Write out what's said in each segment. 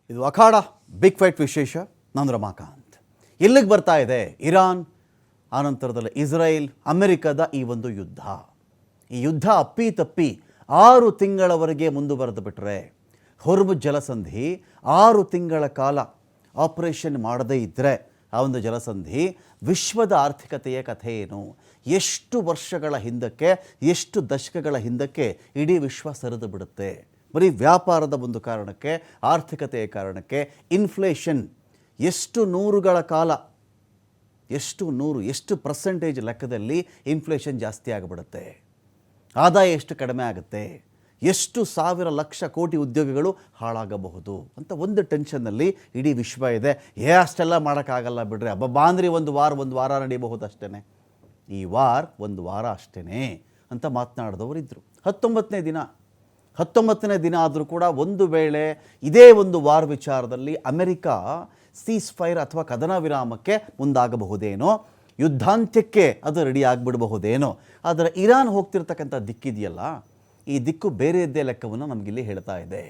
ಇದು ಅಖಾಡ big fight ವಿಶೇಷ. ನಾನು ರಮಾಕಾಂತ್. ಎಲ್ಲಿಗೆ ಬರ್ತಾ ಇದೆ ಇರಾನ್, ಆನಂತರದಲ್ಲಿ ಇಸ್ರೇಲ್, ಅಮೆರಿಕದ ಈ ಒಂದು ಯುದ್ಧ. ಈ ಯುದ್ಧ ಅಪ್ಪಿತಪ್ಪಿ 6 ತಿಂಗಳವರೆಗೆ ಮುಂದುವರೆದು ಬಿಟ್ಟರೆ, ಹೊರ್ಮುಜ್ ಜಲಸಂಧಿ 6 ತಿಂಗಳ ಕಾಲ ಆಪರೇಷನ್ ಮಾಡದೇ ಇದ್ದರೆ ಆ ಒಂದು ಜಲಸಂಧಿ ವಿಶ್ವದ ಆರ್ಥಿಕತೆಯ ಕಥೆ ಏನು? ಎಷ್ಟು ವರ್ಷಗಳ ಹಿಂದಕ್ಕೆ, ಎಷ್ಟು ದಶಕಗಳ ಹಿಂದಕ್ಕೆ ಇಡೀ ವಿಶ್ವ ಸರಿದು ಬಿಡುತ್ತೆ. ಬರೀ ವ್ಯಾಪಾರದ ಒಂದು ಕಾರಣಕ್ಕೆ, ಆರ್ಥಿಕತೆಯ ಕಾರಣಕ್ಕೆ ಇನ್ಫ್ಲೇಷನ್ ಎಷ್ಟು ನೂರುಗಳ ಕಾಲ, ಎಷ್ಟು ಪರ್ಸೆಂಟೇಜ್ ಲೆಕ್ಕದಲ್ಲಿ ಇನ್ಫ್ಲೇಷನ್ ಜಾಸ್ತಿ ಆಗಿಬಿಡುತ್ತೆ. ಆದಾಯ ಎಷ್ಟು ಕಡಿಮೆ ಆಗುತ್ತೆ, ಎಷ್ಟು ಸಾವಿರ ಲಕ್ಷ ಕೋಟಿ ಉದ್ಯೋಗಗಳು ಹಾಳಾಗಬಹುದು ಅಂತ ಒಂದು ಟೆನ್ಷನ್ನಲ್ಲಿ ಇಡೀ ವಿಶ್ವ ಇದೆ. ಅಷ್ಟೆಲ್ಲ ಮಾಡೋಕ್ಕಾಗಲ್ಲ ಬಿಡ್ರಿ, ಬಾಂದ್ರಿ ಒಂದು ವಾರ ನಡೀಬಹುದು ಅಷ್ಟೇ, ಈ ಒಂದು ವಾರ ಅಷ್ಟೇ ಅಂತ ಮಾತನಾಡಿದವರು ಇದ್ದರು. 19ನೇ ದಿನ ಆದರೂ ಕೂಡ ಒಂದು ವೇಳೆ ಇದೇ ಒಂದು ವಾರ್ ವಿಚಾರದಲ್ಲಿ ಅಮೆರಿಕ ಸೀಸ್ ಫೈರ್ ಅಥವಾ ಕದನ ವಿರಾಮಕ್ಕೆ ಮುಂದಾಗಬಹುದೇನೋ, ಯುದ್ಧಾಂತ್ಯಕ್ಕೆ ಅದು ರೆಡಿ ಆಗಿಬಿಡಬಹುದೇನೋ. ಆದರೆ ಇರಾನ್ ಹೋಗ್ತಿರ್ತಕ್ಕಂಥ ದಿಕ್ಕಿದೆಯಲ್ಲ, ಈ ದಿಕ್ಕು ಬೇರೆಯದ್ದೇ ಲೆಕ್ಕವನ್ನು ನಮಗಿಲ್ಲಿ ಹೇಳ್ತಾ ಇದೆ.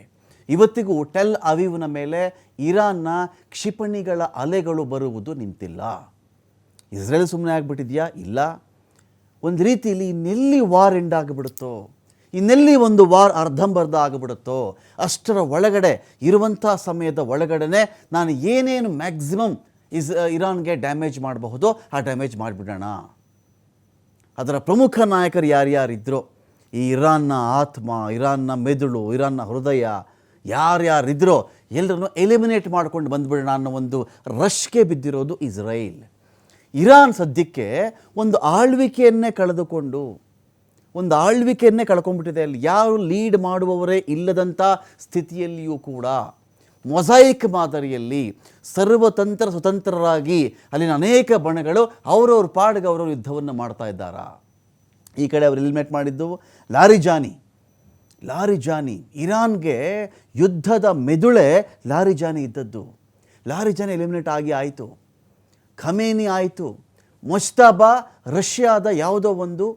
ಇವತ್ತಿಗೂ ಟೆಲ್ ಅವೀವ್ನ ಮೇಲೆ ಇರಾನ್ನ ಕ್ಷಿಪಣಿಗಳ ಅಲೆಗಳು ಬರುವುದು ನಿಂತಿಲ್ಲ. ಇಸ್ರೇಲ್ ಸುಮ್ಮನೆ ಆಗಿಬಿಟ್ಟಿದೆಯಾ? ಇಲ್ಲ. ಒಂದು ರೀತಿಯಲ್ಲಿ ಇನ್ನೆಲ್ಲಿ ವಾರ್ ಎಂಡ್ ಆಗಿಬಿಡುತ್ತೋ, ಇನ್ನೆಲ್ಲಿ ಒಂದು ವಾರ್ ಅರ್ಧಂಬರ್ಧ ಆಗಿಬಿಡುತ್ತೋ, ಅಷ್ಟರ ಒಳಗಡೆ ಇರುವಂಥ ಸಮಯದ ಒಳಗಡೆ ನಾನು ಏನೇನು ಮ್ಯಾಕ್ಸಿಮಮ್ ಇರಾನ್ಗೆ ಡ್ಯಾಮೇಜ್ ಮಾಡಬಹುದೋ ಆ ಡ್ಯಾಮೇಜ್ ಮಾಡಿಬಿಡೋಣ. ಅದರ ಪ್ರಮುಖ ನಾಯಕರು ಯಾರ್ಯಾರಿದ್ರೋ, ಈ ಇರಾನ್ನ ಆತ್ಮ, ಇರಾನ್ನ ಮೆದುಳು, ಇರಾನ್ನ ಹೃದಯ ಯಾರ್ಯಾರಿದ್ರೋ ಎಲ್ಲರನ್ನು ಎಲಿಮಿನೇಟ್ ಮಾಡ್ಕೊಂಡು ಬಂದುಬಿಡೋಣ ಅನ್ನೋ ಒಂದು ರಶ್ಗೆ ಬಿದ್ದಿರೋದು ಇಸ್ರೇಲ್. ಇರಾನ್ ಸದ್ಯಕ್ಕೆ ಒಂದು ಆಳ್ವಿಕೆಯನ್ನೇ ಕಳ್ಕೊಂಡ್ಬಿಟ್ಟಿದೆ. ಅಲ್ಲಿ ಯಾರು ಲೀಡ್ ಮಾಡುವವರೇ ಇಲ್ಲದಂಥ ಸ್ಥಿತಿಯಲ್ಲಿಯೂ ಕೂಡ ಮೊಸೈಕ್ ಮಾದರಿಯಲ್ಲಿ ಸರ್ವತಂತ್ರ ಸ್ವತಂತ್ರರಾಗಿ ಅಲ್ಲಿನ ಅನೇಕ ಬಣಗಳು ಅವರವ್ರ ಪಾಡಿಗೆ ಅವರವ್ರ ಯುದ್ಧವನ್ನು ಮಾಡ್ತಾ ಇದ್ದಾರಾ. ಈ ಕಡೆ ಅವರು ಎಲಿಮಿನೇಟ್ ಮಾಡಿದ್ದು ಲಾರಿಜಾನಿ. ಇರಾನ್ಗೆ ಯುದ್ಧದ ಮೆದುಳೆ ಲಾರಿಜಾನಿ ಇದ್ದದ್ದು. ಲಾರಿಜಾನಿ ಎಲಿಮಿನೇಟ್ ಆಯಿತು. ಖಮೇನಿ ಆಯಿತು. ಮೊಜ್ತಬಾ ರಷ್ಯಾದ ಯಾವುದೋ ಒಂದು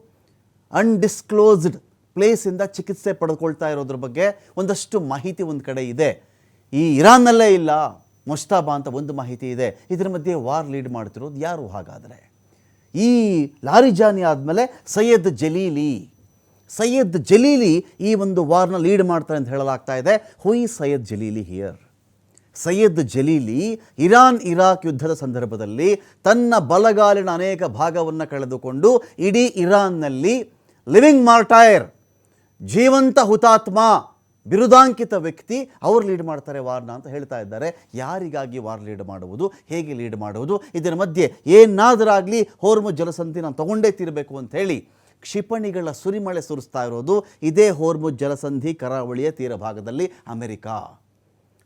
ಅನ್ಡಿಸ್ಕ್ಲೋಸ್ಡ್ ಪ್ಲೇಸಿಂದ ಚಿಕಿತ್ಸೆ ಪಡೆದುಕೊಳ್ತಾ ಇರೋದ್ರ ಬಗ್ಗೆ ಒಂದಷ್ಟು ಮಾಹಿತಿ ಒಂದು ಕಡೆ ಇದೆ. ಈ ಇರಾನ್ನಲ್ಲೇ ಇಲ್ಲ ಮೊಜ್ತಬಾ ಅಂತ ಒಂದು ಮಾಹಿತಿ ಇದೆ. ಇದರ ಮಧ್ಯೆ ವಾರ್ ಲೀಡ್ ಮಾಡ್ತಿರೋದು ಯಾರು? ಹಾಗಾದರೆ ಈ ಲಾರಿಜಾನಿ ಆದಮೇಲೆ ಸೈಯದ್ ಜಲೀಲಿ ಈ ಒಂದು ವಾರ್ನ ಲೀಡ್ ಮಾಡ್ತಾರೆ ಅಂತ ಹೇಳಲಾಗ್ತಾ ಇದೆ. Who is Saeed Jalili here? Saeed Jalili Iran Iraq ಯುದ್ಧದ ಸಂದರ್ಭದಲ್ಲಿ ತನ್ನ ಬಲಗಾಲಿನ ಅನೇಕ ಭಾಗವನ್ನು ಕಳೆದುಕೊಂಡು ಇಡೀ ಇರಾನ್ನಲ್ಲಿ ಲಿವಿಂಗ್ ಮಾರ್ಟೈರ್, ಜೀವಂತ ಹುತಾತ್ಮ, ಬಿರುದಾಂಕಿತ ವ್ಯಕ್ತಿ, ಅವರು ಲೀಡ್ ಮಾಡ್ತಾರೆ ವಾರ್ನ ಅಂತ ಹೇಳ್ತಾ ಇದ್ದಾರೆ. ಯಾರಿಗಾಗಿ ವಾರ್ ಲೀಡ್ ಮಾಡುವುದು, ಹೇಗೆ ಲೀಡ್ ಮಾಡುವುದು, ಇದರ ಮಧ್ಯೆ ಏನಾದರಾಗಲಿ ಹೊರ್ಮುಜ್ ಜಲಸಂಧಿ ನಾನು ತಗೊಂಡೇ ತೀರಬೇಕು ಅಂತ ಹೇಳಿ ಕ್ಷಿಪಣಿಗಳ ಸುರಿಮಳೆ ಸುರಿಸ್ತಾ ಇರೋದು ಇದೇ ಹೊರ್ಮುಜ್ ಜಲಸಂಧಿ ಕರಾವಳಿಯ ತೀರ ಭಾಗದಲ್ಲಿ ಅಮೆರಿಕ.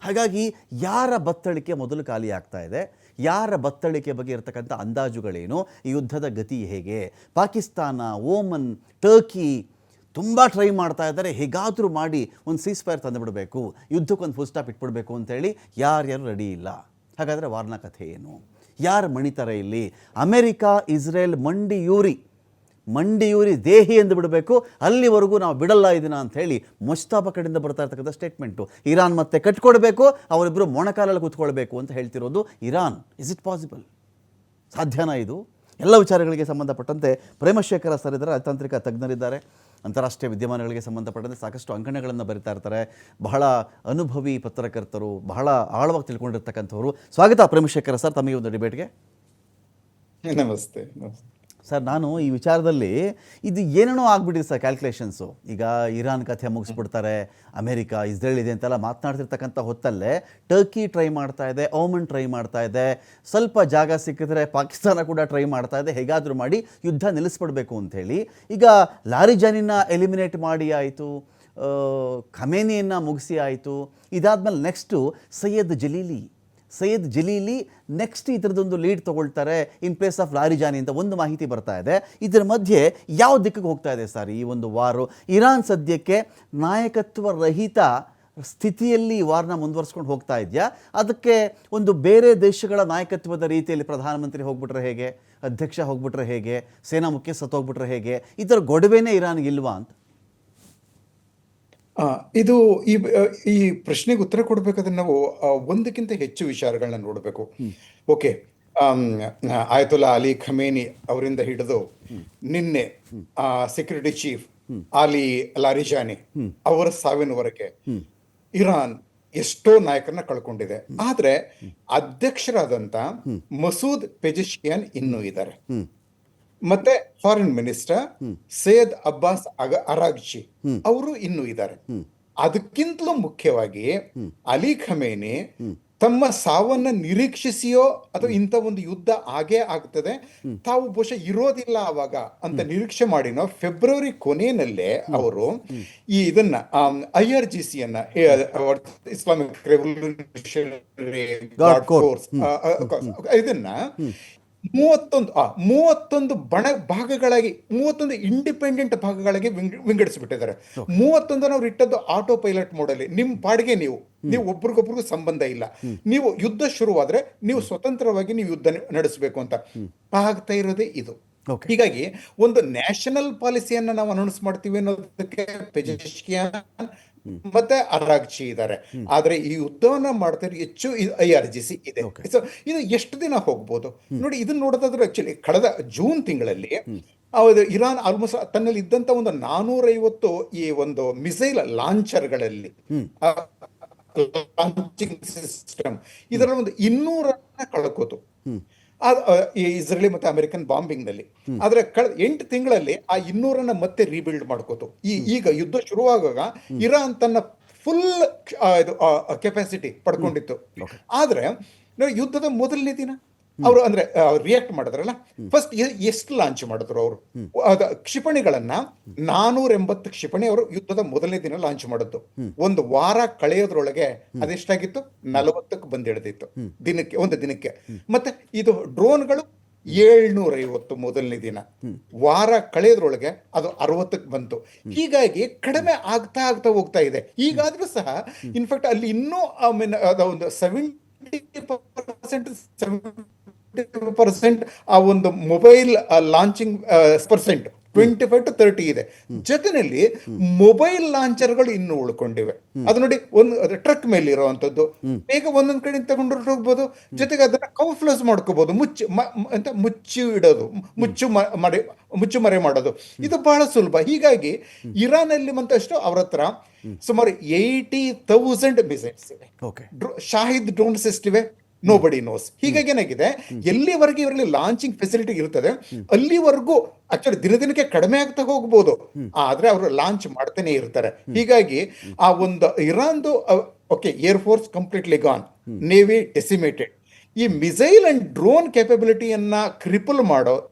ಹಾಗಾಗಿ ಯಾರ ಬತ್ತಳಿಕೆ ಮೊದಲು ಖಾಲಿ ಆಗ್ತಾ ಇದೆ, ಯಾರ ಬತ್ತಳಿಕೆ ಬಗ್ಗೆ ಇರತಕ್ಕಂಥ ಅಂದಾಜುಗಳೇನು, ಈ ಯುದ್ಧದ ಗತಿ ಹೇಗೆ? ಪಾಕಿಸ್ತಾನ, ಓಮನ್, ಟರ್ಕಿ ತುಂಬ ಟ್ರೈ ಮಾಡ್ತಾ ಇದ್ದಾರೆ. ಹೇಗಾದರೂ ಮಾಡಿ ಒಂದು ಸೀಸ್ ಫೈರ್ ತಂದುಬಿಡಬೇಕು, ಯುದ್ಧಕ್ಕೊಂದು ಫುಲ್ ಸ್ಟಾಪ್ ಇಟ್ಬಿಡಬೇಕು ಅಂತೇಳಿ ಯಾರ್ಯಾರು ರೆಡಿ ಇಲ್ಲ. ಹಾಗಾದರೆ ವಾರ್ನ ಕಥೆ ಏನು? ಯಾರು ಮಣಿತಾರೆ ಇಲ್ಲಿ? ಅಮೆರಿಕ, ಇಸ್ರೇಲ್ ಮಂಡಿಯೂರಿ ದೇಹಿ ಎಂದು ಬಿಡಬೇಕು, ಅಲ್ಲಿವರೆಗೂ ನಾವು ಬಿಡಲ್ಲ ಇದನ್ನ ಅಂತ ಹೇಳಿ ಮೊಜ್ತಬಾ ಕಡೆಯಿಂದ ಬರ್ತಾ ಇರ್ತಕ್ಕಂಥ ಸ್ಟೇಟ್ಮೆಂಟು. ಇರಾನ್ ಮತ್ತೆ ಕಟ್ಕೊಡ್ಬೇಕು, ಅವರಿಬ್ಬರು ಮೊಣಕಾಲಲ್ಲಿ ಕೂತ್ಕೊಳ್ಬೇಕು ಅಂತ ಹೇಳ್ತಿರೋದು ಇರಾನ್. Is it possible? ಸಾಧ್ಯನಾ ಇದು? ಎಲ್ಲ ವಿಚಾರಗಳಿಗೆ ಸಂಬಂಧಪಟ್ಟಂತೆ ಪ್ರೇಮಶೇಖರ ಸರ್ ಇದ್ದಾರೆ, ರಾಜತಾಂತ್ರಿಕ ತಜ್ಞರಿದ್ದಾರೆ, ಅಂತಾರಾಷ್ಟ್ರೀಯ ವಿದ್ಯಮಾನಗಳಿಗೆ ಸಂಬಂಧಪಟ್ಟಂತೆ ಸಾಕಷ್ಟು ಅಂಕಣಗಳನ್ನು ಬರಿತಾ ಇರ್ತಾರೆ, ಬಹಳ ಅನುಭವಿ ಪತ್ರಕರ್ತರು, ಬಹಳ ಆಳವಾಗಿ ತಿಳ್ಕೊಂಡಿರ್ತಕ್ಕಂಥವ್ರು. ಸ್ವಾಗತ ಪ್ರೇಮಶೇಖರ ಸರ್ ತಮಗೆ ಒಂದು ಡಿಬೇಟ್ಗೆ. ನಮಸ್ತೆ. ಸರ್, ನಾನು ಈ ವಿಚಾರದಲ್ಲಿ ಇದು ಏನೇನೋ ಆಗ್ಬಿಟ್ಟಿದೆ ಸರ್ ಕ್ಯಾಲ್ಕುಲೇಷನ್ಸು. ಈಗ ಇರಾನ್ ಕಥೆ ಮುಗಿಸ್ಬಿಡ್ತಾರೆ, ಅಮೆರಿಕ, ಇಸ್ರೇಲ್ ಇದೆ ಅಂತೆಲ್ಲ ಮಾತನಾಡ್ತಿರ್ತಕ್ಕಂಥ ಹೊತ್ತಲ್ಲೇ ಟರ್ಕಿ ಟ್ರೈ ಮಾಡ್ತಾ ಇದೆ, ಓಮನ್ ಟ್ರೈ ಮಾಡ್ತಾ ಇದೆ, ಸ್ವಲ್ಪ ಜಾಗ ಸಿಕ್ಕಿದ್ರೆ ಪಾಕಿಸ್ತಾನ ಕೂಡ ಟ್ರೈ ಮಾಡ್ತಾ ಇದೆ, ಹೇಗಾದರೂ ಮಾಡಿ ಯುದ್ಧ ನಿಲ್ಲಿಸ್ಬಿಡ್ಬೇಕು ಅಂಥೇಳಿ. ಈಗ ಲಾರಿಜಾನಿನ ಎಲಿಮಿನೇಟ್ ಮಾಡಿ ಆಯಿತು, ಖಮೇನಿಯನ್ನು ಮುಗಿಸಿ ಆಯಿತು. ಇದಾದಮೇಲೆ ನೆಕ್ಸ್ಟು ಸೈಯದ್ ಜಲೀಲಿ ನೆಕ್ಸ್ಟ್ ಇದರದೊಂದು ಲೀಡ್ ತೊಗೊಳ್ತಾರೆ ಇನ್ ಪ್ಲೇಸ್ ಆಫ್ ಲಾರಿಜಾನಿ ಅಂತ ಒಂದು ಮಾಹಿತಿ ಬರ್ತಾ ಇದೆ. ಇದರ ಮಧ್ಯೆ ಯಾವ ದಿಕ್ಕಿಗೆ ಹೋಗ್ತಾ ಇದೆ ಸರ್ ಈ ಒಂದು ವಾರು? ಇರಾನ್ ಸದ್ಯಕ್ಕೆ ನಾಯಕತ್ವ ರಹಿತ ಸ್ಥಿತಿಯಲ್ಲಿ ವಾರ್ನ ಮುಂದುವರ್ಸ್ಕೊಂಡು ಹೋಗ್ತಾ ಇದೆಯಾ? ಅದಕ್ಕೆ ಒಂದು ಬೇರೆ ದೇಶಗಳ ನಾಯಕತ್ವದ ರೀತಿಯಲ್ಲಿ ಪ್ರಧಾನಮಂತ್ರಿ ಹೋಗ್ಬಿಟ್ರೆ ಹೇಗೆ, ಅಧ್ಯಕ್ಷ ಹೋಗ್ಬಿಟ್ರೆ ಹೇಗೆ, ಸೇನಾ ಮುಖ್ಯಸ್ಥ ಹೋಗ್ಬಿಟ್ರೆ ಹೇಗೆ, ಈ ಥರ ಗೊಡವೆನೇ ಇರಾನ್ಗೆ ಇಲ್ವಾ ಅಂತ? ಆ, ಇದು ಈ ಪ್ರಶ್ನೆಗೆ ಉತ್ತರ ಕೊಡಬೇಕಾದ್ರೆ ನಾವು ಒಂದಕ್ಕಿಂತ ಹೆಚ್ಚು ವಿಚಾರಗಳನ್ನ ನೋಡಬೇಕು. ಓಕೆ. ಆಯತುಲ್ಲಾ ಅಲಿ ಖಮೇನಿ ಅವರಿಂದ ಹಿಡಿದು ನಿನ್ನೆ ಸೆಕ್ಯೂರಿಟಿ ಚೀಫ್ ಅಲಿ ಲಾರಿಜಾನಿ ಅವರ ಸಾವಿನವರೆಗೆ ಇರಾನ್ ಎಷ್ಟೋ ನಾಯಕರನ್ನ ಕಳ್ಕೊಂಡಿದೆ. ಆದ್ರೆ ಅಧ್ಯಕ್ಷರಾದಂತ ಮಸೂದ್ ಪೆಜಿಶಿಯನ್ ಇನ್ನೂ ಇದ್ದಾರೆ. ಮತ್ತೆ ಫಾರಿನ್ ಮಿನಿಸ್ಟರ್ ಸೈಯದ್ ಅಬ್ಬಾಸ್ ಅರಾಗ್ಚಿ ಅವರು ಇನ್ನೂ ಇದ್ದಾರೆ. ಅದಕ್ಕಿಂತಲೂ ಮುಖ್ಯವಾಗಿ ಅಲಿ ಖಮೇನಿ ತಮ್ಮ ಸಾವನ್ನ ನಿರೀಕ್ಷಿಸಿಯೋ ಅಥವಾ ಇಂಥ ಒಂದು ಯುದ್ಧ ಆಗೇ ಆಗ್ತದೆ, ತಾವು ಬಹುಶಃ ಇರೋದಿಲ್ಲ ಅವಾಗ ಅಂತ ನಿರೀಕ್ಷೆ ಮಾಡಿನೋ ಫೆಬ್ರವರಿ ಕೊನೆಯಲ್ಲೇ ಅವರು ಇದನ್ನ IRGC ಅನ್ನ, ಇಸ್ಲಾಮಿಕ್ ರೆವಲ್ಯೂಷನರಿ ಗಾರ್ಡ್ ಫೋರ್ಸ್, ಇದನ್ನ 31 ಭಾಗಗಳಾಗಿ 31 ಇಂಡಿಪೆಂಡೆಂಟ್ ಭಾಗಗಳಾಗಿ ವಿಂಗಡಿಸಿಬಿಟ್ಟಿದ್ದಾರೆ. 31 ಅವ್ರು ಇಟ್ಟದ್ದು ಆಟೋ ಪೈಲಟ್ ಮೋಡಲ್ಲಿ. ನಿಮ್ ಪಾಡಿಗೆ ನೀವು ಒಬ್ರಿಗೊಬ್ರಿಗೂ ಸಂಬಂಧ ಇಲ್ಲ. ನೀವು ಯುದ್ಧ ಶುರುವಾದ್ರೆ ನೀವು ಸ್ವತಂತ್ರವಾಗಿ ನೀವು ಯುದ್ಧ ನಡೆಸಬೇಕು ಅಂತ ಆಗ್ತಾ ಇರೋದೇ ಇದು. ಹೀಗಾಗಿ ಒಂದು ನ್ಯಾಷನಲ್ ಪಾಲಿಸಿಯನ್ನ ನಾವು ಅನೌನ್ಸ್ ಮಾಡ್ತೀವಿ ಅನ್ನೋದಕ್ಕೆ ಪೆಜಿಶಿಯನ್ ಮತ್ತೆ ಅರಾಗ್ಚಿ ಇದ್ದಾರೆ. ಆದ್ರೆ ಈ ಯುದ್ಧವನ್ನ ಮಾಡ್ತಾರೆ ಹೆಚ್ಚು IRGC ಇದೆ. ಸೊ ಇದು ಎಷ್ಟು ದಿನ ಹೋಗ್ಬೋದು ನೋಡಿ. ಇದನ್ನ ನೋಡೋದಾದ್ರೆ ಆಕ್ಚುಲಿ ಕಳೆದ ಜೂನ್ ತಿಂಗಳಲ್ಲಿ ಇರಾನ್ ಆಲ್ಮೋಸ್ಟ್ ತನ್ನಲ್ಲಿ ಇದ್ದಂತ ಒಂದು 450 ಈ ಒಂದು ಮಿಸೈಲ್ ಲಾಂಚರ್ಗಳಲ್ಲಿ ಲಾಂಚಿಂಗ್ ಸಿಸ್ಟಮ್ ಇದರಲ್ಲಿ ಒಂದು 200 ಕಳ್ಕೋತು ಇಸ್ರೇಲಿ ಮತ್ತೆ ಅಮೆರಿಕನ್ ಬಾಂಬಿಂಗ್ ನಲ್ಲಿ. ಆದ್ರೆ 8 ತಿಂಗಳಲ್ಲಿ ಆ 200 ಮತ್ತೆ ರೀಬಿಲ್ಡ್ ಮಾಡ್ಕೋತು. ಈಗ ಯುದ್ಧ ಶುರುವಾಗುವಾಗ ಇರಾನ್ ತನ್ನ ಫುಲ್ ಕೆಪಾಸಿಟಿ ಪಡ್ಕೊಂಡಿತ್ತು. ಆದ್ರೆ ಯುದ್ಧದ ಮೊದಲನೇ ದಿನ ಅವರು ಅಂದ್ರೆ ರಿಯಾಕ್ಟ್ ಮಾಡಿದ್ರಲ್ಲ, ಫಸ್ಟ್ ಎಷ್ಟು ಲಾಂಚ್ ಮಾಡಿದ್ರು ಅವರು ಕ್ಷಿಪಣಿಗಳನ್ನ 480 ಕ್ಷಿಪಣಿ ಅವರು ಯುದ್ಧದ ಮೊದಲನೇ ದಿನ ಲಾಂಚ್ ಮಾಡಿದ್ದು. ಒಂದು ವಾರ ಕಳೆಯೋದ್ರೊಳಗೆ ಅದೆಷ್ಟಾಗಿತ್ತು, 40ಕ್ಕೆ ಬಂದಿಡ್ದಿತ್ತು ಒಂದು ದಿನಕ್ಕೆ. ಮತ್ತೆ ಇದು ಡ್ರೋನ್ಗಳು 750 ಮೊದಲನೇ ದಿನ, ವಾರ ಕಳೆಯೋದ್ರೊಳಗೆ ಅದು 60ಕ್ಕೆ ಬಂತು. ಹೀಗಾಗಿ ಕಡಿಮೆ ಆಗ್ತಾ ಹೋಗ್ತಾ ಇದೆ. ಈಗಾದ್ರೂ ಸಹ ಇನ್ಫ್ಯಾಕ್ಟ್ ಅಲ್ಲಿ ಇನ್ನೂ ಒಂದು 70% ಆ ಒಂದು ಮೊಬೈಲ್ ಲಾಂಚಿಂಗ್ ಪರ್ಸೆಂಟ್ 25 to 30 ಇದೆ. ಜೊತೆನಲ್ಲಿ ಮೊಬೈಲ್ ಲಾಂಚರ್ಗಳು ಇನ್ನೂ ಉಳ್ಕೊಂಡಿವೆ. ಅದು ನೋಡಿ, ಒಂದು ಟ್ರಕ್ ಮೇಲೆ ಇರುವಂತದ್ದು, ಬೇಗ ಒಂದೊಂದ್ ಕಡೆ ತಗೊಂಡು ಹೋಗ್ಬೋದು. ಜೊತೆಗೆ ಅದನ್ನ ಕೌಫ್ಲಸ್ ಮಾಡ್ಕೋಬಹುದು, ಮುಚ್ಚಿ ಇಡೋದು, ಮುಚ್ಚುಮರೆ ಮಾಡೋದು, ಇದು ಬಹಳ ಸುಲಭ. ಹೀಗಾಗಿ ಇರಾನ್ ಅಲ್ಲಿ ಮಂತಷ್ಟು ಅವ್ರ ಹತ್ರ ಸುಮಾರು 80,000 ಮಿಸೈಲ್ಸ್ ಇವೆ. ಶಾಹಿದ್ ಡ್ರೋನ್ಸ್ ಎಷ್ಟಿವೆ, ನೋಬಡಿ ನೋಸ್. ಹೀಗಾಗಿ ಏನಾಗಿದೆ, ಎಲ್ಲಿವರೆಗೆ ಇವರಲ್ಲಿ ಲಾಂಚಿಂಗ್ ಫೆಸಿಲಿಟಿ ಇರ್ತದೆ ಅಲ್ಲಿವರೆಗೂ ಆಕ್ಚುಲಿ ದಿನದಿನಕ್ಕೆ ಕಡಿಮೆ ಆಗ್ತಾ ಹೋಗ್ಬೋದು, ಆದ್ರೆ ಅವರು ಲಾಂಚ್ ಮಾಡ್ತಾನೆ ಇರ್ತಾರೆ. ಹೀಗಾಗಿ ಆ ಒಂದು ಇರಾನ್ದು okay, air force completely gone, navy decimated. ಈ ಮಿಸೈಲ್ ಅಂಡ್ ಡ್ರೋನ್ ಕ್ಯಾಪಬಿಲಿಟಿಯನ್ನ ಕ್ರಿಪಲ್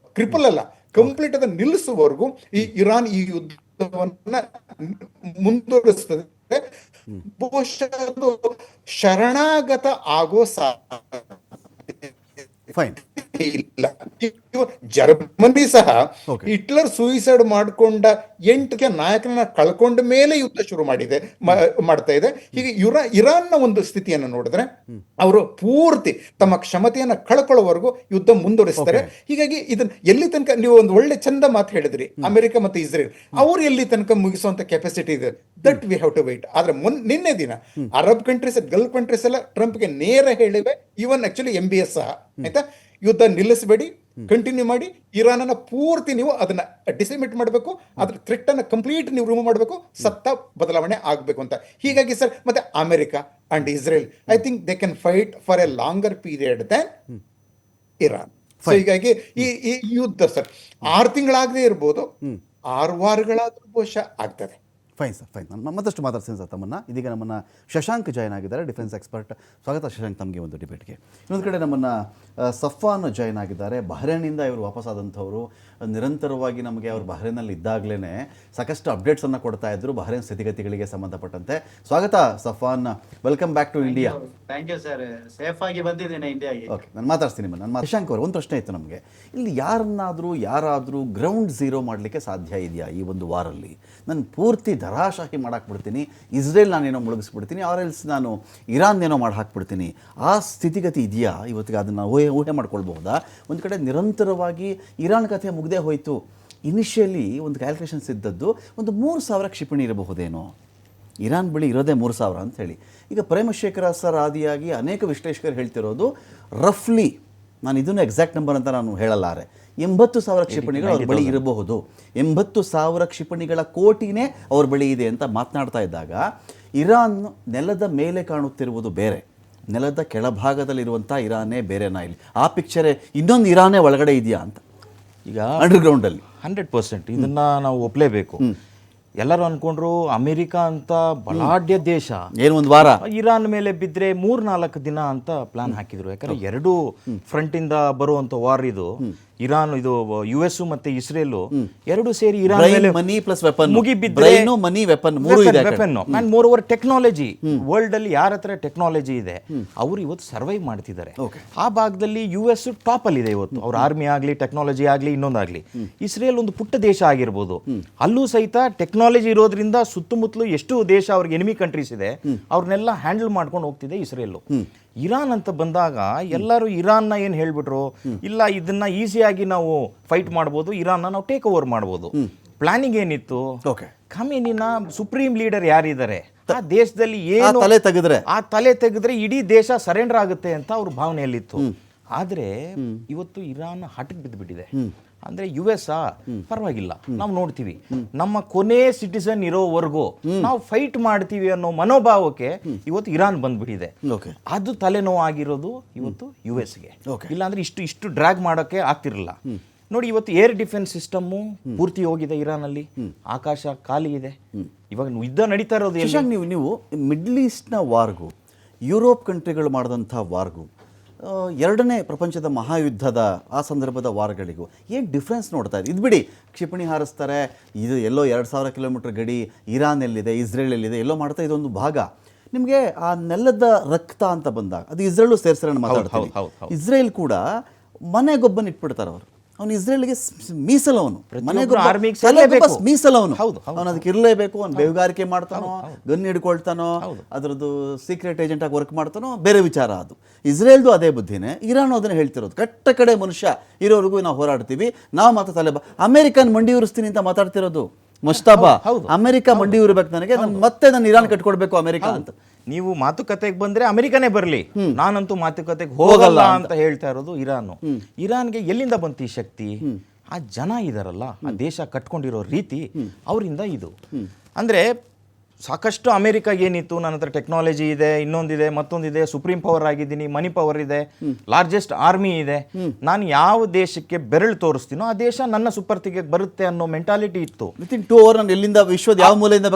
ಅಲ್ಲ, ಕಂಪ್ಲೀಟ್ ಅದನ್ನ ನಿಲ್ಲಿಸುವವರೆಗೂ ಈ ಇರಾನ್ ಈ ಯುದ್ಧವನ್ನ ಮುಂದುವರಿಸ್ತದೆ. ಬಹುಶಃ ಶರಣಾಗತ ಆಗೋ ಇಲ್ಲ. ಜರ್ಮನಿ ಸಹ ಹಿಟ್ಲರ್ ಸೂಯಿಸೈಡ್ ಮಾಡ್ಕೊಂಡ 8 ನಾಯಕರನ್ನ ಕಳ್ಕೊಂಡ ಮೇಲೆ ಯುದ್ಧ ಶುರು ಮಾಡ್ತಾ ಇದೆ. ಹೀಗೆ ಇರಾನ್ನ ಒಂದು ಸ್ಥಿತಿಯನ್ನು ನೋಡಿದ್ರೆ ಅವರು ಪೂರ್ತಿ ತಮ್ಮ ಕ್ಷಮತೆಯನ್ನ ಕಳ್ಕೊಳ್ಳೋವರೆಗೂ ಯುದ್ಧ ಮುಂದುವರಿಸ್ತಾರೆ. ಹೀಗಾಗಿ ಇದನ್ನ ಎಲ್ಲಿ ತನಕ, ನೀವು ಒಂದು ಒಳ್ಳೆ ಚಂದ ಮಾತು ಹೇಳಿದ್ರಿ, ಅಮೆರಿಕ ಮತ್ತು ಇಸ್ರೇಲ್ ಅವ್ರು ಎಲ್ಲಿ ತನಕ ಮುಗಿಸುವಂತ ಕೆಪಾಸಿಟಿ ಇದೆ, that we have to wait. ಆದ್ರೆ ನಿನ್ನೆ ದಿನ ಅರಬ್ ಕಂಟ್ರೀಸ್, ಗಲ್ಫ್ ಕಂಟ್ರೀಸ್ ಎಲ್ಲ ಟ್ರಂಪ್ಗೆ ನೇರ ಹೇಳಿವೆ, ಈವನ್ ಆಕ್ಚುಲಿ MBS ಸಹ, ಆಯ್ತಾ, ಯುದ್ಧ ನಿಲ್ಲಿಸಬೇಡಿ, ಕಂಟಿನ್ಯೂ ಮಾಡಿ, ಇರಾನನ್ನ ಪೂರ್ತಿ ನೀವು ಅದನ್ನ ಡಿಸೈಮೇಟ್ ಮಾಡಬೇಕು, ಅದ್ರ ಥ್ರೆಟ್ ಅನ್ನ ಕಂಪ್ಲೀಟ್ ನೀವು ರಿಮೂವ್ ಮಾಡಬೇಕು, ಸತ್ತ ಬದಲಾವಣೆ ಆಗಬೇಕು ಅಂತ. ಹೀಗಾಗಿ ಸರ್, ಮತ್ತೆ America and Israel, I think they can fight for a longer period than Iran. So ಹೀಗಾಗಿ ಈ ಯುದ್ಧ ಸರ್ 6 ತಿಂಗಳಾಗದೇ ಇರ್ಬೋದು, 6 ವಾರಗಳಾದ್ರೂ ಬಹುಶಃ ಆಗ್ತದೆ. Fine sir, fine. ನಾನು ಮತ್ತಷ್ಟು ಮಾತಾಡ್ತೀನಿ ಸರ್ ತಮ್ಮನ್ನು. ಇದೀಗ ನಮ್ಮನ್ನು ಶಶಾಂಕ್ ಜಾಯ್ನ್ ಆಗಿದ್ದಾರೆ, ಡಿಫೆನ್ಸ್ ಎಕ್ಸ್ಪರ್ಟ್. ಸ್ವಾಗತ ಶಶಾಂಕ್ ತಮಗೆ ಒಂದು ಡಿಬೇಟ್ಗೆ. ಇನ್ನೊಂದು ಕಡೆ ನಮ್ಮನ್ನು ಸಫಾನ್ ಜಾಯ್ನ್ ಆಗಿದ್ದಾರೆ. ಬಹ್ರೇನಿಂದ ಇವರು ವಾಪಸ್ಸಾದಂಥವರು. ನಿರಂತರವಾಗಿ ನಮಗೆ ಅವರು ಬಹ್ರೇನಲ್ಲಿ ಇದ್ದಾಗಲೇ ಸಾಕಷ್ಟು ಅಪ್ಡೇಟ್ಸನ್ನು ಕೊಡ್ತಾ ಇದ್ದರು ಬಹ್ರೇನ್ ಸ್ಥಿತಿಗತಿಗಳಿಗೆ ಸಂಬಂಧಪಟ್ಟಂತೆ. ಸ್ವಾಗತ Safan, welcome back to India. Thank you sir, safe ಆಗಿ ಬಂದಿದ್ದೇನೆ ಇಂಡಿಯಾಗೆ. ಓಕೆ, ನಾನು ಮಾತಾಡ್ತೀನಿ ನಿಮ್ಮನ್ನು. ಶಶಾಂಕ್ ಅವರು, ಒಂದು ಪ್ರಶ್ನೆ ಇತ್ತು ನಮಗೆ. ಇಲ್ಲಿ ಯಾರಾದರೂ ಗ್ರೌಂಡ್ ಝೀರೋ ಮಾಡಲಿಕ್ಕೆ ಸಾಧ್ಯ ಇದೆಯಾ ಈ ಒಂದು ವಾರಲ್ಲಿ? ನಾನು ಪೂರ್ತಿ ಧರಾಶಾಹಿ ಮಾಡಾಕ್ಬಿಡ್ತೀನಿ, ಇಸ್ರೇಲ್ ನಾನೇನೋ ಮುಳುಗಿಸ್ಬಿಡ್ತೀನಿ, ಆರ್ ಎಲ್ಸ್ ನಾನು ಇರಾನ್ ಏನೋ ಮಾಡಿ ಹಾಕ್ಬಿಡ್ತೀನಿ, ಆ ಸ್ಥಿತಿಗತಿ ಇದೆಯಾ ಇವತ್ತಿಗೆ? ಅದನ್ನು ಊಹೆ ಮಾಡ್ಕೊಳ್ಬಹುದಾ? ಒಂದು ಕಡೆ ನಿರಂತರವಾಗಿ ಇರಾನ್ ಕಥೆ ಮುಗ್ದೇ ಹೋಯಿತು. ಇನಿಷಿಯಲಿ ಒಂದು ಕ್ಯಾಲ್ಕುಲೇಷನ್ಸ್ ಇದ್ದದ್ದು ಒಂದು 3,000 ಕ್ಷಿಪಣಿ ಇರಬಹುದೇನೋ. ಇರಾನ್ ಬಳಿ ಇರೋದೇ 3,000 ಅಂತ ಹೇಳಿ. ಈಗ ಪ್ರೇಮಶೇಖರ ಸರ್ ಆದಿಯಾಗಿ ಅನೇಕ ವಿಶ್ಲೇಷಕರು ಹೇಳ್ತಿರೋದು ರಫ್ಲಿ, ನಾನು ಇದನ್ನು ಎಕ್ಸಾಕ್ಟ್ ನಂಬರ್ ಅಂತ ನಾನು ಹೇಳಲಾರೆ, 80,000 ಕ್ಷಿಪಣಿಗಳು ಅವ್ರ ಬಳಿ ಇರಬಹುದು. 80,000 ಕ್ಷಿಪಣಿಗಳ ಕೋಟಿನೇ ಅವ್ರ ಬಳಿ ಇದೆ ಅಂತ ಮಾತನಾಡ್ತಾ ಇದ್ದಾಗ, ಇರಾನ್ ನೆಲದ ಮೇಲೆ ಕಾಣುತ್ತಿರುವುದು ಬೇರೆ, ನೆಲದ ಕೆಳಭಾಗದಲ್ಲಿರುವಂಥ ಇರಾನೇ ಬೇರೆನಾ ಇಲ್ಲಿ? ಆ ಪಿಕ್ಚರೇ ಇನ್ನೊಂದು ಇರಾನೇ ಒಳಗಡೆ ಇದೆಯಾ ಅಂತ ಈಗ ಅಂಡರ್ಗ್ರೌಂಡಲ್ಲಿ? 100% ಇದನ್ನ ನಾವು ಒಪ್ಪಲೇಬೇಕು. ಎಲ್ಲರೂ ಅನ್ಕೊಂಡ್ರು ಅಮೆರಿಕ ಅಂತ ಬಲಾಢ್ಯ ದೇಶ ಏನು ಒಂದು ವಾರ ಇರಾನ್ ಮೇಲೆ ಬಿದ್ದರೆ 3-4 ದಿನ ಅಂತ ಪ್ಲಾನ್ ಹಾಕಿದ್ರು. ಯಾಕಂದ್ರೆ ಎರಡು ಫ್ರಂಟ್ ಇಂದ ಬರುವಂತ ವಾರ್ ಇದು. ಇರಾನ್ ಇದು US ಮತ್ತೆ ಇಸ್ರೇಲ್ ಎರಡು ಸೇರಿ ಇರಾನ್ ಮೇಲೆ ಮನಿ ಪ್ಲಸ್ ವೆಪನ್, ಮುಗಿಬಿದ್ರೆ ಮನಿ ವೆಪನ್ ಮೂರು ಇದೆ. Weapon and more over technology, world ಅಲ್ಲಿ ಯಾರ ಹತ್ರ ಟೆಕ್ನಾಲಜಿ ಇದೆ ಅವರು ಇವತ್ತು ಸರ್ವೈವ್ ಮಾಡ್ತಿದ್ದಾರೆ. ಆ ಭಾಗದಲ್ಲಿ US ಟಾಪ್ ಅಲ್ಲಿ ಇದೆ ಇವತ್ತು. ಅವ್ರ ಆರ್ಮಿ ಆಗ್ಲಿ, ಟೆಕ್ನಾಲಜಿ ಆಗ್ಲಿ, ಇನ್ನೊಂದಾಗ್ಲಿ. ಇಸ್ರೇಲ್ ಒಂದು ಪುಟ್ಟ ದೇಶ ಆಗಿರ್ಬೋದು, ಅಲ್ಲೂ ಸಹಿತ ಟೆಕ್ನಾಲಜಿ ಇರೋದ್ರಿಂದ ಸುತ್ತಮುತ್ತಲು ಎಷ್ಟು ದೇಶ ಅವ್ರಿಗೆ ಎನಿಮಿ ಕಂಟ್ರೀಸ್ ಇದೆ ಅವ್ರನ್ನೆಲ್ಲ ಹ್ಯಾಂಡಲ್ ಮಾಡ್ಕೊಂಡು ಹೋಗ್ತಿದೆ ಇಸ್ರೇಲ್. ಇರಾನ್ ಅಂತ ಬಂದಾಗ ಎಲ್ಲರೂ ಇರಾನ್ನ ಏನು ಹೇಳ್ಬಿಟ್ರು, ಇಲ್ಲ ಇದನ್ನ ಈಸಿಯಾಗಿ ನಾವು ಫೈಟ್ ಮಾಡ್ಬೋದು, ಇರಾನ್ನ ನಾವು ಟೇಕ್ ಓವರ್ ಮಾಡ್ಬೋದು. ಪ್ಲಾನಿಂಗ್ ಏನಿತ್ತು, ಖಮೇನಿನ ಸುಪ್ರೀಂ ಲೀಡರ್ ಯಾರಿದ್ದಾರೆ ಆ ದೇಶದಲ್ಲಿ ಏನು ಆ ತಲೆ ತೆಗೆದ್ರೆ ಇಡೀ ದೇಶ ಸರೆಂಡರ್ ಆಗುತ್ತೆ ಅಂತ ಅವ್ರ ಭಾವನೆಯಲ್ಲಿತ್ತು. ಆದ್ರೆ ಇವತ್ತು ಇರಾನ್ ಹಠಕ್ಕೆ ಬಿದ್ದುಬಿಟ್ಟಿದೆ. ಅಂದ್ರೆ US ಪರವಾಗಿಲ್ಲ, ನಾವು ನೋಡ್ತೀವಿ, ನಮ್ಮ ಕೊನೆ ಸಿಟಿಸನ್ ಇರೋವರೆಗೂ ನಾವು ಫೈಟ್ ಮಾಡ್ತೀವಿ ಅನ್ನೋ ಮನೋಭಾವಕ್ಕೆ ಇವತ್ತು ಇರಾನ್ ಬಂದ್ಬಿಟ್ಟಿದೆ. ಅದು ತಲೆನೋವು ಆಗಿರೋದು ಇವತ್ತು US ಗೆ. ಇಲ್ಲಾಂದ್ರೆ ಇಷ್ಟು ಡ್ರ್ಯಾಗ್ ಮಾಡೋಕೆ ಆಗ್ತಿರಲಿಲ್ಲ. ನೋಡಿ, ಇವತ್ತು ಏರ್ ಡಿಫೆನ್ಸ್ ಸಿಸ್ಟಮ್ಮು ಪೂರ್ತಿ ಹೋಗಿದೆ ಇರಾನ್ ಅಲ್ಲಿ, ಆಕಾಶ ಖಾಲಿ ಇದೆ. ಇವಾಗ ಯುದ್ಧ ನಡೀತಾ ಇರೋದು ನೀವು ಮಿಡ್ಲ್ ಈಸ್ಟ್ನ ವಾರ್ಗೂ ಯುರೋಪ್ ಕಂಟ್ರಿಗಳು ಮಾಡಿದಂಥ ವಾರ್ಗೂ ಎರಡನೇ ಪ್ರಪಂಚದ ಮಹಾಯುದ್ಧದ ಆ ಸಂದರ್ಭದ ವಾರ್ಗಳಿಗೂ ಏನು ಡಿಫ್ರೆನ್ಸ್ ನೋಡ್ತಾ ಇದೆ? ಇದು ಬಿಡಿ, ಕ್ಷಿಪಣಿ ಹಾರಿಸ್ತಾರೆ, ಇದು ಎಲ್ಲೋ 2,000 ಕಿಲೋಮೀಟರ್ ಗಡಿ ಇರಾನ್ ಎಲ್ಲಿದೆ, ಇಸ್ರೇಲ್ ಎಲ್ಲಿದೆ, ಎಲ್ಲೋ ಮಾಡ್ತಾ ಇದೊಂದು ಭಾಗ. ನಿಮಗೆ ಆ ನೆಲದ ರಕ್ತ ಅಂತ ಬಂದಾಗ ಅದು ಇಸ್ರೇಲು ಸೇರಿಸೋಣ ಮಾತಾಡ್ತೀವಿ. ಇಸ್ರೇಲ್ ಕೂಡ ಮನೆಗೊಬ್ಬನ ಇಟ್ಬಿಡ್ತಾರೆ ಅವರು. ಅವನು ಇಸ್ರೇಲ್ಗೆ ಮೀಸಲು, ಅವನು ಮೀಸಲು, ಅವನು ಅದಕ್ಕೆ ಇರಲೇಬೇಕು. ಅವ್ನು ಬೇಹುಗಾರಿಕೆ ಮಾಡ್ತಾನೋ, ಗನ್ ಹಿಡ್ಕೊಳ್ತಾನೋ, ಅದರದ್ದು ಸೀಕ್ರೆಟ್ ಏಜೆಂಟ್ ಆಗಿ ವರ್ಕ್ ಮಾಡ್ತಾನೋ, ಬೇರೆ ವಿಚಾರ. ಅದು ಇಸ್ರೇಲ್ದು ಅದೇ ಬುದ್ಧಿನೇ. ಇರಾನ್ ಅದನ್ನು ಹೇಳ್ತಿರೋದು, ಕಟ್ಟ ಕಡೆ ಮನುಷ್ಯ ಇರೋರಿಗೂ ನಾವು ಹೋರಾಡ್ತೀವಿ, ನಾವು ಮಾತ್ರ ಅಮೆರಿಕನ್ ಮಂಡಿ ಉರಿಸ್ತೀನಿ ಅಂತ ಮಾತಾಡ್ತಿರೋದು. ಮುಸ್ತಾಬಾ ಅಮೆರಿಕ ಮಂಡಿ ಇರ್ಬೇಕು ನನಗೆ, ಮತ್ತೆ ನಾನು ಇರಾನ್ ಕಟ್ಕೊಡ್ಬೇಕು ಅಮೆರಿಕ ಅಂತ. ನೀವು ಮಾತುಕತೆಗೆ ಬಂದ್ರೆ ಅಮೆರಿಕನೇ ಬರಲಿ, ನಾನಂತೂ ಮಾತುಕತೆಗೆ ಹೋಗಲ್ಲ ಅಂತ ಹೇಳ್ತಾ ಇರೋದು ಇರಾನು. ಇರಾನ್ಗೆ ಎಲ್ಲಿಂದ ಬಂತು ಈ ಶಕ್ತಿ? ಆ ಜನ ಇದಾರಲ್ಲ, ಆ ದೇಶ ಕಟ್ಕೊಂಡಿರೋ ರೀತಿ, ಅವರಿಂದ ಇದು. ಅಂದ್ರೆ ಸಾಕಷ್ಟು ಅಮೆರಿಕಾಗೆ ಏನಿತ್ತು, ನನ್ನ ಹತ್ರ ಟೆಕ್ನಾಲಜಿ ಇದೆ, ಇನ್ನೊಂದಿದೆ, ಮತ್ತೊಂದಿದೆ, ಸುಪ್ರೀಂ ಪವರ್ ಆಗಿದ್ದೀನಿ, ಮನಿ ಪವರ್ ಇದೆ, ಲಾರ್ಜೆಸ್ಟ್ ಆರ್ಮಿ ಇದೆ, ನಾನು ಯಾವ ದೇಶಕ್ಕೆ ಬೆರಳು ತೋರಿಸ್ತೀನೋ ಆ ದೇಶ ನನ್ನ ಸುಪರ್ತಿಗೆ ಬರುತ್ತೆ ಅನ್ನೋ ಮೆಂಟಾಲಿಟಿ ಇತ್ತು. ಎಲ್ಲಿಂದ ವಿಶ್ವದ ಯಾವ ಮೂಲೆಯಿಂದ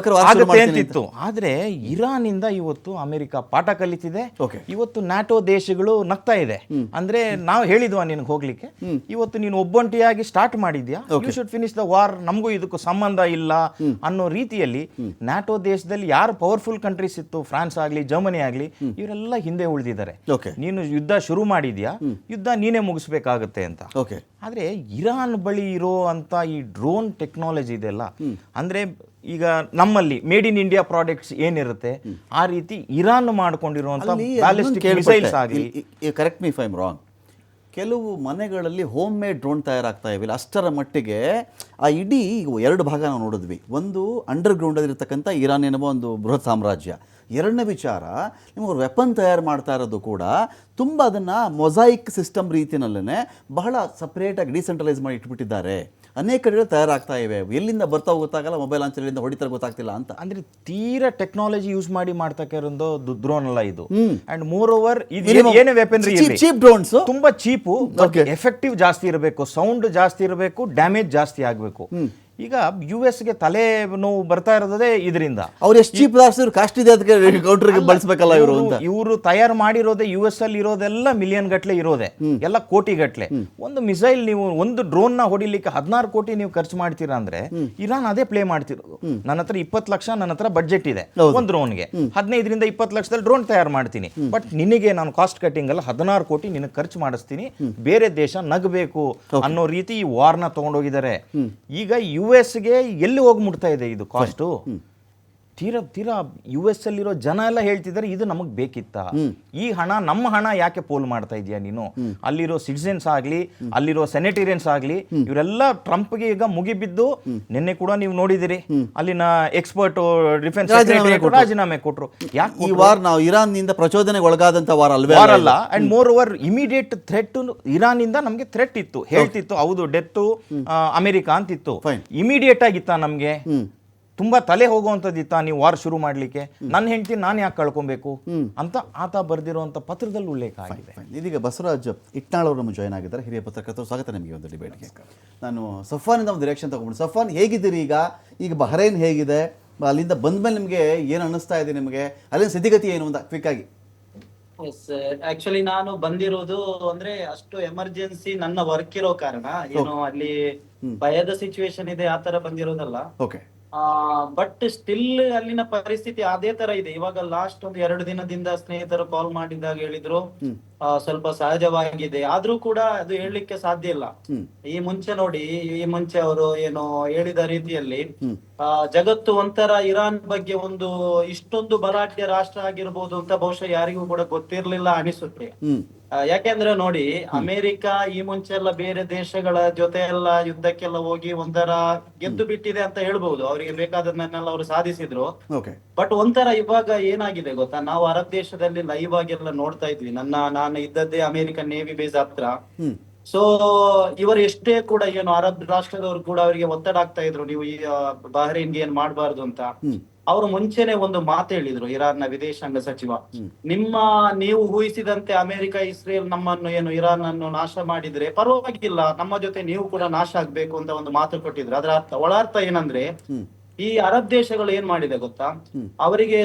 ಇತ್ತು. ಆದ್ರೆ ಇರಾನ್ ಇಂದ ಇವತ್ತು ಅಮೆರಿಕ ಪಾಠ ಕಲಿತಿದೆ. ಇವತ್ತು ನ್ಯಾಟೋ ದೇಶಗಳು ನಗ್ತಾ ಇದೆ. ಅಂದ್ರೆ ನಾವು ಹೇಳಿದ್ವಾ ನಿನಗೆ ಹೋಗ್ಲಿಕ್ಕೆ, ಇವತ್ತು ನೀನು ಒಬ್ಬೊಂಟಿಯಾಗಿ ಸ್ಟಾರ್ಟ್ ಮಾಡಿದ್ಯಾ, you should finish the war, ನಮಗೂ ಇದಕ್ಕೂ ಸಂಬಂಧ ಇಲ್ಲ ಅನ್ನೋ ರೀತಿಯಲ್ಲಿ ನ್ಯಾಟೋ ದೇಶದಲ್ಲಿ ಯಾರು ಪವರ್ಫುಲ್ ಕಂಟ್ರೀಸ್ ಇತ್ತು, ಫ್ರಾನ್ಸ್ ಆಗ್ಲಿ, ಜರ್ಮನಿ ಆಗ್ಲಿ, ಇವರೆಲ್ಲ ಹಿಂದೆ ಉಳಿದಿದ್ದಾರೆ. ನೀನು ಯುದ್ಧ ಶುರು ಮಾಡಿದ್ಯಾ, ಯುದ್ಧ ನೀನೇ ಮುಗಿಸ್ಬೇಕಾಗತ್ತೆ ಅಂತ. ಆದ್ರೆ ಇರಾನ್ ಬಳಿ ಇರೋ ಅಂತ ಈ ಡ್ರೋನ್ ಟೆಕ್ನಾಲಜಿ ಇದೆಲ್ಲ, ಅಂದ್ರೆ ಈಗ ನಮ್ಮಲ್ಲಿ ಮೇಡ್ ಇನ್ ಇಂಡಿಯಾ ಪ್ರಾಡಕ್ಟ್ಸ್ ಏನಿರುತ್ತೆ ಆ ರೀತಿ ಇರಾನ್ ಮಾಡ್ಕೊಂಡಿರುವಂತ ಬ್ಯಾಲಿಸ್ಟಿಕ್ ಮಿಸೈಲ್ಸ್ ಆಗಲಿ. Correct me if I am wrong, ಕೆಲವು ಮನೆಗಳಲ್ಲಿ ಹೋಮ್ ಮೇಡ್ ಡ್ರೋನ್ ತಯಾರಾಗ್ತಾ ಇವಿಲ್ಲ ಅಷ್ಟರ ಮಟ್ಟಿಗೆ. ಆ ಇಡೀ ಎರಡು ಭಾಗ ನಾವು ನೋಡಿದ್ವಿ. ಒಂದು ಅಂಡರ್ಗ್ರೌಂಡಲ್ಲಿರ್ತಕ್ಕಂಥ ಇರಾನ್ ಎನ್ನುವ ಒಂದು ಬೃಹತ್ ಸಾಮ್ರಾಜ್ಯ. ಎರಡನೇ ವಿಚಾರ, ನಿಮಗೆ ವೆಪನ್ ತಯಾರು ಮಾಡ್ತಾ ಇರೋದು ಕೂಡ ತುಂಬ ಅದನ್ನು ಮೊಸೈಕ್ ಸಿಸ್ಟಮ್ ರೀತಿಯಲ್ಲೇ ಬಹಳ ಸಪ್ರೇಟಾಗಿ ಡಿಸೆಂಟ್ರಲೈಸ್ ಮಾಡಿ ಇಟ್ಬಿಟ್ಟಿದ್ದಾರೆ. ಅನೇಕ ಕಡೆಗಳು ತಯಾರಾಗ್ತಾ ಇವೆ, ಎಲ್ಲಿಂದ ಬರ್ತಾ ಗೊತ್ತಾಗಲ್ಲ, ಮೊಬೈಲ್ ಲಾಂಚರ್ಗಳಿಂದ ಹೊಡಿತಾರೆ ಗೊತ್ತಾಗ್ತಿಲ್ಲ ಅಂತ. ಅಂದ್ರೆ ತೀರಾ ಟೆಕ್ನಾಲಜಿ ಯೂಸ್ ಮಾಡಿ ಮಾಡ್ತಕ್ಕಿರೋ ಡ್ರೋನ್ ಅಲ್ಲ ಇದು. ಅಂಡ್ ಮೋರ್ ಓವರ್ ಏನೇ ವೆಪನ್ರಿ ಚೀಪ್ ಡ್ರೋನ್ಸ್, ತುಂಬಾ ಚೀಪು, ಎಫೆಕ್ಟಿವ್ ಜಾಸ್ತಿ ಇರಬೇಕು, ಸೌಂಡ್ ಜಾಸ್ತಿ ಇರಬೇಕು, ಡ್ಯಾಮೇಜ್ ಜಾಸ್ತಿ ಆಗಬೇಕು. ಈಗ US ಗೆ ತಲೆ ನೋವು ಬರ್ತಾ ಇರೋದೇ ಇದರಿಂದ. ಅವ್ರು ಎಷ್ಟು ಚೀಪ್ ಕಾಸ್ಟ್ ಇದೆ ಅದಕ್ಕೆ ಕೌಂಟರ್ಗೆ ಬಳಸಬೇಕಲ್ಲ ಇವರು ಅಂತ. ಇವರು ತಯಾರು ಮಾಡಿರೋದೇ US ಅಲ್ಲಿ ಇರೋದೆಲ್ಲ ಮಿಲಿಯನ್ ಗಟ್ಲೆ ಇರೋದೆ, ಎಲ್ಲ ಕೋಟಿ ಗಟ್ಲೆ. ಒಂದು ಮಿಸೈಲ್ ನೀವು ಒಂದು ಡ್ರೋನ್ ನ ಹೊಡಿಲಿಕ್ಕೆ 16 ಕೋಟಿ ನೀವು ಖರ್ಚು ಮಾಡ್ತೀರಾ ಅಂದ್ರೆ ಇರಾನ್ ಅದೇ ಪ್ಲೇ ಮಾಡ್ತಿರೋದು. ನನ್ನ ಹತ್ರ 20 ಲಕ್ಷ ನನ್ನ ಹತ್ರ ಬಡ್ಜೆಟ್ ಇದೆ ಒಂದು ಡ್ರೋನ್ಗೆ, 15ರಿಂದ 20 ಲಕ್ಷದಲ್ಲಿ ಡ್ರೋನ್ ತಯಾರು ಮಾಡ್ತೀನಿ, ಬಟ್ ನಿನಗೆ ನಾನು ಕಾಸ್ಟ್ ಕಟ್ಟಿಂಗ್ ಅಲ್ಲ 16 ಕೋಟಿ ನಿನಗೆ ಖರ್ಚು ಮಾಡಿಸ್ತೀನಿ, ಬೇರೆ ದೇಶ ನಗಬೇಕು ಅನ್ನೋ ರೀತಿ ಈ ವಾರ್ನ ತಗೊಂಡೋಗಿದ್ದಾರೆ. ಈಗ US ಗೆ ಎಲ್ಲಿ ಹೋಗಿ ಮುಟ್ತಾ ಇದೆ ಇದು ಕಾಸ್ಟು? ತೀರಾ ಯು ಎಸ್ ಅಲ್ಲಿರೋ ಜನ ಎಲ್ಲ ಹೇಳ್ತಿದ್ದಾರೆ ಇದು ನಮಗೆ ಬೇಕಿತ್ತ, ಈ ಹಣ ನಮ್ಮ ಹಣ ಯಾಕೆ ಪೋಲ್ ಮಾಡ್ತಾ ಇದೀಯ ನೀನು? ಅಲ್ಲಿರೋ ಸಿಟಿಸನ್ಸ್ ಆಗ್ಲಿ, ಅಲ್ಲಿರೋ ಸೆನೆಟೇರಿಯನ್ಸ್ ಆಗ್ಲಿ, ಇವರೆಲ್ಲ ಟ್ರಂಪ್ಗೆ ಈಗ ಮುಗಿಬಿದ್ದು, ನಿನ್ನೆ ಕೂಡ ನೀವು ನೋಡಿದಿರಿ ಅಲ್ಲಿನ ಎಕ್ಸ್ಪರ್ಟ್ ಡಿಫೆನ್ಸ್ ರಾಜೀನಾಮೆ ಕೊಟ್ರು. ಯಾಕೆ ಈ ವಾರ ನಾವು ಇರಾನ್ ನಿಂದ ಪ್ರಚೋದನೆಗೆ ಒಳಗಾದಂತ ವಾರ ಅಲ್ವೇ ಅಲ್ಲ. And more over immediate threat Iran ಇಂದ ನಮ್ಗೆ ಥ್ರೆಟ್ ಇತ್ತು, ಹೇಳ್ತಿತ್ತು ಹೌದು ಡೆತ್ ಅಮೆರಿಕ ಅಂತಿತ್ತು. ಇಮಿಡಿಯೇಟ್ ಆಗಿತ್ತ ನಮ್ಗೆ? ತುಂಬಾ ತಲೆ ಹೋಗುವಂಥದ್ದಿತ್ತ ನೀವು ವಾರ್ ಶುರು ಮಾಡ್ಲಿಕ್ಕೆ? ನನ್ನ ಹೆಂಡತಿ ನಾನು ಯಾಕೆ ಕಳ್ಕೊಬೇಕು ಅಂತ ಆತ ಬರೆದಿರುವಂತ ಪತ್ರದಲ್ಲಿ ಉಲ್ಲೇಖ ಆಗಿದೆ. ಇದೀಗ ಬಸವರಾಜ್ ಇಟ್ನಾಳ್ ಅವರು ನಮ್ಮ ಜಾಯ್ನ್ ಆಗಿದ್ದಾರೆ, ಹಿರಿಯ ಪತ್ರಕರ್ತರು. ಸ್ವಾಗತ ನಿಮಗೆ ಒಂದು ಡಿಬೇಟ್ಗೆ. ನಾನು ಸಫಾನಿಂದ ಒಂದು ರಿಯಾಕ್ಷನ್ ತಗೊಂಡು, ಸಫಾನ್ ಹೇಗಿದ್ದೀರಿ ಈಗ ಬಹ್ರೈನ್ ಹೇಗಿದೆ, ಅಲ್ಲಿಂದ ಬಂದ್ಮೇಲೆ ನಿಮಗೆ ಏನು ಅನ್ನಿಸ್ತಾ ಇದೆ, ನಿಮಗೆ ಅಲ್ಲಿನ ಸ್ಥಿತಿಗತಿ ಏನು ಅಂತ ಕ್ವಿಕ್ ಆಗಿ? ಎಸ್, ಆಕ್ಚುಲಿ ನಾನು ಬಂದಿರೋದು ಅಂದ್ರೆ ಅಷ್ಟು ಎಮರ್ಜೆನ್ಸಿ ನನ್ನ ವರ್ಕ್ ಇರೋ ಕಾರಣ, ಏನು ಅಲ್ಲಿ ಭಯದ ಸಿಚುವೇಶನ್ ಇದೆ ಆ ತರ ಬಂದಿರೋದಲ್ಲ. ಓಕೆ. ಬಟ್ ಸ್ಟಿಲ್ ಅಲ್ಲಿನ ಪರಿಸ್ಥಿತಿ ಅದೇ ತರ ಇದೆ. ಇವಾಗ ಲಾಸ್ಟ್ ಒಂದು 2 ದಿನದಿಂದ ಸ್ನೇಹಿತರು ಕಾಲ್ ಮಾಡಿದಾಗ ಹೇಳಿದ್ರು ಸ್ವಲ್ಪ ಸಹಜವಾಗಿದೆ, ಆದ್ರೂ ಕೂಡ ಅದು ಹೇಳಲಿಕ್ಕೆ ಸಾಧ್ಯ ಇಲ್ಲ. ಈ ಮುಂಚೆ ನೋಡಿ, ಈ ಮುಂಚೆ ಅವರು ಏನು ಹೇಳಿದ ರೀತಿಯಲ್ಲಿ ಜಗತ್ತು ಒಂಥರ ಇರಾನ್ ಬಗ್ಗೆ ಒಂದು ಇಷ್ಟೊಂದು ಬಲಾಢ್ಯ ರಾಷ್ಟ್ರ ಆಗಿರ್ಬೋದು ಅಂತ ಬಹುಶಃ ಯಾರಿಗೂ ಕೂಡ ಗೊತ್ತಿರ್ಲಿಲ್ಲ ಅನಿಸುತ್ತೆ. ಯಾಕೆಂದ್ರೆ ನೋಡಿ, ಅಮೆರಿಕ ಈ ಮುಂಚೆ ಎಲ್ಲ ಬೇರೆ ದೇಶಗಳ ಜೊತೆ ಎಲ್ಲ ಯುದ್ಧಕ್ಕೆಲ್ಲ ಹೋಗಿ ಒಂಥರ ಗೆದ್ದು ಬಿಟ್ಟಿದೆ ಅಂತ ಹೇಳ್ಬಹುದು. ಅವರಿಗೆ ಬೇಕಾದನ್ನೆಲ್ಲ ಅವರು ಸಾಧಿಸಿದ್ರು. ಬಟ್ ಒಂಥರ ಇವಾಗ ಏನಾಗಿದೆ ಗೊತ್ತಾ, ನಾವು ಅರಬ್ ದೇಶದಲ್ಲಿ ಲೈವ್ ಆಗಿ ಎಲ್ಲ ನೋಡ್ತಾ ಇದ್ವಿ. ನಾನು ಇದ್ದದ್ದೇ ಅಮೆರಿಕನ್ ನೇವಿ ಬೇಸ್ ಹತ್ರ. ಸೊ ಇವರು ಎಷ್ಟೇ ಕೂಡ ಏನು ಅರಬ್ ರಾಷ್ಟ್ರದವರು ಕೂಡ ಅವರಿಗೆ ಒತ್ತಡ ಆಗ್ತಾ ಇದ್ರು, ನೀವು ಈ ಬಹ್ರೈನ್ಗೆ ಏನ್ ಮಾಡ್ಬಾರ್ದು ಅಂತ. ಅವರು ಮುಂಚೆನೆ ಒಂದು ಮಾತು ಹೇಳಿದ್ರು, ಇರಾನ್ನ ವಿದೇಶಾಂಗ ಸಚಿವ, ನೀವು ಊಹಿಸಿದಂತೆ ಅಮೆರಿಕ ಇಸ್ರೇಲ್ ನಮ್ಮನ್ನು ಏನು ಇರಾನ್ ಅನ್ನು ನಾಶ ಮಾಡಿದ್ರೆ ಪರವಾಗಿಲ್ಲ, ನಮ್ಮ ಜೊತೆ ನೀವು ಕೂಡ ನಾಶ ಆಗ್ಬೇಕು ಅಂತ ಒಂದು ಮಾತು ಕೊಟ್ಟಿದ್ರು. ಅದರ ಒಳಾರ್ಥ ಏನಂದ್ರೆ, ಈ ಅರಬ್ ದೇಶಗಳು ಏನ್ ಮಾಡಿದೆ ಗೊತ್ತಾ, ಅವರಿಗೆ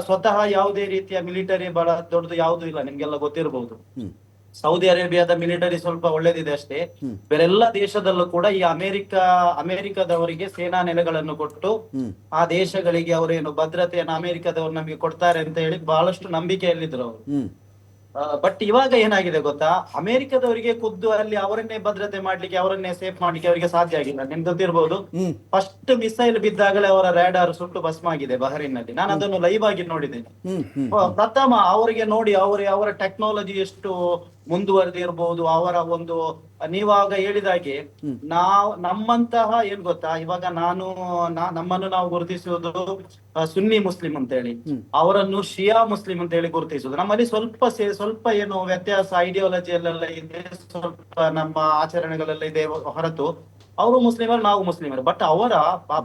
ಸ್ವತಃ ಯಾವುದೇ ರೀತಿಯ ಮಿಲಿಟರಿ ಬಲ ದೊಡ್ಡದು ಯಾವ್ದು ಇಲ್ಲ. ನಿಮ್ಗೆಲ್ಲ ಗೊತ್ತಿರಬಹುದು, ಸೌದಿ ಅರೇಬಿಯಾದ ಮಿಲಿಟರಿ ಸ್ವಲ್ಪ ಒಳ್ಳೇದಿದೆ ಅಷ್ಟೇ. ಬೇರೆಲ್ಲ ದೇಶದಲ್ಲೂ ಕೂಡ ಈ ಅಮೆರಿಕದವರಿಗೆ ಸೇನಾ ನೆಲೆಗಳನ್ನು ಕೊಟ್ಟು ಆ ದೇಶಗಳಿಗೆ ಅವರೇನು ಭದ್ರತೆಯನ್ನು ಅಮೆರಿಕದವರು ನಮಗೆ ಕೊಡ್ತಾರೆ ಅಂತ ಹೇಳಿ ಬಹಳಷ್ಟು ನಂಬಿಕೆಯಲ್ಲಿದ್ರು ಅವರು. ಬಟ್ ಇವಾಗ ಏನಾಗಿದೆ ಗೊತ್ತಾ, ಅಮೆರಿಕದವರಿಗೆ ಖುದ್ದು ಅಲ್ಲಿ ಅವರನ್ನೇ ಭದ್ರತೆ ಮಾಡ್ಲಿಕ್ಕೆ, ಅವರನ್ನೇ ಸೇಫ್ ಮಾಡ್ಲಿಕ್ಕೆ ಅವರಿಗೆ ಸಾಧ್ಯ ಆಗಿಲ್ಲ. ನಿಮ್ಗೆ ಗೊತ್ತಿರ್ಬೋದು, ಫಸ್ಟ್ ಮಿಸೈಲ್ ಬಿದ್ದಾಗಲೇ ಅವರ ರ್ಯಾಡಾರ್ ಸುಟ್ಟು ಭಸ್ಮ ಆಗಿದೆ ಬಹ್ರೈನ್ ನಲ್ಲಿ. ನಾನು ಅದನ್ನು ಲೈವ್ ಆಗಿ ನೋಡಿದ್ದೇನೆ. ಪ್ರಥಮ ಅವರಿಗೆ ನೋಡಿ, ಅವರ ಟೆಕ್ನಾಲಜಿ ಎಷ್ಟು ಮುಂದುವರೆದಿರ್ಬೋದು, ಅವರ ಒಂದು ನೀವಾಗ ಹೇಳಿದಾಗೆ ನಮ್ಮಂತಹ ಏನ್ ಗೊತ್ತಾ, ಇವಾಗ ನಮ್ಮನ್ನು ನಾವು ಗುರುತಿಸುವುದು ಸುನ್ನಿ ಮುಸ್ಲಿಂ ಅಂತ ಹೇಳಿ, ಅವರನ್ನು ಶಿಯಾ ಮುಸ್ಲಿಂ ಅಂತ ಹೇಳಿ ಗುರುತಿಸುವುದು. ನಮ್ಮಲ್ಲಿ ಸ್ವಲ್ಪ ಏನು ವ್ಯತ್ಯಾಸ ಐಡಿಯಾಲಜಿಯಲ್ಲೆಲ್ಲ ಇದೆ, ಸ್ವಲ್ಪ ನಮ್ಮ ಆಚರಣೆಗಳೆಲ್ಲ ಇದೆ ಹೊರತು ಅವರು ಮುಸ್ಲಿಮರು, ನಾವು ಮುಸ್ಲಿಮರು. ಬಟ್ ಅವರ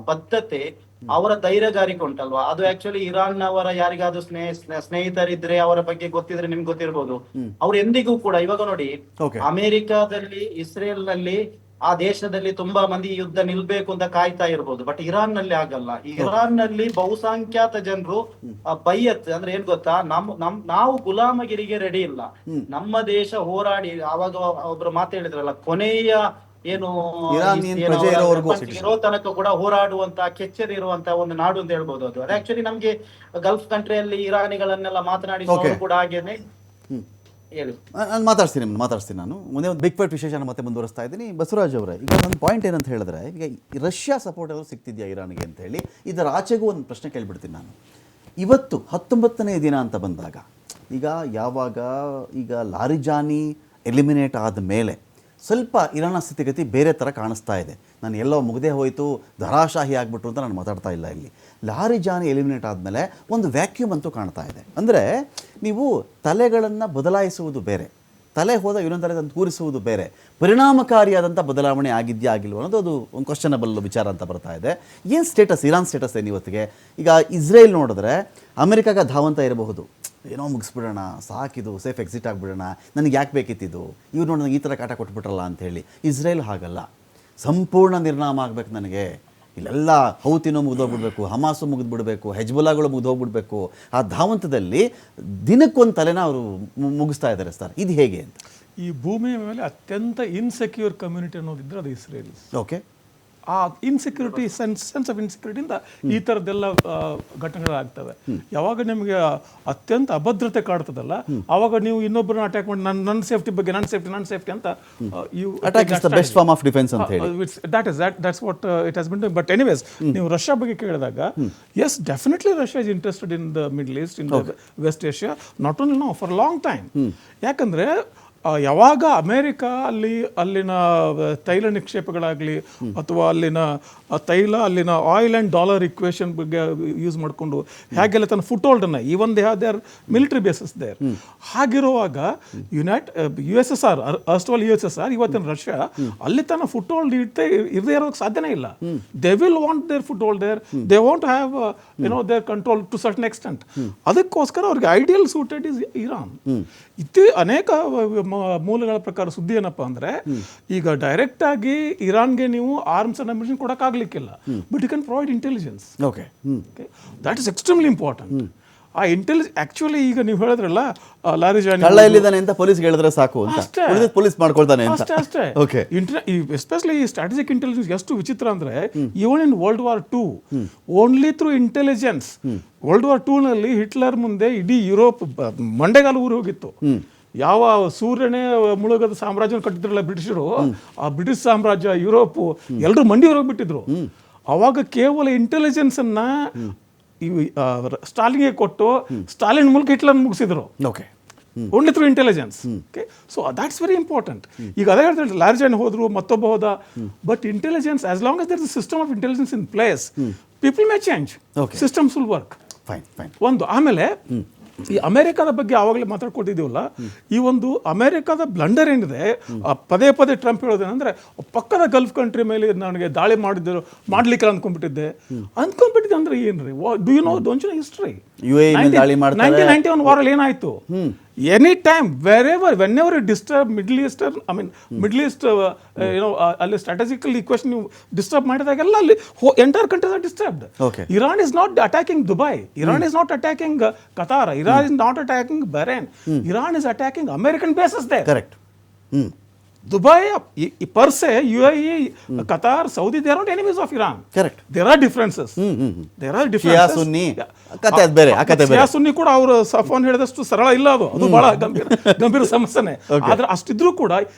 ಬದ್ಧತೆ, ಅವರ ಧೈರ್ಯಗಾರಿಕೆ ಉಂಟಲ್ವಾ, ಅದು ಆಕ್ಚುಲಿ ಇರಾನ್ನವರ ಯಾರಿಗಾದ್ರೂ ಸ್ನೇಹಿತರಿದ್ರೆ ಅವರ ಬಗ್ಗೆ ಗೊತ್ತಿದ್ರೆ ನಿಮ್ಗೆ ಗೊತ್ತಿರ್ಬೋದು. ಅವ್ರು ಎಂದಿಗೂ ಕೂಡ ಇವಾಗ ನೋಡಿ, ಅಮೆರಿಕಾದಲ್ಲಿ ಇಸ್ರೇಲ್ ನಲ್ಲಿ ಆ ದೇಶದಲ್ಲಿ ತುಂಬಾ ಮಂದಿ ಯುದ್ಧ ನಿಲ್ಬೇಕು ಅಂತ ಕಾಯ್ತಾ ಇರ್ಬೋದು. ಬಟ್ ಇರಾನ್ ನಲ್ಲಿ ಆಗಲ್ಲ. ಇರಾನ್ ನಲ್ಲಿ ಬಹುಸಂಖ್ಯಾತ ಜನರು ಬೈಯತ್ ಅಂದ್ರೆ ಏನ್ ಗೊತ್ತಾ, ನಾವು ಗುಲಾಮಗಿರಿಗೆ ರೆಡಿ ಇಲ್ಲ. ನಮ್ಮ ದೇಶ ಹೋರಾಡಿ, ಅವಾಗ ಒಬ್ರು ಮಾತು ಹೇಳಿದ್ರಲ್ಲ, ಕೊನೆಯ ಏನು ಇರೋ ತನಕ ಕೂಡ ಹೋರಾಡುವಂತ ಕೆಚ್ಚರಿ ಇರುವಂತ ಒಂದು ನಾಡು ಅಂತ ಹೇಳ್ಬೋದು. ಅದು ಆಕ್ಚುಲಿ ನಮ್ಗೆ ಗಲ್ಫ್ ಕಂಟ್ರಿಯಲ್ಲಿ ಇರಾನಿಗಳನ್ನೆಲ್ಲ ಮಾತನಾಡಿಸೋರು ಕೂಡ ಹಾಗೇನೆ ಹೇಳಿ. ನಾನು ಮಾತಾಡ್ತೀನಿ. ನಾನು ಮುಂದೆ ಒಂದು ಬಿಗ್ ಫೈಟ್ ವಿಶೇಷ ಮತ್ತೆ ಮುಂದುವರಿಸ್ತಾ ಇದ್ದೀನಿ. ಬಸವರಾಜ್ ಅವರೇ, ಈಗ ನನ್ನ ಪಾಯಿಂಟ್ ಏನಂತ ಹೇಳಿದ್ರೆ, ಈಗ ರಷ್ಯಾ ಸಪೋರ್ಟ್ ಅವರು ಸಿಗ್ತಿದ್ಯಾ ಇರಾನ್ಗೆ ಅಂತ ಹೇಳಿ, ಇದರ ಆಚೆಗೂ ಒಂದು ಪ್ರಶ್ನೆ ಕೇಳ್ಬಿಡ್ತೀನಿ ನಾನು. ಇವತ್ತು 19ನೇ ದಿನ ಅಂತ ಬಂದಾಗ, ಈಗ ಲಾರಿಜಾನಿ ಎಲಿಮಿನೇಟ್ ಆದ ಮೇಲೆ ಸ್ವಲ್ಪ ಇರಾನ್ನ ಸ್ಥಿತಿಗತಿ ಬೇರೆ ಥರ ಕಾಣಿಸ್ತಾ ಇದೆ. ನಾನು ಎಲ್ಲೋ ಮುಗದೆ ಹೋಯಿತು, ಧರಾಶಾಹಿ ಆಗಿಬಿಟ್ರು ಅಂತ ನಾನು ಮಾತಾಡ್ತಾ ಇಲ್ಲ. ಇಲ್ಲಿ ಲಾರಿಜಾನಿ ಎಲಿಮಿನೇಟ್ ಆದಮೇಲೆ ಒಂದು ವ್ಯಾಕ್ಯೂಮ್ ಅಂತೂ ಕಾಣ್ತಾ ಇದೆ. ಅಂದರೆ ನೀವು ತಲೆಗಳನ್ನು ಬದಲಾಯಿಸುವುದು ಬೇರೆ, ತಲೆ ಹೋದ ಇನ್ನೊಂದು ತಲೆ ತಂದು ಕೂರಿಸುವುದು ಬೇರೆ. ಪರಿಣಾಮಕಾರಿಯಾದಂಥ ಬದಲಾವಣೆ ಆಗಿದೆಯಾ ಆಗಿಲ್ವ ಅನ್ನೋದು ಅದು ಒಂದು ಕ್ವಶನಬಲ್ ವಿಚಾರ ಅಂತ ಬರ್ತಾ ಇದೆ. ಏನು ಸ್ಟೇಟಸ್, ಇರಾನ್ ಸ್ಟೇಟಸ್ ಏನು ಇವತ್ತಿಗೆ? ಈಗ ಇಸ್ರೇಲ್ ನೋಡಿದ್ರೆ ಅಮೆರಿಕಾಗೆ ಧಾವಂತ ಇರಬಹುದು, ಏನೋ ಮುಗಿಸ್ಬಿಡೋಣ, ಸಾಕಿದು, ಸೇಫ್ ಎಕ್ಸಿಟ್ ಆಗಿಬಿಡೋಣ, ನನಗೆ ಯಾಕೆ ಬೇಕಿತ್ತಿದ್ದು, ಇವ್ರು ನೋಡಿ ನನಗೆ ಈ ಥರ ಕಾಟ ಕೊಟ್ಬಿಟ್ರಲ್ಲ ಅಂಥೇಳಿ. ಇಸ್ರೇಲ್ ಹಾಗಲ್ಲ, ಸಂಪೂರ್ಣ ನಿರ್ನಾಮ ಆಗಬೇಕು ನನಗೆ, ಇಲ್ಲೆಲ್ಲ ಹೌತಿನೋ ಮುಗಿದೋಗ್ಬಿಡ್ಬೇಕು, ಹಮಾಸು ಮುಗಿದ್ಬಿಡ್ಬೇಕು, ಹೆಜ್ಬುಲ್ಲಾಗಳು ಮುಗಿದೋಗ್ಬಿಡ್ಬೇಕು. ಆ ಧಾವಂತದಲ್ಲಿ ದಿನಕ್ಕೊಂದು ತಲೆನ ಅವರು ಮುಗಿಸ್ತಾ ಇದ್ದಾರೆ ಸರ್. ಇದು ಹೇಗೆ ಅಂತ? ಈ ಭೂಮಿಯ ಮೇಲೆ ಅತ್ಯಂತ ಇನ್ಸೆಕ್ಯೂರ್ ಕಮ್ಯುನಿಟಿ ಅನ್ನೋದಿದ್ರೆ ಅದು ಇಸ್ರೇಲ್. ಓಕೆ. ಆ ಇನ್ಸೆಕ್ಯೂರಿಟಿ ಸೆನ್ಸ್ ಆಫ್ ಇನ್ಸೆಕ್ಯೂರಿಟಿಯಿಂದ ಈ ಥರದ್ದೆಲ್ಲ ಘಟನೆಗಳಾಗ್ತವೆ. ಯಾವಾಗ ನಿಮಗೆ ಅತ್ಯಂತ ಅಭದ್ರತೆ ಕಾಡ್ತದಲ್ಲ, ಆವಾಗ ನೀವು ಇನ್ನೊಬ್ಬರನ್ನ ಅಟ್ಯಾಕ್ ಮಾಡಿ ನನ್ನ ಸೇಫ್ಟಿ ಬಗ್ಗೆ ನನ್ನ ಸೇಫ್ಟಿ ಅಂತ attack is the best form of defence ಅಂತ ಹೇಳಿ. That's what it has been doing. But anyways, ನೀವು ರಷ್ಯಾ ಬಗ್ಗೆ ಕೇಳಿದಾಗ, yes definitely Russia is interested in the Middle East, in the West Asia, not only no, for long time. ಯಾಕಂದ್ರೆ ಯಾವಾಗ America ಅಲ್ಲಿನ ತೈಲ ನಿಕ್ಷೇಪಗಳಾಗಲಿ ಅಥವಾ ಅಲ್ಲಿನ ಆಯಿಲ್ ಆ್ಯಂಡ್ ಡಾಲರ್ ಇಕ್ವೇಷನ್ ಬಗ್ಗೆ ಯೂಸ್ ಮಾಡಿಕೊಂಡು ಹೇಗೆಲ್ಲ ತನ್ನ ಫುಟ್ ಹೋಲ್ಡನ್ನು, even they have their military bases there, ಹಾಗಿರುವಾಗ USSR, ಅಷ್ಟವಲ್ USSR, ಇವತ್ತಿನ ರಷ್ಯಾ ಅಲ್ಲಿ ತನ್ನ ಫುಟ್ ಹೋಲ್ಡ್ ಇರದೇ ಇರೋಕ್ಕೆ ಸಾಧ್ಯನೇ ಇಲ್ಲ. They will want their foothold there, they want have their control to certain extent. ಅದಕ್ಕೋಸ್ಕರ ಅವ್ರಿಗೆ ಐಡಿಯಲ್ ಸೂಟೆಡ್ ಇಸ್ ಇರಾನ್. ಅನೇಕ ಮೂಲಗಳ ಪ್ರಕಾರ ಸುದ್ದಿ ಏನಪ್ಪಾ ಅಂದ್ರೆ, ಈಗ ಡೈರೆಕ್ಟ್ ಆಗಿ ಇರಾನ್ಗೆ ನೀವು ಆರ್ಮ್ಸ್ ಅಂಡ್ ಅಮ್ಯುನಿಷನ್ ಕೊಡಕ್ಕಾಗ್ಲಿಕ್ಕಿಲ್ಲ, but you can provide intelligence. Okay, that is extremely important. ಆ ಆಕ್ಚುಲಿ ಈಗ ನೀವು ಹೇಳಿದ್ರಲ್ಲ, ಲಾರಿಜಾನಿ ಕಳ್ಳ ಎಲ್ಲಿದ್ದಾನೆ ಅಂತ ಪೊಲೀಸ್ಗೆ ಹೇಳಿದ್ರೆ ಸಾಕು ಅಂತ, ಪೊಲೀಸ್ ಮಾಡ್ಕೊಳ್ತಾನೆ ಅಂತ. ಅಷ್ಟೇ. ಓಕೆ, ಎಸ್ಪೆಷಲಿ ಈ ಸ್ಟ್ರಾಟಜಿಕ್ ಇಂಟೆಲಿಜೆನ್ಸ್ ಎಷ್ಟು ವಿಚಿತ್ರ ಅಂದ್ರೆ, ಇವನ್ ಇನ್ World War II only through intelligence. World War II ನಲ್ಲಿ ಹಿಟ್ಲರ್ ಮುಂದೆ ಇಡೀ ಯುರೋಪ್ ಮಂಡೆಗಾಲ ಊರು ಹೋಗಿತ್ತು. ಯಾವ ಸೂರ್ಯನೇ ಮುಳುಗದ ಸಾಮ್ರಾಜ್ಯವನ್ನು ಕಟ್ಟಿದ್ರಲ್ಲ ಬ್ರಿಟಿಷರು, ಆ ಬ್ರಿಟಿಷ್ ಸಾಮ್ರಾಜ್ಯ, ಯುರೋಪ್ ಎಲ್ಲರೂ ಮಂಡಿ ಹೋಗ್ಬಿಟ್ಟಿದ್ರು. ಅವಾಗ ಕೇವಲ ಇಂಟೆಲಿಜೆನ್ಸ್ ಅನ್ನ ಸ್ಟಾಲಿನ್ಗೆ ಕೊಟ್ಟು ಸ್ಟಾಲಿನ್ ಮೂಲಕ ಹಿಟ್ಲರ್ ಮುಗಿಸಿದ್ರು. Okay, only through intelligence. Okay, so that's very important. ಈಗ ಅದೇ ಹೇಳ್ತಾರೆ, ಲಾರ್ಜನ್ ಹೋದ್ರು, ಮತ್ತೊಬ್ಬ ಹೋದ, but intelligence, as long as there is a system of intelligence in place, people may change, systems will work. Fine. ಒಂದು ಆಮೇಲೆ ಈ ಅಮೆರಿಕದ ಬಗ್ಗೆ ಆವಾಗಲೇ ಮಾತಾಡ್ಕೊತಿದ್ದೀವಲ್ಲ, ಈ ಒಂದು ಅಮೆರಿಕದ ಬ್ಲಂಡರ್ ಏನಿದೆ, ಪದೇ ಪದೇ ಟ್ರಂಪ್ ಹೇಳೋದೇನಂದ್ರೆ, ಪಕ್ಕದ ಗಲ್ಫ್ ಕಂಟ್ರಿ ಮೇಲೆ ನನಗೆ ದಾಳಿ ಮಾಡ್ಲಿಕ್ಕೆ ಅಂದ್ಕೊಂಡ್ಬಿಟ್ಟಿದ್ದೆ ಅಂದ್ರೆ ಏನ್ರಿ? Do you know, don't you know history? 1991 ವಾರಲ್ಲಿ ಏನಾಯ್ತು? Any time whenever disturb Middle East ಅಲ್ಲಿ ಸ್ಟ್ರಾಟಜಿಕಲ್ ಇಕ್ವೇಷನ್ ನೀವು ಡಿಸ್ಟರ್ಬ್ ಮಾಡಿದಾಗೆಲ್ಲ ಅಲ್ಲಿ entire countries are disturbed. Iran is not attacking Dubai, Iran is not attacking Qatar, Iran is not attacking Bahrain, Iran is attacking American bases there. Correct. Dubai, per se, UAE, Qatar, Saudi, they are not enemies of Iran. Correct. There are differences. There are differences. ಶಿಯಾ ಸುನ್ನಿ ಕತೆ ಅದು ಬೇರೆ, ಆ ಕತೆ ಬೇರೆ. ಶಿಯಾ ಸುನ್ನಿ ಕೂಡ ಅವರು ಸಫಾನ್ ಹೇಳಿದಷ್ಟು ಸರಳ ಇಲ್ಲ, ಅದು ಬಹಳ ಗಂಭೀರ ಸಮಸ್ಯೆನೆ. ಆದ್ರೆ ಅಷ್ಟಿದ್ರೂ ಕೂಡ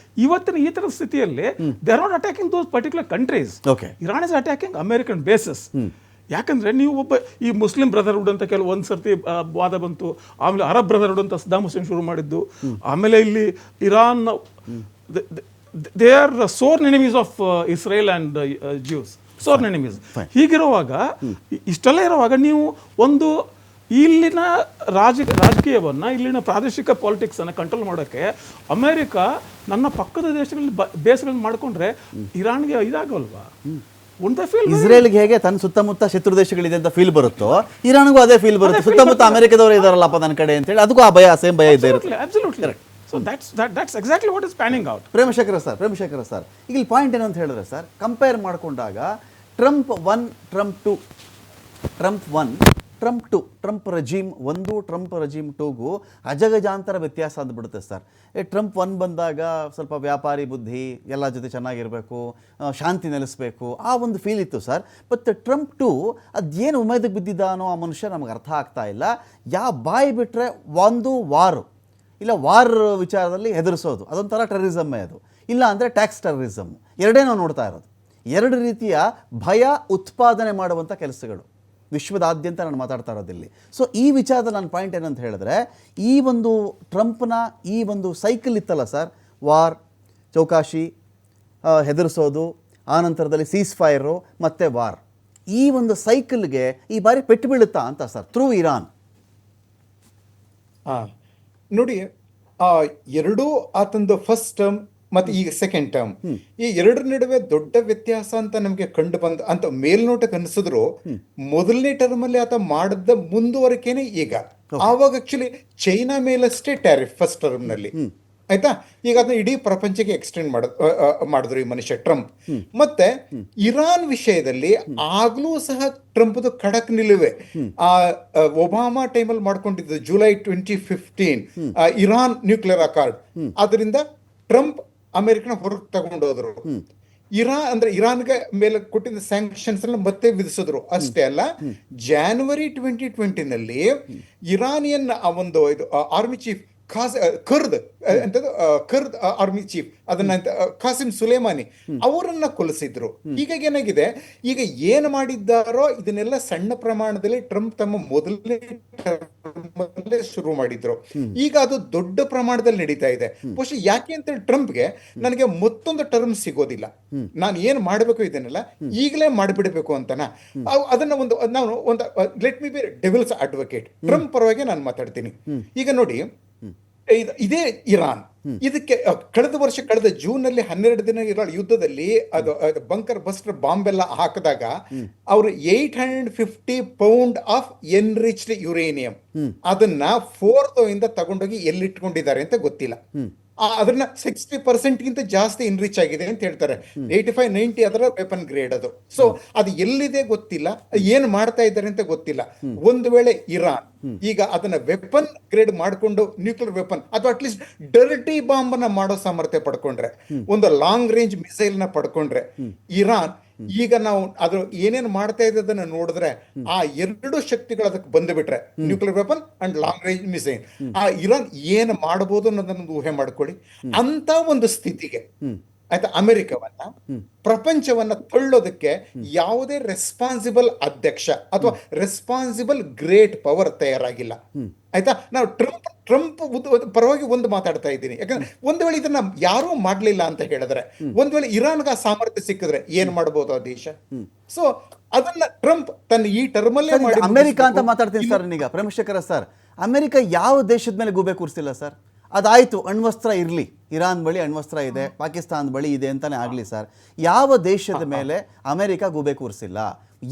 ಇವತ್ತಿನ ಈ ತರ ಸ್ಥಿತಿಯಲ್ಲಿ they are not attacking those particular countries. Iran is attacking American basis. ಯಾಕಂದ್ರೆ ನೀವು ಈ ಮುಸ್ಲಿಂ ಬ್ರದರ್ಹುಡ್ ಅಂತ ಒಂದು ಸರ್ತಿ ವಾದ ಬಂತು, ಆಮೇಲೆ ಅರಬ್ ಬ್ರದರ್ಹುಡ್ ಅಂತ ಸದ್ದಾಮ್ ಹುಸೇನ್ ಶುರು ಮಾಡಿದ್ದು, ಆಮೇಲೆ ಇಲ್ಲಿ Iran they are sworn enemies of Israel and Jews, sworn enemies. ಹೀಗಿರುವಾಗ, ಇಷ್ಟೆಲ್ಲ ಇರುವಾಗ, ನೀವು ಒಂದು ಇಲ್ಲಿನ ರಾಜಕೀಯವನ್ನ, ಇಲ್ಲಿನ ಪ್ರಾದೇಶಿಕ ಪಾಲಿಟಿಕ್ಸ್ ಅನ್ನ ಕಂಟ್ರೋಲ್ ಮಾಡೋಕ್ಕೆ ಅಮೆರಿಕ ನನ್ನ ಪಕ್ಕದ ದೇಶಗಳಲ್ಲಿ ಬೇಸ್ಗಳನ್ನ ಮಾಡ್ಕೊಂಡ್ರೆ ಇರಾನ್ಗೆ ಇದಾಗಲ್ವಾ? ಇಸ್ರೇಲ್ಗೆ ಹೇಗೆ ತನ್ನ ಸುತ್ತಮುತ್ತ ಶತ್ರು ದೇಶಗಳಿದೆ ಅಂತ ಫೀಲ್ ಬರುತ್ತೋ, ಇರಾನ್ಗೂ ಅದೇ ಫೀಲ್ ಬರುತ್ತೆ, ಸುತ್ತಮುತ್ತ ಅಮೆರಿಕದವರು ಇದಾರಲ್ಲಪ್ಪ ನನ್ನ ಕಡೆ ಅಂತೇಳಿ, ಅದಕ್ಕೂ ಆ ಭಯ, ಸೇಮ್ ಭಯ ಇದ್ದೇ ಇರುತ್ತೆ. Absolutely. So that's exactly what is panning out. Premashekhara sir, ಈಗ ಇಲ್ಲಿ ಪಾಯಿಂಟ್ ಏನು ಅಂತ ಹೇಳಿದ್ರೆ ಸರ್, ಕಂಪೇರ್ ಮಾಡಿಕೊಂಡಾಗ Trump 1, Trump 2, Trump regime 1, Trump regime 2ಗೂ ಅಜಗಜಾಂತರ ವ್ಯತ್ಯಾಸ ಅಂದ್ಬಿಡುತ್ತೆ ಸರ್. ಟ್ರಂಪ್ 1 ಬಂದಾಗ ಸ್ವಲ್ಪ ವ್ಯಾಪಾರಿ ಬುದ್ಧಿ, ಎಲ್ಲ ಜೊತೆ ಚೆನ್ನಾಗಿರಬೇಕು, ಶಾಂತಿ ನೆಲೆಸಬೇಕು, ಆ ಒಂದು ಫೀಲ್ ಇತ್ತು ಸರ್. ಬಟ್ ಟ್ರಂಪ್ 2 ಅದೇನು ಉಮೇದಕ್ಕೆ ಬಿದ್ದಿದ್ದಾನೋ ಆ ಮನುಷ್ಯ ನಮಗೆ ಅರ್ಥ ಆಗ್ತಾ ಇಲ್ಲ. ಬಾಯಿ ಬಿಟ್ಟರೆ ಒಂದು ಇಲ್ಲ ವಾರ್ ವಿಚಾರದಲ್ಲಿ ಹೆದರಿಸೋದು, ಅದೊಂಥರ ಟೆರರಿಸಮ್ಮೇ ಅದು. ಇಲ್ಲ ಅಂದರೆ ಟ್ಯಾಕ್ಸ್ ಟೆರರಿಸಮ್, ಎರಡೇ ನಾವು ನೋಡ್ತಾ ಇರೋದು. ಎರಡು ರೀತಿಯ ಭಯ ಉತ್ಪಾದನೆ ಮಾಡುವಂಥ ಕೆಲಸಗಳು ವಿಶ್ವದಾದ್ಯಂತ ನಾನು ಮಾತಾಡ್ತಾ ಇರೋದಿಲ್ಲಿ. ಸೊ ಈ ವಿಚಾರದಲ್ಲಿ ನನ್ನ ಪಾಯಿಂಟ್ ಏನಂತ ಹೇಳಿದ್ರೆ, ಈ ಒಂದು ಟ್ರಂಪ್ನ ಈ ಒಂದು ಸೈಕಲ್ ಇತ್ತಲ್ಲ ಸರ್, ವಾರ್, ಚೌಕಾಶಿ, ಹೆದರಿಸೋದು, ಆನಂತರದಲ್ಲಿ ಸೀಸ್ ಫೈರು ಮತ್ತು ವಾರ್, ಈ ಒಂದು ಸೈಕಲ್ಗೆ ಈ ಬಾರಿ ಪೆಟ್ಟು ಬೀಳುತ್ತಾ ಅಂತ ಸರ್, ಥ್ರೂ ಇರಾನ್? ನೋಡಿ, ಎರಡೂ ಆತಂದು ಫಸ್ಟ್ ಟರ್ಮ್ ಮತ್ತೆ ಈಗ ಸೆಕೆಂಡ್ ಟರ್ಮ್, ಈ ಎರಡರ ನಡುವೆ ದೊಡ್ಡ ವ್ಯತ್ಯಾಸ ಅಂತ ನಮ್ಗೆ ಕಂಡು ಬಂದ ಅಂತ ಮೇಲ್ನೋಟಕ್ಕೆ ಅನಿಸಿದ್ರು, ಮೊದಲನೇ ಟರ್ಮ್ ಅಲ್ಲಿ ಆತ ಮಾಡಿದ ಮುಂದುವರಿಕೆನೆ ಈಗ. ಆವಾಗ ಆಕ್ಚುಲಿ ಚೈನಾ ಮೇಲಷ್ಟೇ ಟ್ಯಾರಿಫ್ ಫಸ್ಟ್ ಟರ್ಮ್ ನಲ್ಲಿ, ಆಯ್ತಾ? ಈಗ ಅದನ್ನ ಇಡೀ ಪ್ರಪಂಚಕ್ಕೆ ಎಕ್ಸ್ಟೆಂಡ್ ಮಾಡಿದ್ರು ಈ ಮನುಷ್ಯ ಟ್ರಂಪ್. ಮತ್ತೆ ಇರಾನ್ ವಿಷಯದಲ್ಲಿ ಆಗ್ಲೂ ಸಹ ಟ್ರಂಪ್ದು ಖಡಕ್ ನಿಲುವೆ. ಒಬಾಮಾ ಟೈಮಲ್ಲಿ ಮಾಡ್ಕೊಂಡಿದ್ದು ಜುಲೈ 2015 ಇರಾನ್ ನ್ಯೂಕ್ಲಿಯರ್ ಅಕಾರ್ಡ್, ಅದರಿಂದ ಟ್ರಂಪ್ ಅಮೆರಿಕನ ಹೊರಗೆ ತಗೊಂಡೋದ್ರು. ಇರಾನ್ಗೆ ಮೇಲೆ ಕೊಟ್ಟಿದ್ದ ಸ್ಯಾಂಕ್ಷನ್ಸ್ ಅನ್ನು ಮತ್ತೆ ವಿಧಿಸಿದ್ರು. ಅಷ್ಟೇ ಅಲ್ಲ, ಜಾನ್ವರಿ 2020ನಲ್ಲಿ ಇರಾನಿಯನ್ ಒಂದು ಇದು ಆರ್ಮಿ ಚೀಫ್ ಕರ್ದ್ ಆರ್ಮಿ ಚೀಫ್ ಅದನ್ನ ಖಾಸಿಂ ಸುಲೇಮಾನಿ ಅವರನ್ನ ಕೊಲಿಸಿದ್ರು. ಹೀಗಾಗಿ ಏನಾಗಿದೆ, ಈಗ ಏನ್ ಮಾಡಿದ್ದಾರೋ ಇದನ್ನೆಲ್ಲ ಸಣ್ಣ ಪ್ರಮಾಣದಲ್ಲಿ ಟ್ರಂಪ್ ತಮ್ಮ ಮೊದಲನೇ ಶುರು ಮಾಡಿದ್ರು. ಈಗ ಅದು ದೊಡ್ಡ ಪ್ರಮಾಣದಲ್ಲಿ ನಡೀತಾ ಇದೆ. ಬಹುಶಃ ಯಾಕೆ ಅಂತ ಹೇಳಿ ಟ್ರಂಪ್ಗೆ ನನಗೆ ಮತ್ತೊಂದು ಟರ್ಮ್ ಸಿಗೋದಿಲ್ಲ, ನಾನು ಏನ್ ಮಾಡ್ಬೇಕು ಇದನ್ನೆಲ್ಲ ಈಗಲೇ ಮಾಡಿಬಿಡ್ಬೇಕು ಅಂತನಾ. ಅದನ್ನ ಒಂದು let me B devils advocate, Trump ಪರವಾಗಿ ನಾನು ಮಾತಾಡ್ತೀನಿ. ಈಗ ನೋಡಿ, ಇದೇ ಇರಾನ್ ಇದಕ್ಕೆ ಕಳೆದ ಜೂನ್ ನಲ್ಲಿ 12 ದಿನ ಇರೋ ಯುದ್ಧದಲ್ಲಿ ಅದು ಬಂಕರ್ ಬಸ್ಟರ್ ಬಾಂಬ್ ಎಲ್ಲ ಹಾಕಿದಾಗ ಅವರು 850 ಪೌಂಡ್ ಆಫ್ ಎನ್ರಿಚ್ಡ್ ಯುರೇನಿಯಂ ಅದನ್ನ ಇಂದ ತಗೊಂಡೋಗಿ ಎಲ್ಲಿಟ್ಕೊಂಡಿದ್ದಾರೆ ಅಂತ ಗೊತ್ತಿಲ್ಲ. ಅದನ್ನ 60% ಗಿಂತ ಜಾಸ್ತಿ ಎನ್ರಿಚ್ ಆಗಿದೆ ಅಂತ ಹೇಳ್ತಾರೆ. 85-90 ಅದರ ವೆಪನ್ ಗ್ರೇಡ್ ಅದು. ಸೊ ಅದು ಎಲ್ಲಿದೆ ಗೊತ್ತಿಲ್ಲ, ಏನ್ ಮಾಡ್ತಾ ಇದ್ದಾರೆ ಅಂತ ಗೊತ್ತಿಲ್ಲ. ಒಂದು ವೇಳೆ ಇರಾನ್ ಈಗ ಅದನ್ನ ವೆಪನ್ ಗ್ರೇಡ್ ಮಾಡ್ಕೊಂಡು ನ್ಯೂಕ್ಲಿಯರ್ ವೆಪನ್ ಅಥವಾ ಅಟ್ಲೀಸ್ಟ್ ಡರ್ಟಿ ಬಾಂಬ್ ನ ಮಾಡೋ ಸಾಮರ್ಥ್ಯ ಪಡ್ಕೊಂಡ್ರೆ, ಒಂದು ಲಾಂಗ್ ರೇಂಜ್ ಮಿಸೈಲ್ ನ ಪಡ್ಕೊಂಡ್ರೆ, ಇರಾನ್ ಈಗ ನಾವು ಅದು ಏನೇನು ಮಾಡ್ತಾ ಇದ್ದದನ್ನ ನೋಡಿದ್ರೆ ಆ ಎರಡು ಶಕ್ತಿಗಳು ಅದಕ್ಕೆ ಬಂದುಬಿಟ್ರೆ, nuclear weapon and long range missile, ಆ ಇರಾನ್ ಏನ್ ಮಾಡಬಹುದು ಅನ್ನೋದನ್ನ ಊಹೆ ಮಾಡ್ಕೊಳ್ಳಿ. ಅಂತ ಒಂದು ಸ್ಥಿತಿಗೆ ಆಯ್ತಾ ಅಮೆರಿಕವನ್ನ, ಪ್ರಪಂಚವನ್ನ ತಳ್ಳೋದಕ್ಕೆ ಯಾವುದೇ ರೆಸ್ಪಾನ್ಸಿಬಲ್ ಅಧ್ಯಕ್ಷ ಅಥವಾ ರೆಸ್ಪಾನ್ಸಿಬಲ್ ಗ್ರೇಟ್ ಪವರ್ ತಯಾರಾಗಿಲ್ಲ. ಆಯ್ತಾ, ನಾವು ಟ್ರಂಪ್ ಪರವಾಗಿ ಒಂದು ಮಾತಾಡ್ತಾ ಇದ್ದೀನಿ. ಯಾಕಂದ್ರೆ ಒಂದು ವೇಳೆ ಇದನ್ನ ಯಾರೂ ಮಾಡ್ಲಿಲ್ಲ ಅಂತ ಹೇಳಿದ್ರೆ, ಒಂದ್ ವೇಳೆ ಇರಾನ್ಗೆ ಆ ಸಾಮರ್ಥ್ಯ ಸಿಕ್ಕಿದ್ರೆ ಏನ್ ಮಾಡಬಹುದು ಆ ದೇಶ. ಸೊ ಅದನ್ನ ಟ್ರಂಪ್ ತನ್ನ ಈ ಟರ್ಮಲ್ಲೇ ಮಾಡಿ. ಅಮೆರಿಕ ಅಂತ ಮಾತಾಡ್ತೀನಿ ಸರ್. ಈಗ ಪ್ರೇಮಶೇಖರ ಸರ್, ಅಮೆರಿಕ ಯಾವ ದೇಶದ ಮೇಲೆ ಗೂಬೆ ಕೂರಿಸಿಲ್ಲ ಸರ್. ಅದಾಯ್ತು, ಅಣ್ವಸ್ತ್ರ ಇರಲಿ, ಇರಾನ್ ಬಳಿ ಅಣ್ವಸ್ತ್ರ ಇದೆ, ಪಾಕಿಸ್ತಾನ ಬಳಿ ಇದೆ ಅಂತಾನೆ ಆಗಲಿ ಸರ್, ಯಾವ ದೇಶದ ಮೇಲೆ ಅಮೆರಿಕ ಗೂಬೆ ಕೂರಿಸಿಲ್ಲ.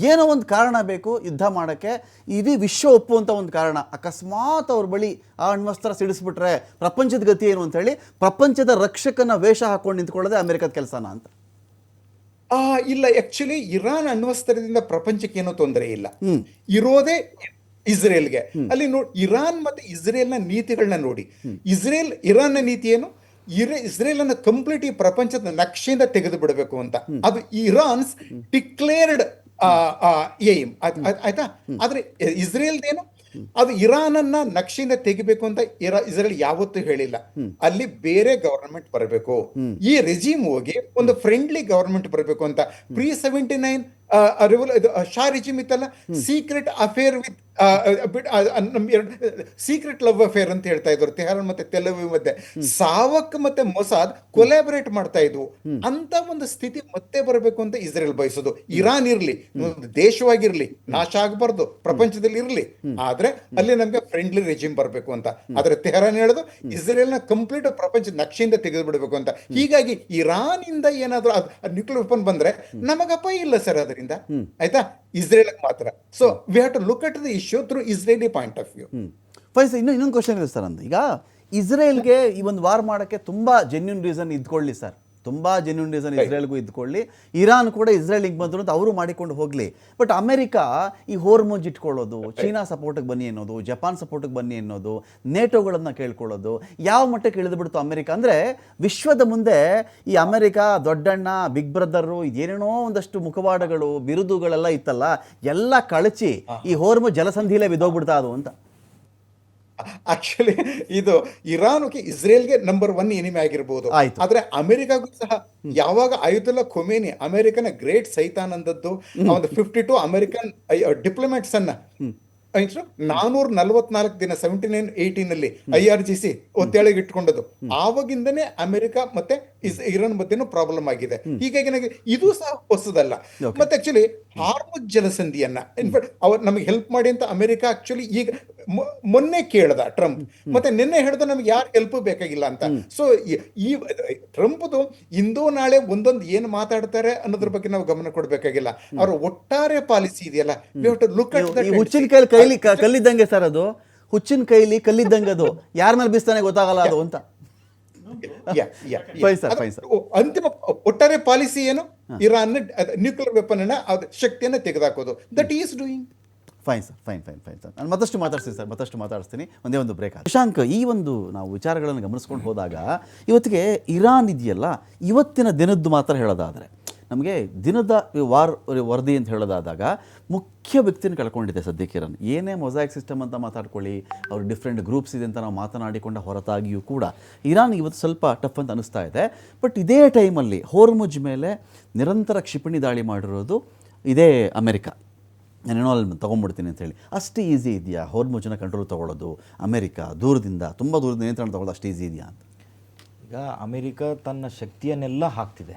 ಏನೋ ಒಂದು ಕಾರಣ ಬೇಕು ಯುದ್ಧ ಮಾಡೋಕ್ಕೆ, ಇಡೀ ವಿಶ್ವ ಒಪ್ಪುವಂಥ ಒಂದು ಕಾರಣ. ಅಕಸ್ಮಾತ್ ಅವ್ರ ಬಳಿ ಆ ಅಣ್ವಸ್ತ್ರ ಸಿಡಿಸ್ಬಿಟ್ರೆ ಪ್ರಪಂಚದ ಗತಿ ಏನು ಅಂತ ಹೇಳಿ ಪ್ರಪಂಚದ ರಕ್ಷಕನ ವೇಷ ಹಾಕೊಂಡು ನಿಂತ್ಕೊಳ್ಳೋದೇ ಅಮೆರಿಕದ ಕೆಲಸನ ಅಂತ. ಇಲ್ಲ, ಆಕ್ಚುಲಿ ಇರಾನ್ ಅಣ್ವಸ್ತ್ರದಿಂದ ಪ್ರಪಂಚಕ್ಕೆ ಏನೋ ತೊಂದರೆ ಇಲ್ಲ, ಇರೋದೇ ಇಸ್ರೇಲ್ಗೆ. ಅಲ್ಲಿ ನೋಡಿ, ಇರಾನ್ ಮತ್ತೆ ಇಸ್ರೇಲ್ನ ನೀತಿಗಳನ್ನ ನೋಡಿ. ಇರಾನ್ನ ನೀತಿ ಏನು? ಇಸ್ರೇಲ್ ಅನ್ನ ಕಂಪ್ಲೀಟ್ ಈ ಪ್ರಪಂಚದ ನಕ್ಷೆಯಿಂದ ತೆಗೆದು ಬಿಡಬೇಕು ಅಂತ. ಅದು ಇರಾನ್ಸ್ ಡಿಕ್ಲೇರ್ಡ್ ಏಮ್, ಆಯ್ತಾ. ಆದ್ರೆ ಇಸ್ರೇಲ್ದೇನು, ಅದು ಇರಾನ್ ಅನ್ನ ನಕ್ಷೆಯಿಂದ ತೆಗಿಬೇಕು ಅಂತ ಇಸ್ರೇಲ್ ಯಾವತ್ತೂ ಹೇಳಿಲ್ಲ. ಅಲ್ಲಿ ಬೇರೆ ಗವರ್ನಮೆಂಟ್ ಬರಬೇಕು, ಈ ರೆಜಿಮ್ ಹೋಗಿ ಒಂದು ಫ್ರೆಂಡ್ಲಿ ಗವರ್ನಮೆಂಟ್ ಬರಬೇಕು ಅಂತ. pre-79 ಶಾ ರೆಜಿಮ್ ಇತ್ತಲ್ಲ, secret affair with secret love affair ಅಂತ ಹೇಳ್ತಾ ಇದ್ರು ತೆಹರಾನ್ ಮತ್ತೆ ತೆಲ್ ಅವೀವ್ ಮಧ್ಯೆ. ಸಾವಕ್ ಮತ್ತೆ ಮೊಸಾದ್ ಕೊಲಾಬರೇಟ್ ಮಾಡ್ತಾ ಇದ್ವು. ಅಂತ ಒಂದು ಸ್ಥಿತಿ ಮತ್ತೆ ಬರಬೇಕು ಅಂತ ಇಸ್ರೇಲ್ ಬಯಸೋದು. ಇರಾನ್ ಇರ್ಲಿ, ದೇಶವಾಗಿರ್ಲಿ, ನಾಶ ಆಗಬಾರ್ದು, ಪ್ರಪಂಚದಲ್ಲಿ ಇರ್ಲಿ, ಆದ್ರೆ ಅಲ್ಲಿ ನಮ್ಗೆ ಫ್ರೆಂಡ್ಲಿ ರೆಜಿಮ್ ಬರಬೇಕು ಅಂತ. ಆದ್ರೆ ತೆಹರಾನ್ ಹೇಳೋದು ಇಸ್ರೇಲ್ ನ ಕಂಪ್ಲೀಟ್ ಪ್ರಪಂಚದ ನಕ್ಷೆಯಿಂದ ತೆಗೆದು ಬಿಡಬೇಕು ಅಂತ. ಹೀಗಾಗಿ ಇರಾನ್ ಇಂದ ಏನಾದ್ರು ನ್ಯೂಕ್ಲಿಯರ್ ವೆಪನ್ ಬಂದ್ರೆ ನಮಗಪ್ಪ ಇಲ್ಲ ಸರ್ ಅದರಿಂದ, ಆಯ್ತಾ, ಇಸ್ರೇಲ್ ಮಾತ್ರ. So we have to look at the issue through Israeli point of view. ಫೈಸ್, ಇನ್ನೊಂದು ಕ್ವಶನ್ ಇದೆ ಸರ್. ಅಂತ ಈಗ ಇಸ್ರೇಲ್ಗೆ ಈ ಒಂದು ವಾರ್ ಮಾಡೋಕ್ಕೆ ತುಂಬ ಜೆನ್ಯೂನ್ ರೀಸನ್ ಇದ್ಕೊಳ್ಳಿ ಸರ್, ತುಂಬ ಜೆನ್ಯೂನ್ ರೀಸನ್ ಇಸ್ರೇಲ್ಗೂ ಇದ್ಕೊಳ್ಳಿ, ಇರಾನ್ ಕೂಡ ಇಸ್ರೇಲಿಗೆ ಬಂದರು ಅಂತ ಅವರು ಮಾಡಿಕೊಂಡು ಹೋಗಲಿ. ಬಟ್ ಅಮೆರಿಕ ಈ ಹೋರ್ಮುಜ್ ಇಟ್ಕೊಳ್ಳೋದು, ಚೀನಾ ಸಪೋರ್ಟಿಗೆ ಬನ್ನಿ ಅನ್ನೋದು, ಜಪಾನ್ ಸಪೋರ್ಟಿಗೆ ಬನ್ನಿ ಅನ್ನೋದು, ನೇಟೋಗಳನ್ನು ಕೇಳ್ಕೊಳ್ಳೋದು ಯಾವ ಮಟ್ಟಕ್ಕೆ ಇಳಿದುಬಿಡ್ತು ಅಮೆರಿಕ ಅಂದರೆ, ವಿಶ್ವದ ಮುಂದೆ ಈ ಅಮೆರಿಕ ದೊಡ್ಡಣ್ಣ, ಬಿಗ್ ಬ್ರದರು, ಇದೇನೇನೋ ಒಂದಷ್ಟು ಮುಖವಾಡಗಳು, ಬಿರುದುಗಳೆಲ್ಲ ಇತ್ತಲ್ಲ, ಎಲ್ಲ ಕಳಚಿ ಈ ಹೋರ್ಮುಜ್ ಜಲಸಂಧಿಲೇ ಬಿದ್ದೋಗ್ಬಿಡ್ತಾ ಅದು ಅಂತ. ಆಕ್ಚುಲಿ ಇದು ಇರಾನ್ಗೆ ಇಸ್ರೇಲ್ಗೆ ನಂಬರ್ 1 ಎನಿಮಿ ಆಗಿರ್ಬೋದು. ಆದ್ರೆ ಅಮೆರಿಕಾಗೂ ಸಹ ಯಾವಾಗ ಆಯುತುಲ್ಲಾ ಖೊಮೇನಿ ಅಮೆರಿಕನ ಗ್ರೇಟ್ ಸೈತಾನ್ ಅಂದದ್ದು, ಒಂದು 52 ಅಮೆರಿಕನ್ ಡಿಪ್ಲೊಮ್ಯಾಟ್ಸ್ ಅನ್ನ 444 ದಿನ 79-18 ನಲ್ಲಿ IRGC ಒತ್ತೆಳೆಗೆ ಇಟ್ಕೊಂಡದ್ದು. ಆವಾಗಿಂದನೇ ಅಮೆರಿಕ ಮತ್ತೆ ಇರಾನ್ ಮಧ್ಯೆನೂ ಪ್ರಾಬ್ಲಮ್ ಆಗಿದೆ. ಹೀಗಾಗಿ ಇದು ಸಹ ಹೊಸದಲ್ಲ. ಮತ್ತೆ ಆಕ್ಚುಲಿ ಹಾರ್ಮುಜ್ ಜಲಸಂಧಿಯನ್ನ ಇನ್ಫ್ಯಾಕ್ಟ್ ಅವ್ರು ನಮಗೆ ಹೆಲ್ಪ್ ಮಾಡಿ ಅಂತ ಅಮೆರಿಕ ಆಕ್ಚುಲಿ ಈಗ ಮೊನ್ನೆ ಕೇಳ್ದ ಟ್ರಂಪ್, ಮತ್ತೆ ನಿನ್ನೆ ಹೇಳ್ದ ನಮ್ಗೆ ಯಾರು ಹೆಲ್ಪ್ ಬೇಕಾಗಿಲ್ಲ ಅಂತ. ಸೊ ಈ ಟ್ರಂಪ್ದು ಇಂದು ನಾಳೆ ಒಂದೊಂದು ಏನ್ ಮಾತಾಡ್ತಾರೆ ಅನ್ನೋದ್ರ ಬಗ್ಗೆ ನಾವು ಗಮನ ಕೊಡ್ಬೇಕಾಗಿಲ್ಲ. ಅವರ ಒಟ್ಟಾರೆ ಪಾಲಿಸಿ ಇದೆಯಲ್ಲ, we have to look at that. ಹುಚ್ಚಿನ ಕೈಲಿ ಕಲ್ಲಿದ್ದಂಗೆ ಸರ್, ಅದು ಹುಚ್ಚಿನ ಕೈಲಿ ಕಲ್ಲಿದ್ದಂಗೆ, ಅದು ಯಾರ ಮೇಲೆ ಬಿಸ್ತಾನೆ ಗೊತ್ತಾಗಲ್ಲ ಅದು ಅಂತ. ಅಂತಿಮ ಒಟ್ಟಾರೆ ಪಾಲಿಸಿ ಏನು? ಇರಾನ್ ನ್ಯೂಕ್ಲಿಯರ್ ವೆಪನ್ ಅನ್ನ ಶಕ್ತಿಯನ್ನ ತೆಗೆದುಹಾಕೋದು. That is doing fine sir, fine sir. ನಾನು ಮತ್ತಷ್ಟು ಮಾತಾಡಿಸ್ತೀನಿ. ಒಂದೇ ಒಂದು ಬ್ರೇಕ್. ಶಶಾಂಕ್, ಈ ಒಂದು ನಾವು ವಿಚಾರಗಳನ್ನು ಗಮನಿಸ್ಕೊಂಡು ಹೋದಾಗ ಇವತ್ತಿಗೆ ಇರಾನ್ ಇದೆಯಲ್ಲ, ಇವತ್ತಿನ ದಿನದ್ದು ಮಾತ್ರ ಹೇಳೋದಾದರೆ ನಮಗೆ ದಿನದ ವರದಿ ಅಂತ ಹೇಳೋದಾದಾಗ ಮುಖ್ಯ ವ್ಯಕ್ತಿನ ಕಳ್ಕೊಂಡಿದೆ ಸದ್ಯಕ್ಕೆ ಇರಾನ್. ಏನೇ ಮೊಸಾಯಿಕ್ ಸಿಸ್ಟಮ್ ಅಂತ ಮಾತಾಡ್ಕೊಳ್ಳಿ, ಅವ್ರು ಡಿಫ್ರೆಂಟ್ ಗ್ರೂಪ್ಸ್ ಇದೆ ಅಂತ ನಾವು ಮಾತನಾಡಿಕೊಂಡ ಹೊರತಾಗಿಯೂ ಕೂಡ ಇರಾನ್ ಇವತ್ತು ಸ್ವಲ್ಪ ಟಫ್ ಅಂತ ಅನಿಸ್ತಾ ಇದೆ. ಬಟ್ ಇದೇ ಟೈಮಲ್ಲಿ ಹೋರ್ಮುಜ್ ಮೇಲೆ ನಿರಂತರ ಕ್ಷಿಪಣಿ ದಾಳಿ ಮಾಡಿರೋದು ಇದೇ ಅಮೆರಿಕ. ನಾನೇನೋ ಅಲ್ಲಿ ತೊಗೊಂಡ್ಬಿಡ್ತೀನಿ ಅಂತೇಳಿ ಅಷ್ಟು ಈಸಿ ಇದೆಯಾ ಹೋರ್ಮುಜ್ನ ಕಂಟ್ರೋಲ್ ತೊಗೊಳ್ಳೋದು? ಅಮೆರಿಕ ದೂರದಿಂದ ತುಂಬ ದೂರದ ನಿಯಂತ್ರಣ ತೊಗೊಳ್ಳೋದು ಅಷ್ಟು ಈಸಿ ಇದೆಯಾ ಅಂತ? ಈಗ ಅಮೆರಿಕ ತನ್ನ ಶಕ್ತಿಯನ್ನೆಲ್ಲ ಹಾಕ್ತಿದೆ.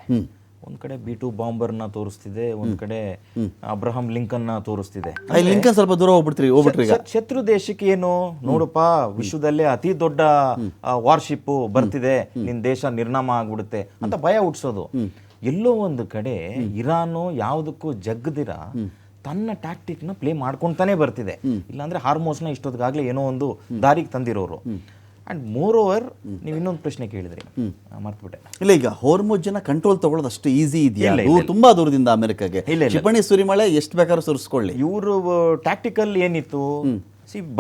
ಒಂದ್ ಕಡೆ B2 ಬಾಂಬರ್ನ ತೋರಿಸ್ತಿದೆ, ಒಂದ್ ಕಡೆ ಅಬ್ರಹಂ ಲಿಂಕನ್ನ ತೋರಿಸ್ತಿದೆ. ಲಿಂಕನ್ ಸ್ವಲ್ಪ ದೂರ ಹೋಗ್ಬಿಟ್ರಿ ಈಗ. ಶತ್ರು ದೇಶಕ್ಕೆ ಏನು ನೋಡಪ್ಪ, ವಿಶ್ವದಲ್ಲೇ ಅತಿ ದೊಡ್ಡ ವಾರ್ಶಿಪ್ ಬರ್ತಿದೆ, ನಿನ್ ದೇಶ ನಿರ್ನಾಮ ಆಗ್ಬಿಡುತ್ತೆ ಅಂತ ಭಯ ಹುಟ್ಸೋದು. ಎಲ್ಲೋ ಒಂದು ಕಡೆ ಇರಾನು ಯಾವುದಕ್ಕೂ ಜಗ್ಗದಿರ ತನ್ನ ಟ್ಯಾಕ್ಟಿಕ್ ನ ಪ್ಲೇ ಮಾಡ್ಕೊಂತಾನೆ ಬರ್ತಿದೆ. ಇಲ್ಲಾಂದ್ರೆ ಹಾರ್ಮೋಸ್ನ ಇಷ್ಟೊತ್ತಿಗಾಗ್ಲೇ ಏನೋ ಒಂದು ದಾರಿಗೆ ತಂದಿರೋರು. ಅಂಡ್ ಮೋರ್ ಓವರ್ ನೀವು ಇನ್ನೊಂದು ಪ್ರಶ್ನೆ ಕೇಳಿದ್ರಿ, ಮರ್ತ್ಬಿಟ್ಟೆ. ಇಲ್ಲ, ಈಗ ಹೋರ್ಮುಜ್ನ ಕಂಟ್ರೋಲ್ ತಗೊಳ್ಳೋದು ಅಷ್ಟು ಈಸಿ ಇದೆಯಾ? ತುಂಬಾ ದೂರದಿಂದ ಅಮೆರಿಕಗೆ ಕ್ಷಿಪಣಿ ಸುರಿಮಳೆ ಎಷ್ಟು ಬೇಕಾದ್ರೂ ಸುರಿಸ್ಕೊಳ್ಳಿ. ಇವರು ಟ್ಯಾಕ್ಟಿಕಲ್ ಏನಿತ್ತು,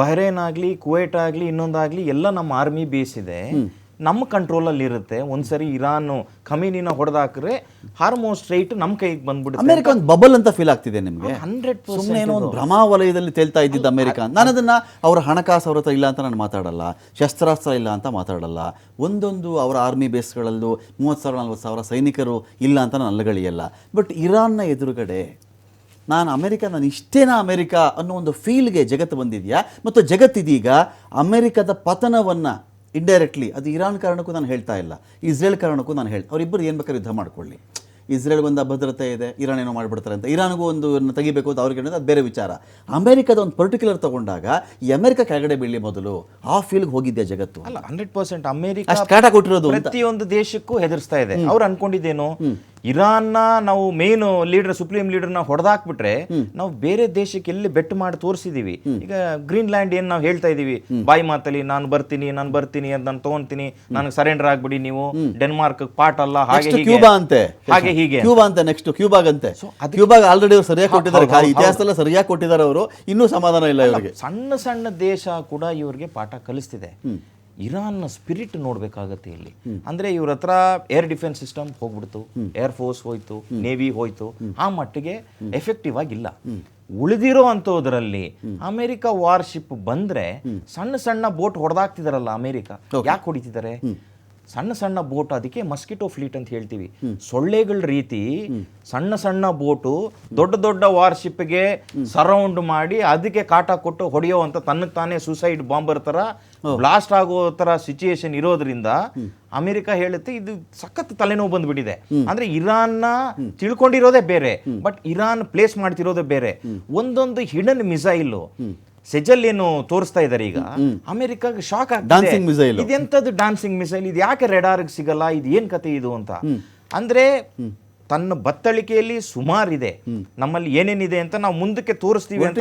ಬಹ್ರೇನ್ ಆಗ್ಲಿ, ಕುವೈಟ್ ಆಗ್ಲಿ, ಇನ್ನೊಂದಾಗ್ಲಿ ಎಲ್ಲ ನಮ್ಮ ಆರ್ಮಿ ಬೇಸ್ ಇದೆ, ನಮ್ಮ ಕಂಟ್ರೋಲಲ್ಲಿ ಇರುತ್ತೆ. ಒಂದ್ಸರಿ ಇರಾನ್ ಖಮೀನಿನ ಹೊಡೆದಾಕ್ರೆ ಹಾರ್ಮೋನ್ ಸ್ಟ್ರೈಟ್ ನಮ್ಮ ಕೈಗೆ ಬಂದ್ಬಿಡುತ್ತೆ. ಅಮೆರಿಕ ಒಂದು ಬಬಲ್ ಅಂತ ಫೀಲ್ ಆಗ್ತಿದೆ ನಿಮಗೆ? 100% ಸುಮ್ಮನೆ ಏನೋ ಒಂದು ಭ್ರಮಾವಲಯದಲ್ಲಿ ತೇಲ್ತಾ ಇದ್ದಿದ್ದು ಅಮೆರಿಕ. ನಾನು ಅದನ್ನ ಅವರ ಹಣಕಾಸು ಅವ್ರ ಹತ್ರ ಇಲ್ಲ ಅಂತ ನಾನು ಮಾತಾಡಲ್ಲ, ಶಸ್ತ್ರಾಸ್ತ್ರ ಇಲ್ಲ ಅಂತ ಮಾತಾಡಲ್ಲ, ಒಂದೊಂದು ಅವರ ಆರ್ಮಿ ಬೇಸ್ಗಳಲ್ಲೂ 30,000-40,000 ಸೈನಿಕರು ಇಲ್ಲ ಅಂತ ನಾನು ಅಲ್ಲಗಳಿಯಲ್ಲ. ಬಟ್ ಇರಾನ್ನ ಎದುರುಗಡೆ ನಾನು ಇಷ್ಟೇನಾ ಅಮೆರಿಕ ಅನ್ನೋ ಒಂದು ಫೀಲ್ಗೆ ಜಗತ್ತು ಬಂದಿದೆಯಾ? ಮತ್ತು ಜಗತ್ತಿದೀಗ ಅಮೆರಿಕದ ಪತನವನ್ನು ಇಂಡೈರೆಕ್ಟ್ಲಿ, ಅದು ಇರಾನ್ ಕಾರಣಕ್ಕೂ ನಾನು ಹೇಳ್ತಾ ಇಲ್ಲ, ಇಸ್ರೇಲ್ ಕಾರಣಕ್ಕೂ ನಾನು ಅವರಿಬ್ಬರು ಏನು ಬೇಕಾದ್ರೆ ಯುದ್ಧ ಮಾಡ್ಕೊಳ್ಳಿ. ಇಸ್ರೇಲ್ಗೊಂದು ಅಭದ್ರತೆ ಇದೆ, ಇರಾನ್ ಏನೋ ಮಾಡಿಬಿಡ್ತಾರೆ ಅಂತ, ಇರಾನ್ಗೂ ಒಂದು ತೆಗಿಬೇಕು ಅಂತ ಅವ್ರಿಗೆ ಅದು ಬೇರೆ ವಿಚಾರ. ಅಮೆರಿಕದ ಒಂದು ಪರ್ಟಿಕ್ಯುಲರ್ ತಗೊಂಡಾಗ ಈ ಅಮೆರಿಕ ಕೆಳಗಡೆ ಬೀಳಿ ಮೊದಲು ಆ ಫೀಲ್ಗೆ ಹೋಗಿದ್ದೆ ಜಗತ್ತು. ಅಲ್ಲ, 100% ಅಮೆರಿಕ ಅಷ್ಟು ಕಾಟ ಕೊಟ್ಟಿರೋದು ಪ್ರತಿಯೊಂದು ದೇಶಕ್ಕೂ ಹೆದರ್ಸ್ತಾ ಇದೆ. ಅವ್ರು ಅನ್ಕೊಂಡಿದ್ದೇನು, ಇರಾನ್ನ ನಾವು ಮೇನ್ ಲೀಡರ್, ಸುಪ್ರೀಂ ಲೀಡರ್ನ ಹೊಡೆದಾಕ್ಬಿಟ್ರೆ ನಾವು ಬೇರೆ ದೇಶಕ್ಕೆ ಎಲ್ಲಿ ಬೆಟ್ ಮಾಡಿ ತೋರಿಸಿದೀವಿ. ಈಗ ಗ್ರೀನ್ಲ್ಯಾಂಡ್ ಏನ್ ನಾವು ಹೇಳ್ತಾ ಇದೀವಿ ಬಾಯಿ ಮಾತಲ್ಲಿ, ನಾನು ಬರ್ತೀನಿ ಅಂತ, ನಾನು ತಗೊಂತೀನಿ, ನನಗೆ ಸರೆಂಡರ್ ಆಗ್ಬಿಡಿ ನೀವು, ಡೆನ್ಮಾರ್ಕ್ ಪಾರ್ಟ್ ಅಲ್ಲ, ಹಾಗೆ ಕ್ಯೂಬಾ ಅಂತೆ, ಹಾಗೆ ಹೀಗೆ ಕ್ಯೂಬಾ ಅಂತ, ನೆಕ್ಸ್ಟ್ ಕ್ಯೂಬಾಗಂತೆ. ಕ್ಯೂಬಾಗ ಆಲ್ರೆಡಿ ಅವ್ರು ಸರಿಯಾಗಿ ಕೊಟ್ಟಿದ್ದಾರೆ, ಇತಿಹಾಸದಲ್ಲ ಸರಿಯಾಗಿ ಕೊಟ್ಟಿದ್ದಾರೆ ಅವರು, ಇನ್ನೂ ಸಮಾಧಾನ ಇಲ್ಲ ಇವರಿಗೆ. ಸಣ್ಣ ಸಣ್ಣ ದೇಶ ಕೂಡ ಇವ್ರಿಗೆ ಪಾಠ ಕಲಿಸ್ತಿದೆ. ಇರಾನ್ನ ಸ್ಪಿರಿಟ್ ನೋಡ್ಬೇಕಾಗತ್ತೆ ಇಲ್ಲಿ. ಅಂದ್ರೆ ಇವ್ರ ಹತ್ರ ಏರ್ ಡಿಫೆನ್ಸ್ ಸಿಸ್ಟಮ್ ಹೋಗ್ಬಿಡ್ತು, ಏರ್ ಫೋರ್ಸ್ ಹೋಯ್ತು, ನೇವಿ ಹೋಯ್ತು, ಆ ಮಟ್ಟಿಗೆ ಎಫೆಕ್ಟಿವ್ ಆಗಿಲ್ಲ. ಉಳಿದಿರೋ ಅಂಥದ್ರಲ್ಲಿ ಅಮೆರಿಕ ವಾರ್ಶಿಪ್ ಬಂದ್ರೆ ಸಣ್ಣ ಸಣ್ಣ ಬೋಟ್ ಹೊಡೆದಾಕ್ತಿದಾರಲ್ಲ ಅಮೆರಿಕ. ಯಾಕೆ ಹೊಡಿತಿದ್ದಾರೆ? ಸಣ್ಣ ಸಣ್ಣ ಬೋಟ್, ಅದಕ್ಕೆ ಮಸ್ಕಿಟೋ ಫ್ಲೀಟ್ ಅಂತ ಹೇಳ್ತೀವಿ. ಸೊಳ್ಳೆಗಳ ರೀತಿ ಸಣ್ಣ ಸಣ್ಣ ಬೋಟು ದೊಡ್ಡ ದೊಡ್ಡ ವಾರ್ಶಿಪ್ಗೆ ಸರೌಂಡ್ ಮಾಡಿ ಅದಕ್ಕೆ ಕಾಟ ಕೊಟ್ಟು ಹೊಡೆಯೋ ಅಂತ ತನ್ನಕ್ಕೆ ತಾನೇ ಸೂಸೈಡ್ ಬಾಂಬರ್ ತರ ಬ್ಲಾಸ್ಟ್ ಆಗೋ ತರ ಸಿಚುಯೇಷನ್ ಇರೋದ್ರಿಂದ ಅಮೆರಿಕ ಹೇಳುತ್ತೆ ಇದು ಸಖತ್ ತಲೆನೋವು ಬಂದ್ಬಿಟ್ಟಿದೆ. ಅಂದ್ರೆ ಇರಾನ್ನ ತಿಳ್ಕೊಂಡಿರೋದೇ ಬೇರೆ, ಬಟ್ ಇರಾನ್ ಪ್ಲೇಸ್ ಮಾಡ್ತಿರೋದೇ ಬೇರೆ. ಒಂದೊಂದು ಹಿಡನ್ ಮಿಸೈಲ್ ಸೆಜಲ್ ಏನು ತೋರಿಸ್ತಾ ಇದಾರೆ ಈಗ, ಅಮೆರಿಕಾಗೆ ಶಾಕ್ ಆಗ್ತದೆ. ಇದೆಂತದ್ದು ಡಾನ್ಸಿಂಗ್ ಮಿಸೈಲ್, ಇದು ಯಾಕೆ ರೆಡಾರ್ಗೆ ಸಿಗಲ್ಲ, ಇದು ಏನ್ ಕತೆ ಇದು ಅಂತ. ಅಂದ್ರೆ ತನ್ನ ಬತ್ತಳಿಕೆಯಲ್ಲಿ ಸುಮಾರಿದೆ, ನಮ್ಮಲ್ಲಿ ಏನೇನಿದೆ ಅಂತ ನಾವು ಮುಂದಕ್ಕೆ ತೋರಿಸ್ತೀವಿ ಅಂತ.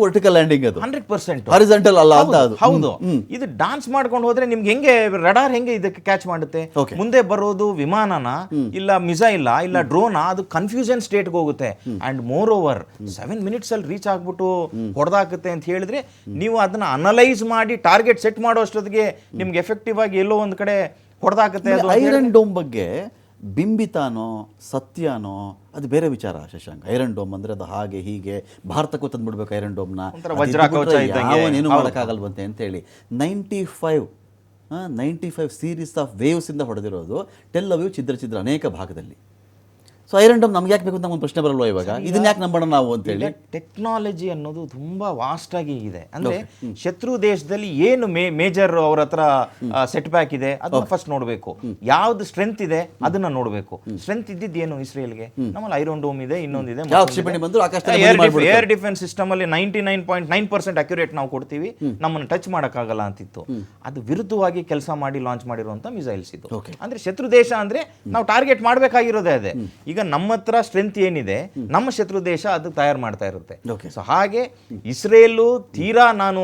ವರ್ಟಿಕಲ್ ಲ್ಯಾಂಡಿಂಗ್ ಅದು 100% ಹಾರಿಜಾಂಟಲ್ ಅಲ್ಲ ಅಂತ ಅದು. ಹೌದು, ಇದು ಡಾನ್ಸ್ ಮಾಡ್ಕೊಂಡು ಹೋದ್ರೆ ನಿಮ್ಗೆ ಹೆಂಗೆ ರಡಾರ್ ಹೆಂಗೆ ಇದಕ್ಕೆ ಕ್ಯಾಚ್ ಮಾಡುತ್ತೆ? ಮುಂದೆ ಬರೋದು ವಿಮಾನನ ಇಲ್ಲ ಮಿಸೈಲ್ ಇಲ್ಲ ಡ್ರೋನ್, ಅದು ಕನ್ಫ್ಯೂಷನ್ ಸ್ಟೇಟ್ಗೆ ಹೋಗುತ್ತೆ. ಅಂಡ್ ಮೋರ್ ಓವರ್ 7 minutes ಅಲ್ಲಿ ರೀಚ್ ಆಗ್ಬಿಟ್ಟು ಹೊಡೆದಾಕುತ್ತೆ ಅಂತ ಹೇಳಿದ್ರೆ ನೀವು ಅದನ್ನ ಅನಲೈಸ್ ಮಾಡಿ ಟಾರ್ಗೆಟ್ ಸೆಟ್ ಮಾಡೋ ಅಷ್ಟೊತ್ತಿಗೆ ನಿಮ್ಗೆ ಎಫೆಕ್ಟಿವ್ ಆಗಿ ಎಲ್ಲೋ ಒಂದ್ ಕಡೆ ಹೊಡೆದಾಕುತ್ತೆ. ಐರನ್ ಡೋಮ್ ಬಗ್ಗೆ ಬಿಂಬಿತಾನೋ ಸತ್ಯನೋ ಅದು ಬೇರೆ ವಿಚಾರ ಶಶಾಂಕ್. ಐರನ್ ಡೋಮ್ ಅಂದ್ರೆ ಅದು ಹಾಗೆ ಹೀಗೆ ಭಾರತಕ್ಕೂ ತಂದ್ಬಿಡ್ಬೇಕು ಐರನ್ ಡೋಮ್ನ, ಯಾವನೇನು ಮಾಡೋಕ್ಕಾಗಲ್ವಂತೆ ಅಂತೇಳಿ 95 ಸೀರೀಸ್ ಆಫ್ ವೇವ್ಸ್ ಇಂದ ಹೊಡೆದಿರೋದು ಟೆಲ್ ಅವೀವ್ ಛಿದ್ರ ಅನೇಕ ಭಾಗದಲ್ಲಿ. ಸೊ ಐರನ್ ಡೋಮ್ ನಮ್ಗೆ ಯಾಕೆ ಬೇಕು ಅಂತ ಒಂದು ಪ್ರಶ್ನೆ ಬರಲ್ವ ಇವಾಗ, ಇದನ್ನ ಯಾಕೆ ನಂಬೋಣ ನಾವು ಅಂತೇಳಿ. ಟೆಕ್ನಾಲಜಿ ಅನ್ನೋದು ತುಂಬಾ ವಾಸ್ಟ್ ಆಗಿ ಇದೆ. ಅಂದ್ರೆ ಶತ್ರು ದೇಶದಲ್ಲಿ ಏನು ಮೇಜರ್ ಅವ್ರ ಹತ್ರ ಸೆಟ್ ಬ್ಯಾಕ್ ಇದೆ ಅದನ್ನ ಫಸ್ಟ್ ನೋಡ್ಬೇಕು, ಯಾವ್ದು ಸ್ಟ್ರೆಂತ್ ಇದೆ ಅದನ್ನ ನೋಡ್ಬೇಕು. ಸ್ಟ್ರೆಂತ್ ಇದ್ದಿದ್ದೇನು ಇಸ್ರೇಲ್ಗೆ? ನಮ್ಮಲ್ಲಿ ಐರನ್ ಡೋಮ್ ಇದೆ, ಇನ್ನೊಂದಿದೆ ಏರ್ ಡಿಫೆನ್ಸ್ ಸಿಸ್ಟಮ್ ಅಲ್ಲಿ 99.9% ಅಕ್ಯುರೇಟ್ ನಾವು ಕೊಡ್ತೀವಿ, ನಮ್ಮನ್ನು ಟಚ್ ಮಾಡಕ್ಕಾಗಲ್ಲ ಅಂತಿತ್ತು. ಅದು ವಿರುದ್ಧವಾಗಿ ಕೆಲಸ ಮಾಡಿ ಲಾಂಚ್ ಮಾಡಿರುವಂತ ಮಿಸೈಲ್ಸ್ ಇದು. ಅಂದ್ರೆ ಶತ್ರು ದೇಶ ಅಂದ್ರೆ ನಾವು ಟಾರ್ಗೆಟ್ ಮಾಡ್ಬೇಕಾಗಿರೋದೇ ಅದೇ. ಈಗ ನಮ್ಮ ಹತ್ರ ಸ್ಟ್ರೆಂತ್ ಏನಿದೆ, ನಮ್ಮ ಶತ್ರು ದೇಶ ಅದು ತಯಾರು ಮಾಡ್ತಾ ಇರುತ್ತೆ. ಸೊ ಹಾಗೆ ಇಸ್ರೇಲು ತೀರಾ ನಾನು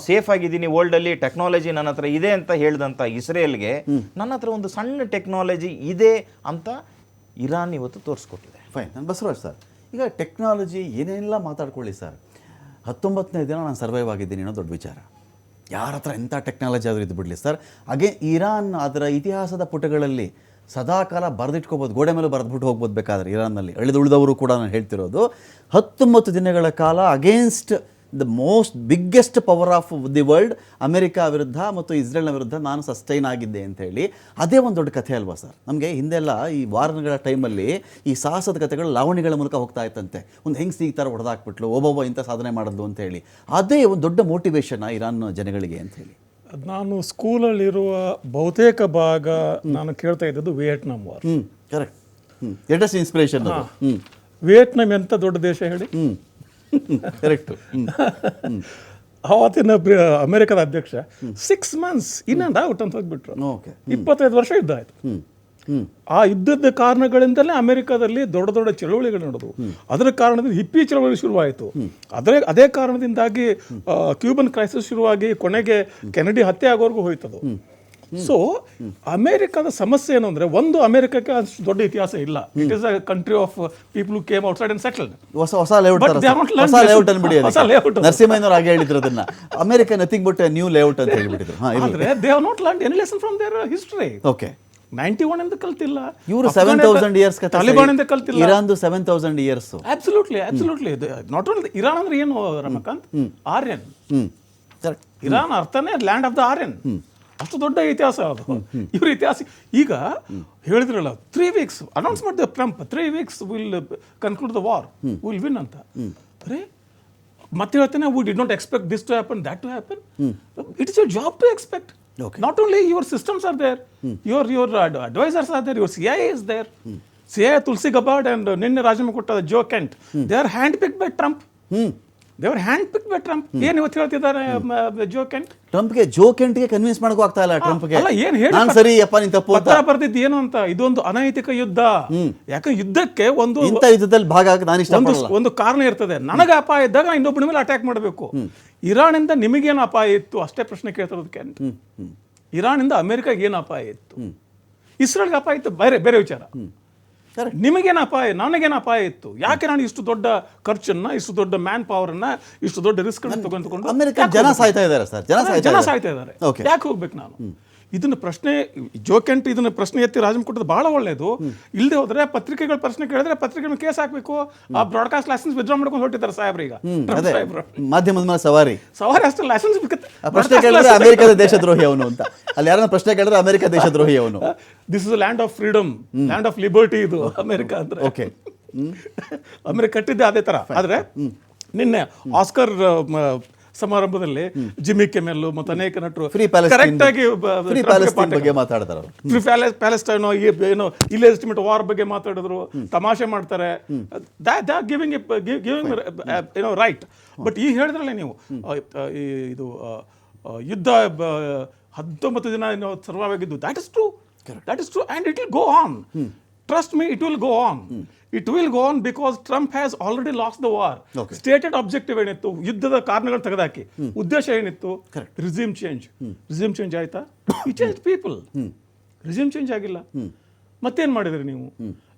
ಸೇಫ್ ಆಗಿದ್ದೀನಿ ವರ್ಲ್ಡ್ ಅಲ್ಲಿ, ಟೆಕ್ನಾಲಜಿ ನನ್ನ ಹತ್ರ ಇದೆ ಅಂತ ಹೇಳ್ದಂತ ಇಸ್ರೇಲ್ಗೆ ನನ್ನ ಹತ್ರ ಒಂದು ಸಣ್ಣ ಟೆಕ್ನಾಲಜಿ ಇದೆ ಅಂತ ಇರಾನ್ ಇವತ್ತು ತೋರಿಸ್ಕೊಟ್ಟಿದೆ. ಫೈನ್. ನಾನು ಬಸವರಾಜ್ ಸರ್, ಈಗ ಟೆಕ್ನಾಲಜಿ ಏನೆಲ್ಲ ಮಾತಾಡ್ಕೊಳ್ಳಿ ಸರ್, 19ನೇ ದಿನ ನಾನು ಸರ್ವೈವ್ ಆಗಿದ್ದೀನಿ ಅನ್ನೋ ದೊಡ್ಡ ವಿಚಾರ. ಯಾರ ಹತ್ರ ಎಂಥ ಟೆಕ್ನಾಲಜಿ ಆದರೂ ಇದು ಬಿಡಲಿ ಸರ್, ಹಾಗೆ ಇರಾನ್ ಅದರ ಇತಿಹಾಸದ ಪುಟಗಳಲ್ಲಿ ಸದಾಕಾಲ ಬರೆದಿಟ್ಕೋಬೋದು, ಗೋಡೆ ಮೇಲೆ ಬರೆದ್ಬಿಟ್ಟು ಹೋಗ್ಬೋದು ಬೇಕಾದ್ರೆ ಇರಾನ್ನಲ್ಲಿ. ಉಳಿದವರು ಕೂಡ ನಾನು ಹೇಳ್ತಿರೋದು 19 ದಿನಗಳ ಕಾಲ against the most biggest power of the world, America ವಿರುದ್ಧ ಮತ್ತು ಇಸ್ರೇಲ್ನ ವಿರುದ್ಧ ನಾನು ಸಸ್ಟೈನ್ ಆಗಿದ್ದೆ ಅಂತ ಹೇಳಿ. ಅದೇ ಒಂದು ದೊಡ್ಡ ಕಥೆ ಅಲ್ವಾ ಸರ್? ನಮಗೆ ಹಿಂದೆಲ್ಲ ಈ ವಾರಗಳ ಟೈಮಲ್ಲಿ ಈ ಸಾಹಸದ ಕಥೆಗಳು ಲಾವಣಿಗಳ ಮೂಲಕ ಹೋಗ್ತಾ ಇತ್ತಂತೆ. ಒಂದು ಹೆಂಗೆ ಈ ಥರ ಹೊಡೆದಾಕ್ಬಿಟ್ಲು, ಒಬ್ಬೊಬ್ಬ ಇಂಥ ಸಾಧನೆ ಮಾಡಿದ್ಲು ಅಂತ ಹೇಳಿ. ಅದೇ ಒಂದು ದೊಡ್ಡ ಮೋಟಿವೇಶನ್ ಇರಾನ್ ಜನಗಳಿಗೆ ಅಂತ ಹೇಳಿ. ನಾನು ಸ್ಕೂಲಲ್ಲಿರುವ ಬಹುತೇಕ ಭಾಗ ನಾನು ಕೇಳ್ತಾ ಇದ್ದದ್ದು Vietnam war. Correct. Latest inspiration. Vietnam ಎಂತ ದೊಡ್ಡ ದೇಶ ಹೇಳಿ. ಕರೆಕ್ಟ್. ಅವತ್ತಿನ ಅಮೆರಿಕದ ಅಧ್ಯಕ್ಷ 6 months ಇನ್ ಅಂಡ್ ಔಟ್ ಅಂತ ಹೋಗ್ಬಿಟ್ರು. 25 ವರ್ಷ ಯುದ್ಧ ಆಯ್ತು. ಆ ಯುದ್ಧದ ಕಾರಣಗಳಿಂದಲೇ ಅಮೆರಿಕದಲ್ಲಿ ದೊಡ್ಡ ದೊಡ್ಡ ಚಳವಳಿಗಳು ನಡೆದವು. ಅದರ ಕಾರಣದಿಂದ ಹಿಪ್ಪಿ ಚಳವಳಿ ಶುರುವಾಯಿತು. ಅದೇ ಕಾರಣದಿಂದಾಗಿ ಕ್ಯೂಬನ್ ಕ್ರೈಸಿಸ್ ಶುರುವಾಗಿ ಕೊನೆಗೆ ಕೆನಡಿ ಹತ್ಯೆ ಆಗೋವರೆಗೂ ಹೋಯ್ತದು. ಸೊ ಅಮೆರಿಕದ ಸಮಸ್ಯೆ ಏನು ಅಂದ್ರೆ, ಒಂದು ಅಮೆರಿಕಕ್ಕೆ ಅಷ್ಟು ದೊಡ್ಡ ಇತಿಹಾಸ ಇಲ್ಲ. It is a country of people who came outside and settled. ಹೊಸ ಲೇಔಟ್ ಅನ್ಬಿಡಿ. ನರಸಿಂಹಯ್ಯನವರು ಹಾಗೆ ಹೇಳಿದ್ರು ಅದನ್ನ, America nothing but new layout ಅಂತ ಹೇಳ್ಬಿಟ್ಟಿದ್ರು. ಆದ್ರೆ they have not learned any lesson from their history. Okay. 91 ಇಂದ ಕಲ್ತಿಲ್ಲ ಇವರು. 7000 ಇಯರ್ಸ್ ತಾಲಿಬಾನ್ ಇಂದ ಕಲ್ತಿಲ್ಲ. ಇರಾನ್ದು 7000 years. Absolutely. Not only Iran ಅಂದ್ರೆ ಏನು ರಮಕಾಂತ್? ಆರ್ಯನ್. ಇರಾನ್ ಅರ್ಥನೇ ಲ್ಯಾಂಡ್ ಆಫ್ ದ ಆರ್ಯನ್. ಅಷ್ಟು ದೊಡ್ಡ ಇತಿಹಾಸ ಅದು. ಇವ್ರ ಇತಿಹಾಸ ಈಗ ಹೇಳಿದ್ರಲ್ಲ 3 weeks ಅನೌನ್ಸ್ ಮಾಡಿದ Trump, 3 weeks will conclude the war, will win ಅಂತ. ಅರೆ ಮತ್ತೆ ಹೇಳ್ತೇನೆ, we did not expect this to happen, that to happen. It is your job to expect. Not only your systems are there, your advisors are there, your CIA is there. CIA Tulsi Gabbard and Ninne Rajamakotta, Joe Kent, they are handpicked by Trump. They were handpicked by Trump. ಏನು ಇವತ್ತು ಹೇಳ್ತಿದ್ದಾರೆ ಜೋ Kent? ಟ್ರಂಪ್ಗೆ ಜೋ ಕೆಂಟ್ಗೆ convince ಮಾಡಕ್ಕೂ ಆಗ್ತಾ ಇಲ್ಲ ಟ್ರಂಪ್ಗೆ. ಅಲ್ಲ, ಏನು ಹೇಳಿ ನಾನು ಸರಿ ಅಪ್ಪ ನೀನು ತಪ್ಪು ಪತ್ರ ಬರ್ದಿದ್ದು ಏನು ಅಂತ, ಇದೊಂದು ಅನೈತಿಕ ಯುದ್ಧ. ಯಾಕಂದ್ರೆ ಯುದ್ಧಕ್ಕೆ ಇಂಥ ಯುದ್ಧದಲ್ಲಿ ಭಾಗ ಆಗಕ್ಕೆ ನಾನು ಇಷ್ಟಪಡಲ್ಲ. ಒಂದು ಕಾರಣ ಇರ್ತದೆ. ನನಗೆ ಅಪಾಯ ಇದ್ದಾಗ ಇನ್ನೊಬ್ಬನ ಮೇಲೆ ಅಟ್ಯಾಕ್ ಮಾಡಬೇಕು. ಇರಾನಿಂದ ನಿಮಗೇನು ಅಪಾಯ ಇತ್ತು ಅಷ್ಟೇ ಪ್ರಶ್ನೆ ಕೇಳ್ತಿರೋದು ಕೆಂಟ್. ಇರಾನಿಂದ ಅಮೆರಿಕಾಗೆ ಏನು ಅಪಾಯ ಇತ್ತು? ಇಸ್ರೇಲ್ಗೆ ಅಪಾಯ ಇತ್ತು, ಬೇರೆ ವಿಚಾರ. ನಿಮಗೇನು ಅಪಾಯ, ನನಗೇನು ಅಪಾಯ ಇತ್ತು? ಯಾಕೆ ನಾನು ಇಷ್ಟು ದೊಡ್ಡ ಖರ್ಚನ್ನ, ಇಷ್ಟು ದೊಡ್ಡ ಮ್ಯಾನ್ ಪವರ್ ಅನ್ನ, ಇಷ್ಟು ದೊಡ್ಡ ರಿಸ್ಕ್ ತಗೊಂಡು ಅಮೆರಿಕ ಜನ ಸಾಯ್ತಾ ಇದ್ದಾರೆ ಸರ್, ಜನ ಸಾಯ್ತಾ ಇದ್ದಾರೆ, ಯಾಕೆ ಹೋಗ್ಬೇಕು ನಾನು? ಇದನ್ನ ಪ್ರಶ್ನೆ ಜೋಕೆಂಟ್ ಇದನ್ನ ಪ್ರಶ್ನೆ ಎತ್ತಿ ರಾಜಮ್ ಕೊಟ್ಟದ್ದು ಬಹಳ ಒಳ್ಳೇದು. ಇಲ್ಲದೆ ಹೋದ್ರೆ ಪತ್ರಿಕೆಗಳ ಪ್ರಶ್ನೆ ಕೇಳಿದ್ರೆ ಪತ್ರಿಕೆಗಳ ಕೇಸ್ ಹಾಕ್ಬೇಕು. ಆ ಬ್ರಾಡ್ಕಾಸ್ಟ್ ಲೈಸೆನ್ಸ್ ವಿಡ್ರಾ ಮಾಡ್ಕೊಂಡು ಹೊರಟಿದ್ದಾರೆ ಸಾಹೇಬ್ರೀಗ. ಮಾಧ್ಯಮದ ಸವಾರಿ ಅಷ್ಟೇ ಲೈಸೆನ್ಸ್ ಪ್ರಶ್ನೆ ಕೇಳಿದ್ರೆ ಅಮೆರಿಕದ ದೇಶದ್ರೋಹಿ ಅವನು ಅಂತ, ಅಲ್ಲಿ ಯಾರನ್ನ ಪ್ರಶ್ನೆ ಕೇಳಿದ್ರೆ ಅಮೆರಿಕ ದೇಶದ್ರೋಹಿ ಅವನು. This his land of freedom, land of liberty ಇದು ಅಮೆರಿಕ ಅಂದ್ರೆ. ಓಕೆ, ಅಮೆರಿಕ ಕಟ್ಟಿದ್ದೆ ಅದೇ ತರ. ಆದ್ರೆ ನಿನ್ನೆ ಆಸ್ಕರ್ ಸಮಾರಂಭದಲ್ಲಿ ಜಿಮ್ಮಿ ಕೆಮೆಲ್ ಮತ್ತು ಅನೇಕ ನಟರು ಕರೆಕ್ಟ್ ಆಗಿ ಪ್ಯಾಲೆಸ್ಟೈನ್ ಏನೋ ಇಲ್ಲೆಜಿಟಿಮೇಟ್ ವಾರ್ ಬಗ್ಗೆ ಮಾತಾಡಿದ್ರು, ತಮಾಷೆ ಮಾಡ್ತಾರೆ. ಗಿವಿಂಗ್ ಏನೋ ರೈಟ್. ಬಟ್ ಈಗ ಹೇಳಿದ್ರಲ್ಲ ನೀವು, ಇದು ಯುದ್ಧ 19 ದಿನ ಸರ್ವೈವ್ ಆಗಿದ್ದು, that is true and it will go on. Trust me, it will go on. It will go on because Trump has already lost the war. Stated objective ಏನಿತ್ತು, ಯುದ್ಧದ ಕಾರಣಗಳು ತೆಗೆದಾಕಿ, ಉದ್ದೇಶ ಏನಿತ್ತು? ರಿಜಿಮ್ ಚೇಂಜ್ ಆಯ್ತಾ? He changed people. Regime change ಆಗಿಲ್ಲ. ಮತ್ತೇನ್ ಮಾಡಿದ್ರಿ ನೀವು?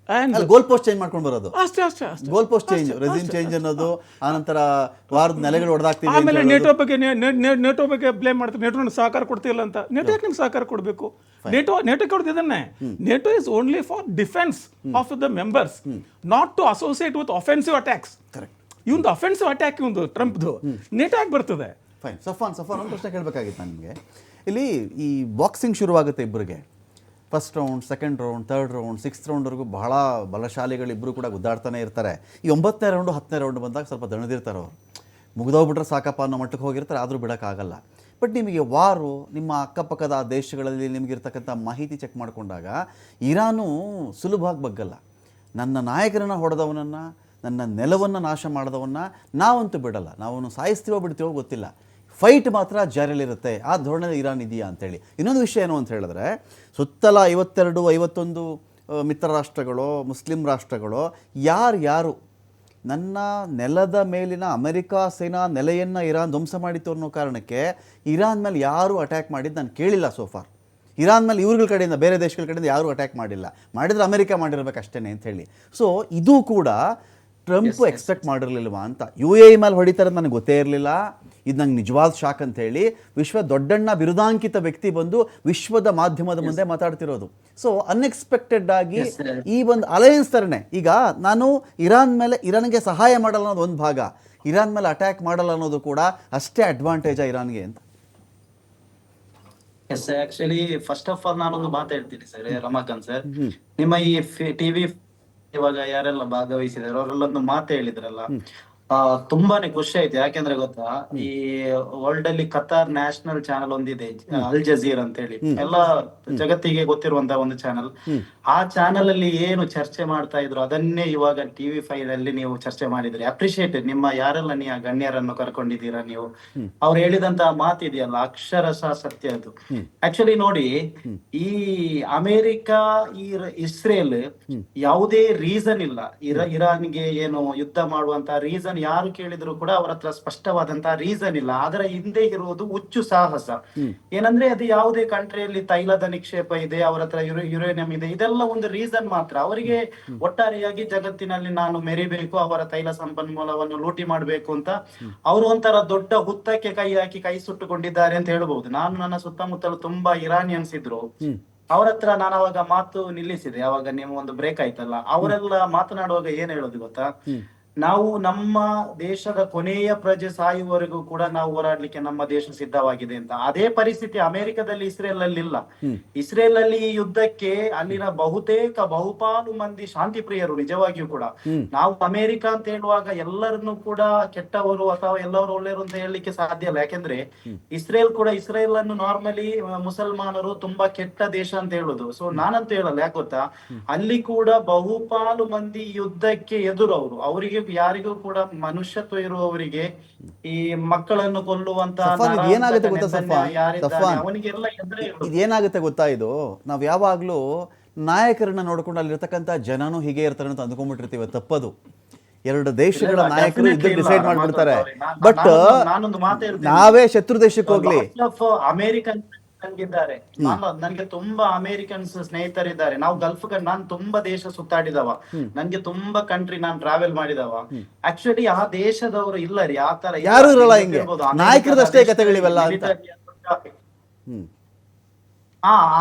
ಗೋಲ್ ಪೋಸ್ಟ್ ಚೇಂಜ್ ಮಾಡ್ಕೊಂಡು ಬರೋದು ಅಷ್ಟೇ. Goal post change, regime change ಅನ್ನೋದು, ಆನಂತರ ವಾರದ ನೆಲೆಗಳು ಹೊಡೆದಾಗ್ತೀವಿ. ಆಮೇಲೆ ನೇಟೋ ಬಗ್ಗೆ ಬ್ಲೇಮ್ ಮಾಡ್ತಾರೆ. ನೇಟೋ ಸಹಕಾರ ಕೊಡ್ತಿಲ್ಲ ಅಂತ. ನೇಟೋ ಯಾಕೆ ನಿಮ್ಗೆ ಸಹಕಾರ ಕೊಡಬೇಕು? ನೇಟೋ ಕೊಡ್ತಿದ್ದಾನೆ. NATO is only for defence of the members, not to associate with offensive attacks. ಇವಂದು ಅಫೆನ್ಸಿವ್ ಅಟ್ಯಾಕ್ ಇವಂದು ಟ್ರಂಪ್ದು. ನೇಟೋ ಯಾಕೆ ಬರ್ತದೆ? ಫೈನ್. ಸಫಾನ್ ಒಂದು ಪ್ರಶ್ನೆ ಕೇಳಬೇಕಾಗಿತ್ತು ನನಗೆ. ಇಲ್ಲಿ ಈ ಬಾಕ್ಸಿಂಗ್ ಶುರುವಾಗುತ್ತೆ ಇಬ್ಬರಿಗೆ. First round, second round, third round, 6th ರೌಂಡ್ವರೆಗೂ ಬಹಳ ಬಲಶಾಲಿಗಳಿಬ್ಬರು ಕೂಡ ಗುದ್ದಾಡ್ತಾನೆ ಇರ್ತಾರೆ. ಈ 9ನೇ ರೌಂಡು 10ನೇ ರೌಂಡ್ ಬಂದಾಗ ಸ್ವಲ್ಪ ದಣಿದಿರ್ತಾರೆ ಅವರು. ಮುಗಿದೋಗ್ಬಿಟ್ರೆ ಸಾಕಪ್ಪ ಅನ್ನೋ ಮಟ್ಟಕ್ಕೆ ಹೋಗಿರ್ತಾರೆ, ಆದರೂ ಬಿಡೋಕ್ಕಾಗಲ್ಲ. ಬಟ್ ನಿಮಗೆ ವಾರು, ನಿಮ್ಮ ಅಕ್ಕಪಕ್ಕದ ದೇಶಗಳಲ್ಲಿ ನಿಮಗಿರ್ತಕ್ಕಂಥ ಮಾಹಿತಿ ಚೆಕ್ ಮಾಡಿಕೊಂಡಾಗ ಇರಾನು ಸುಲಭವಾಗಿ ಬಗ್ಗಲ್ಲ. ನನ್ನ ನಾಯಕರನ್ನು ಹೊಡೆದವನನ್ನು, ನನ್ನ ನೆಲವನ್ನು ನಾಶ ಮಾಡಿದವನ್ನ ನಾವಂತೂ ಬಿಡಲ್ಲ. ನಾವು ಸಾಯಿಸ್ತೀವೋ ಬಿಡ್ತೀವೋ ಗೊತ್ತಿಲ್ಲ, ಫೈಟ್ ಮಾತ್ರ ಜಾರಿಯಲ್ಲಿರುತ್ತೆ. ಆ ಧೋರಣೆ ಇರಾನ್ ಇದೆಯಾ ಅಂತೇಳಿ. ಇನ್ನೊಂದು ವಿಷಯ ಏನು ಅಂತ ಹೇಳಿದ್ರೆ, ಸುತ್ತಲ 52-51 ಮಿತ್ರ ರಾಷ್ಟ್ರಗಳು, ಮುಸ್ಲಿಂ ರಾಷ್ಟ್ರಗಳು ಯಾರು ನನ್ನ ನೆಲದ ಮೇಲಿನ ಅಮೆರಿಕಾ ಸೇನಾ ನೆಲೆಯನ್ನು ಇರಾನ್ ಧ್ವಂಸ ಮಾಡಿತ್ತು ಅನ್ನೋ ಕಾರಣಕ್ಕೆ ಇರಾನ್ ಮೇಲೆ ಯಾರೂ ಅಟ್ಯಾಕ್ ಮಾಡಿದ್ದು ನಾನು ಕೇಳಿಲ್ಲ ಸೋಫಾರ್. ಇರಾನ್ ಮೇಲೆ ಇವ್ರಗಳ ಕಡೆಯಿಂದ, ಬೇರೆ ದೇಶಗಳ ಕಡೆಯಿಂದ ಯಾರೂ ಅಟ್ಯಾಕ್ ಮಾಡಿಲ್ಲ. ಮಾಡಿದರೆ ಅಮೆರಿಕ ಮಾಡಿರ್ಬೇಕಷ್ಟೇ ಅಂತ ಹೇಳಿ. ಸೊ ಇದು ಕೂಡ ಟ್ರಂಪ್ ಎಕ್ಸ್ಪೆಕ್ಟ್ ಮಾಡಿರಲಿಲ್ವಾ ಅಂತ. ಮೇಲೆ ಹೊಡಿತಾರೆ ಅಂತ ನನಗೆ ಗೊತ್ತೇ ಇರಲಿಲ್ಲ, ಇದು ನಂಗೆ ನಿಜವಾದ ಶಾಕ್ ಅಂತ ಹೇಳಿ ವಿಶ್ವ ದೊಡ್ಡಣ್ಣ ಬಿರುದಾಂಕಿತ ವ್ಯಕ್ತಿ ಬಂದು ವಿಶ್ವದ ಮಾಧ್ಯಮದ ಮುಂದೆ ಮಾತಾಡ್ತಿರೋದು. ಸೊ ಅನ್ಎಕ್ಸ್ಪೆಕ್ಟೆಡ್ ಆಗಿ ಈ ಒಂದು ಅಲಯನ್ಸ್ ಥರನೇ ಈಗ ನಾನು ಇರಾನ್ಗೆ ಸಹಾಯ ಮಾಡಲ್ಲ ಅನ್ನೋದು ಒಂದು ಭಾಗ, ಇರಾನ್ ಮೇಲೆ ಅಟ್ಯಾಕ್ ಮಾಡಲ್ಲ ಅನ್ನೋದು ಕೂಡ ಅಷ್ಟೇ ಅಡ್ವಾಂಟೇಜಾ ಇರಾನ್ಗೆ ಅಂತ. Yes actually first of all ನಾನೊಂದು ಮಾತು ಹೇಳ್ತೀನಿ ಸರ್, ರಮಾಕಾಂತ್ ಸರ್, ನಿಮ್ಮ ಈ ಟಿವಿ ಇವಾಗ ಯಾರೆಲ್ಲ ಭಾಗವಹಿಸಿದಾರೆ ಅವರೆಲ್ಲೊಂದು ಮಾತು ಹೇಳಿದ್ರಲ್ಲ, ತುಂಬಾನೇ ಖುಷಿ ಆಯ್ತು. ಯಾಕೆಂದ್ರೆ ಗೊತ್ತಾ, ಈ ವರ್ಲ್ಡ್ ಅಲ್ಲಿ ಕತಾರ್ ನ್ಯಾಷನಲ್ ಚಾನೆಲ್ ಒಂದಿದೆ, ಅಲ್ ಜಜೀರ್ ಅಂತ ಹೇಳಿ, ಎಲ್ಲ ಜಗತ್ತಿಗೆ ಗೊತ್ತಿರುವಂತಹ ಒಂದು ಚಾನೆಲ್. ಆ ಚಾನೆಲ್ ಅಲ್ಲಿ ಏನು ಚರ್ಚೆ ಮಾಡ್ತಾ ಇದ್ರು ಅದನ್ನೇ ಇವಾಗ TV5 ಅಲ್ಲಿ ನೀವು ಚರ್ಚೆ ಮಾಡಿದ್ರಿ. ಅಪ್ರಿಶಿಯೇಟ್ ನಿಮ್ಮ ಯಾರೆಲ್ಲ ನೀವು ಗಣ್ಯರನ್ನು ಕರ್ಕೊಂಡಿದ್ದೀರಾ ನೀವು, ಅವ್ರು ಹೇಳಿದಂತಹ ಮಾತಿದೆಯಲ್ಲ ಅಕ್ಷರಶಃ ಸತ್ಯ ಅದು. ಆಕ್ಚುಲಿ ನೋಡಿ, ಈ ಅಮೆರಿಕ ಈ ಇಸ್ರೇಲ್ ಯಾವುದೇ ರೀಸನ್ ಇಲ್ಲ ಇರಾನ್ಗೆ ಏನು ಯುದ್ಧ ಮಾಡುವಂತಹ ರೀಸನ್ ಯಾರು ಕೇಳಿದ್ರು ಕೂಡ ಅವ್ರ ಹತ್ರ ಸ್ಪಷ್ಟವಾದಂತಹ ರೀಸನ್ ಇಲ್ಲ. ಅದರ ಹಿಂದೆ ಇರುವುದು ಹುಚ್ಚು ಸಾಹಸ. ಏನಂದ್ರೆ ಅದು ಯಾವುದೇ ಕಂಟ್ರಿಯಲ್ಲಿ ತೈಲದ ನಿಕ್ಷೇಪ ಇದೆ, ಅವರ ಹತ್ರ ಯುರೇನಿಯಂ ಇದೆ, ಇದೆಲ್ಲ ಒಂದು ರೀಸನ್ ಮಾತ್ರ. ಅವರಿಗೆ ಒಟ್ಟಾರೆಯಾಗಿ ಜಗತ್ತಿನಲ್ಲಿ ನಾನು ಮೆರಿಬೇಕು, ಅವರ ತೈಲ ಸಂಪನ್ಮೂಲವನ್ನು ಲೂಟಿ ಮಾಡಬೇಕು ಅಂತ ಅವರು ಒಂಥರ ದೊಡ್ಡ ಹುತ್ತಕ್ಕೆ ಕೈ ಹಾಕಿ ಕೈ ಸುಟ್ಟುಕೊಂಡಿದ್ದಾರೆ ಅಂತ ಹೇಳ್ಬಹುದು. ನಾನು ನನ್ನ ಸುತ್ತಮುತ್ತಲು ತುಂಬಾ ಇರಾನಿಯನ್ಸ್ ಇದ್ರು, ಅವ್ರ ಹತ್ರ ನಾನು ಅವಾಗ ಮಾತು ನಿಲ್ಲಿಸಿದೆ. ಅವಾಗ ನೀವು ಒಂದು ಬ್ರೇಕ್ ಆಯ್ತಲ್ಲ, ಅವರೆಲ್ಲ ಮಾತನಾಡುವಾಗ ಏನ್ ಹೇಳೋದು ಗೊತ್ತಾ, ನಾವು ನಮ್ಮ ದೇಶದ ಕೊನೆಯ ಪ್ರಜೆ ಸಾಯುವವರೆಗೂ ಕೂಡ ನಾವು ಹೋರಾಡ್ಲಿಕ್ಕೆ ನಮ್ಮ ದೇಶ ಸಿದ್ಧವಾಗಿದೆ ಅಂತ. ಅದೇ ಪರಿಸ್ಥಿತಿ ಅಮೆರಿಕದಲ್ಲಿ ಇಸ್ರೇಲ್ ಅಲ್ಲಿ ಇಲ್ಲ. ಇಸ್ರೇಲ್ ಅಲ್ಲಿ ಈ ಯುದ್ಧಕ್ಕೆ ಅಲ್ಲಿನ ಬಹುಪಾಲು ಮಂದಿ ಶಾಂತಿ ಪ್ರಿಯರು ನಿಜವಾಗಿಯೂ ಕೂಡ. ನಾವು ಅಮೆರಿಕ ಅಂತ ಹೇಳುವಾಗ ಎಲ್ಲರನ್ನು ಕೂಡ ಕೆಟ್ಟವರು ಅಥವಾ ಎಲ್ಲರೂ ಒಳ್ಳೆಯವರು ಅಂತ ಹೇಳಲಿಕ್ಕೆ ಸಾಧ್ಯ ಇಲ್ಲ. ಯಾಕೆಂದ್ರೆ ಇಸ್ರೇಲ್ ಅನ್ನು ನಾರ್ಮಲಿ ಮುಸಲ್ಮಾನರು ತುಂಬಾ ಕೆಟ್ಟ ದೇಶ ಅಂತ ಹೇಳುದು. ಸೊ ನಾನಂತ ಹೇಳಲ್ಲ, ಯಾಕೆ ಗೊತ್ತಾ, ಅಲ್ಲಿ ಕೂಡ ಬಹುಪಾಲು ಮಂದಿ ಯುದ್ಧಕ್ಕೆ ಎದುರವರು. ಅವರಿಗೆ ಯಾರಿಗೂ ಕೂಡ ಮನುಷ್ಯತ್ವ ಇರುವವರಿಗೆ ಈ ಮಕ್ಕಳನ್ನು ಕೊಲ್ಲುವಂತಹ ಏನಾಗುತ್ತೆ ಗೊತ್ತಾ ಸಫಾನ್, ಅವನಿಗೆಲ್ಲ ಎದುರೇ ಇದೇನಾಗುತ್ತೆ ಗೊತ್ತಾ, ಇದು ನಾವು ಯಾವಾಗ್ಲೂ ನಾಯಕರನ್ನ ನೋಡ್ಕೊಂಡು ಅಲ್ಲಿರ್ತಕ್ಕಂಥ ಜನನು ಹೀಗೆ ಇರ್ತಾರೆ ಅಂತ ಅಂದ್ಕೊಂಡ್ಬಿಟ್ಟಿರ್ತೀವಿ. ತಪ್ಪದು. ಎರಡು ದೇಶಗಳ ನಾಯಕರು ಇದನ್ನ ಡಿಸೈಡ್ ಮಾಡ್ಬಿಡ್ತಾರೆ. ಬಟ್ ನಾವೇ ಶತ್ರು ದೇಶಕ್ಕೆ ಹೋಗ್ಲಿ, ಅಮೆರಿಕನ್ ನನ್ಗಿದ್ದಾರೆ, ನನ್ಗೆ ತುಂಬಾ ಅಮೆರಿಕನ್ಸ್ ಸ್ನೇಹಿತರಿದ್ದಾರೆ. ನಾವು ನಾನು ತುಂಬಾ ದೇಶ ಸುತ್ತಾಡಿದವ, ನನ್ಗೆ ತುಂಬಾ ಕಂಟ್ರಿ ನಾನು ಟ್ರಾವೆಲ್ ಮಾಡಿದವ. ಆಕ್ಚುಲಿ ಆ ದೇಶದವರು ಇಲ್ಲ ರೀ, ಆ ತರ ಯಾರು ಇರಲ್ಲ. ಹಿಂಗೆ ನಾಯಕರದಷ್ಟೇ ಕಥೆಗಳಿವೆಲ್ಲ ಅಂತ.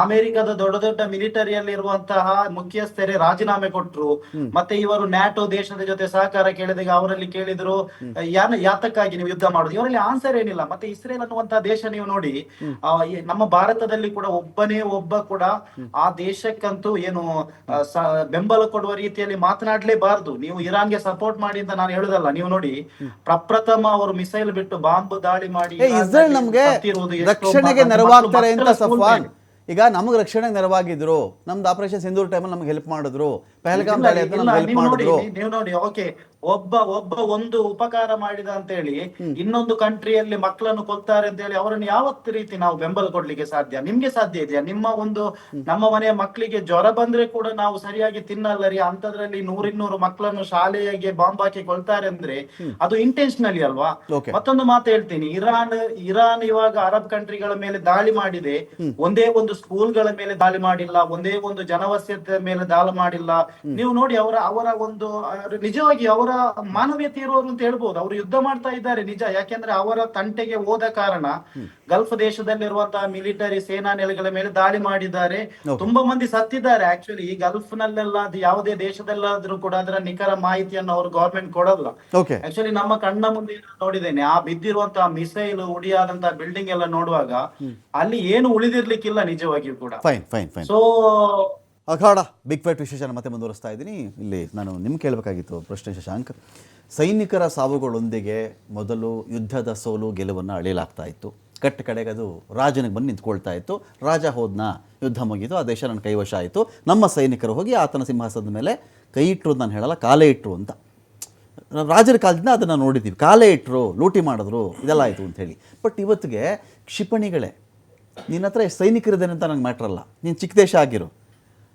ಅಮೆರಿಕದ ದೊಡ್ಡ ದೊಡ್ಡ ಮಿಲಿಟರಿಯಲ್ಲಿ ಇರುವಂತಹ ಮುಖ್ಯಸ್ಥರೇ ರಾಜೀನಾಮೆ ಕೊಟ್ರು. ಮತ್ತೆ ಇವರು ನ್ಯಾಟೋ ದೇಶದ ಜೊತೆ ಸಹಕಾರ ಕೇಳಿದಾಗ ಅವರಲ್ಲಿ ಕೇಳಿದ್ರು ಯಾತಕ್ಕಾಗಿ ನೀವು ಯುದ್ಧ ಮಾಡುದು, ಇವರಲ್ಲಿ ಆನ್ಸರ್ ಏನಿಲ್ಲ. ಮತ್ತೆ ಇಸ್ರೇಲ್ ಅನ್ನುವಂತಹ ದೇಶ ನೀವು ನೋಡಿ, ನಮ್ಮ ಭಾರತದಲ್ಲಿ ಕೂಡ ಒಬ್ಬನೇ ಒಬ್ಬ ಕೂಡ ಆ ದೇಶಕ್ಕಂತೂ ಏನು ಬೆಂಬಲ ಕೊಡುವ ರೀತಿಯಲ್ಲಿ ಮಾತನಾಡ್ಲೇಬಾರ್ದು. ನೀವು ಇರಾನ್ಗೆ ಸಪೋರ್ಟ್ ಮಾಡಿ ಅಂತ ನಾನು ಹೇಳುದಲ್ಲ. ನೀವು ನೋಡಿ, ಪ್ರಪ್ರಥಮ ಅವರು ಮಿಸೈಲ್ ಬಿಟ್ಟು ಬಾಂಬ್ ದಾಳಿ ಮಾಡಿ ಇಸ್ರೇಲ್ ನಮ್ಗೆ ರಕ್ಷಣೆಗೆ ನೆರವಾಗ್ತಾರೆ ಅಂತ ಸಫಾನ್. ಈಗ ನಮಗೆ ರಕ್ಷಣೆಗೆ ನೆರವಾಗಿದ್ರು, ನಮ್ದು ಆಪರೇಷನ್ ಸಿಂಧೂರ್ ಟೈಮಲ್ಲಿ ನಮ್ಗೆ ಹೆಲ್ಪ್ ಮಾಡಿದ್ರು, ಪಹಲ್ಗಾಮ್ ದಾಳಿ ಹೆಲ್ಪ್ ಮಾಡಿದ್ರು. ನೀವು ನೋಡಿ, ಓಕೆ, ಒಬ್ಬ ಒಂದು ಉಪಕಾರ ಮಾಡಿದ ಅಂತ ಹೇಳಿ ಇನ್ನೊಂದು ಕಂಟ್ರಿಯಲ್ಲಿ ಮಕ್ಕಳನ್ನು ಕೊಲ್ತಾರೆ ಅಂತ ಹೇಳಿ ಅವರನ್ನು ಯಾವತ್ತು ರೀತಿ ನಾವು ಬೆಂಬಲ ಕೊಡ್ಲಿಕ್ಕೆ ಸಾಧ್ಯ? ನಿಮ್ಗೆ ಸಾಧ್ಯ ಇದೆಯಾ? ನಮ್ಮ ಮನೆಯ ಮಕ್ಕಳಿಗೆ ಜ್ವರ ಬಂದ್ರೆ ಕೂಡ ನಾವು ಸರಿಯಾಗಿ ತಿನ್ನಲ್ಲರಿ, ಅಂತದ್ರಲ್ಲಿ 100-200 ಮಕ್ಕಳನ್ನು ಶಾಲೆಗೆ ಬಾಂಬ್ ಹಾಕಿ ಕೊಲ್ತಾರೆ ಅಂದ್ರೆ ಅದು ಇಂಟೆನ್ಷನಲಿ ಅಲ್ವಾ? ಮತ್ತೊಂದು ಮಾತು ಹೇಳ್ತೀನಿ, ಇರಾನ್ ಇವಾಗ ಅರಬ್ ಕಂಟ್ರಿಗಳ ಮೇಲೆ ದಾಳಿ ಮಾಡಿದೆ. ಒಂದೇ ಒಂದು ಸ್ಕೂಲ್ಗಳ ಮೇಲೆ ದಾಳಿ ಮಾಡಿಲ್ಲ, ಒಂದೇ ಒಂದು ಜನವಸತಿ ಮೇಲೆ ದಾಳಿ ಮಾಡಿಲ್ಲ. ನೀವು ನೋಡಿ, ಅವರ ಒಂದು ನಿಜವಾಗಿ ಅವರ ಮಾನವೀಯತೆ ಇರುವವರು ಅಂತ ಹೇಳ್ಬೋದು. ಅವರು ಯುದ್ಧ ಮಾಡ್ತಾ ಇದ್ದಾರೆ ನಿಜ, ಯಾಕೆಂದ್ರೆ ಅವರ ತಂಟೆಗೆ ಹೋದ ಕಾರಣ ಗಲ್ಫ್ ದೇಶದಲ್ಲಿರುವಂತಹ ಮಿಲಿಟರಿ ಸೇನಾ ನೆಲೆಗಳ ಮೇಲೆ ದಾಳಿ ಮಾಡಿದ್ದಾರೆ. ತುಂಬಾ ಮಂದಿ ಸತ್ತಿದ್ದಾರೆ. ಆಕ್ಚುಲಿ ಈ ಗಲ್ಫ್ ನಲ್ಲೆಲ್ಲ ಯಾವುದೇ ದೇಶದಲ್ಲಾದ್ರೂ ಕೂಡ ಅದರ ನಿಖರ ಮಾಹಿತಿಯನ್ನು ಅವರು ಗವರ್ಮೆಂಟ್ ಕೊಡಲ್ಲ. ಆಕ್ಚುಲಿ ನಮ್ಮ ಕಣ್ಣ ಮುಂದೆ ನೋಡಿದ್ದೇನೆ, ಆ ಬಿದ್ದಿರುವಂತಹ ಮಿಸೈಲ್ ಉಡಿಯಾದಂತಹ ಬಿಲ್ಡಿಂಗ್ ಎಲ್ಲ ನೋಡುವಾಗ ಅಲ್ಲಿ ಏನು ಉಳಿದಿರ್ಲಿಕ್ಕಿಲ್ಲ ನಿಜವಾಗಿಯೂ ಕೂಡ. ಸೊ ಅಖಾಡ ಬಿಗ್ ಫೈಟ್ ವಿಶೇಷನ ಮತ್ತೆ ಮುಂದುವರಿಸ್ತಾ ಇದ್ದೀನಿ. ಇಲ್ಲಿ ನಾನು ನಿಮ್ಗೆ ಕೇಳಬೇಕಾಗಿತ್ತು ಪ್ರಶ್ನೆ ಶಶಾಂಕ್. ಸೈನಿಕರ ಸಾವುಗಳೊಂದಿಗೆ ಮೊದಲು ಯುದ್ಧದ ಸೋಲು ಗೆಲುವನ್ನು ಅಳೆಯಲಾಗ್ತಾ ಇತ್ತು. ಕಡೆಗೆ ಅದು ರಾಜನಿಗೆ ಬಂದು ನಿಂತ್ಕೊಳ್ತಾ ಇತ್ತು. ರಾಜ ಹೋದ್ನ, ಯುದ್ಧ ಮುಗಿದು, ಆ ದೇಶ ನನ್ನ ಕೈವಶ ಆಯಿತು. ನಮ್ಮ ಸೈನಿಕರು ಹೋಗಿ ಆತನ ಸಿಂಹಾಸನದ ಮೇಲೆ ಕೈ ಇಟ್ಟರು, ನಾನು ಹೇಳಲ್ಲ, ಕಾಲೇ ಇಟ್ಟರು ಅಂತ. ರಾಜರ ಕಾಲದಿಂದ ಅದನ್ನು ನೋಡಿದ್ದೀವಿ. ಕಾಲೇ ಇಟ್ಟರು, ಲೂಟಿ ಮಾಡಿದ್ರು, ಇದೆಲ್ಲ ಆಯಿತು ಅಂಥೇಳಿ. ಬಟ್ ಇವತ್ತಿಗೆ ಕ್ಷಿಪಣಿಗಳೇ, ನಿನ್ನ ಹತ್ರ ಎಷ್ಟು ಸೈನಿಕರಿದ್ದೇನೆ ಅಂತ ನಂಗೆ ಮ್ಯಾಟ್ರಲ್ಲ, ನೀನು ಚಿಕ್ಕ ದೇಶ ಆಗಿರು,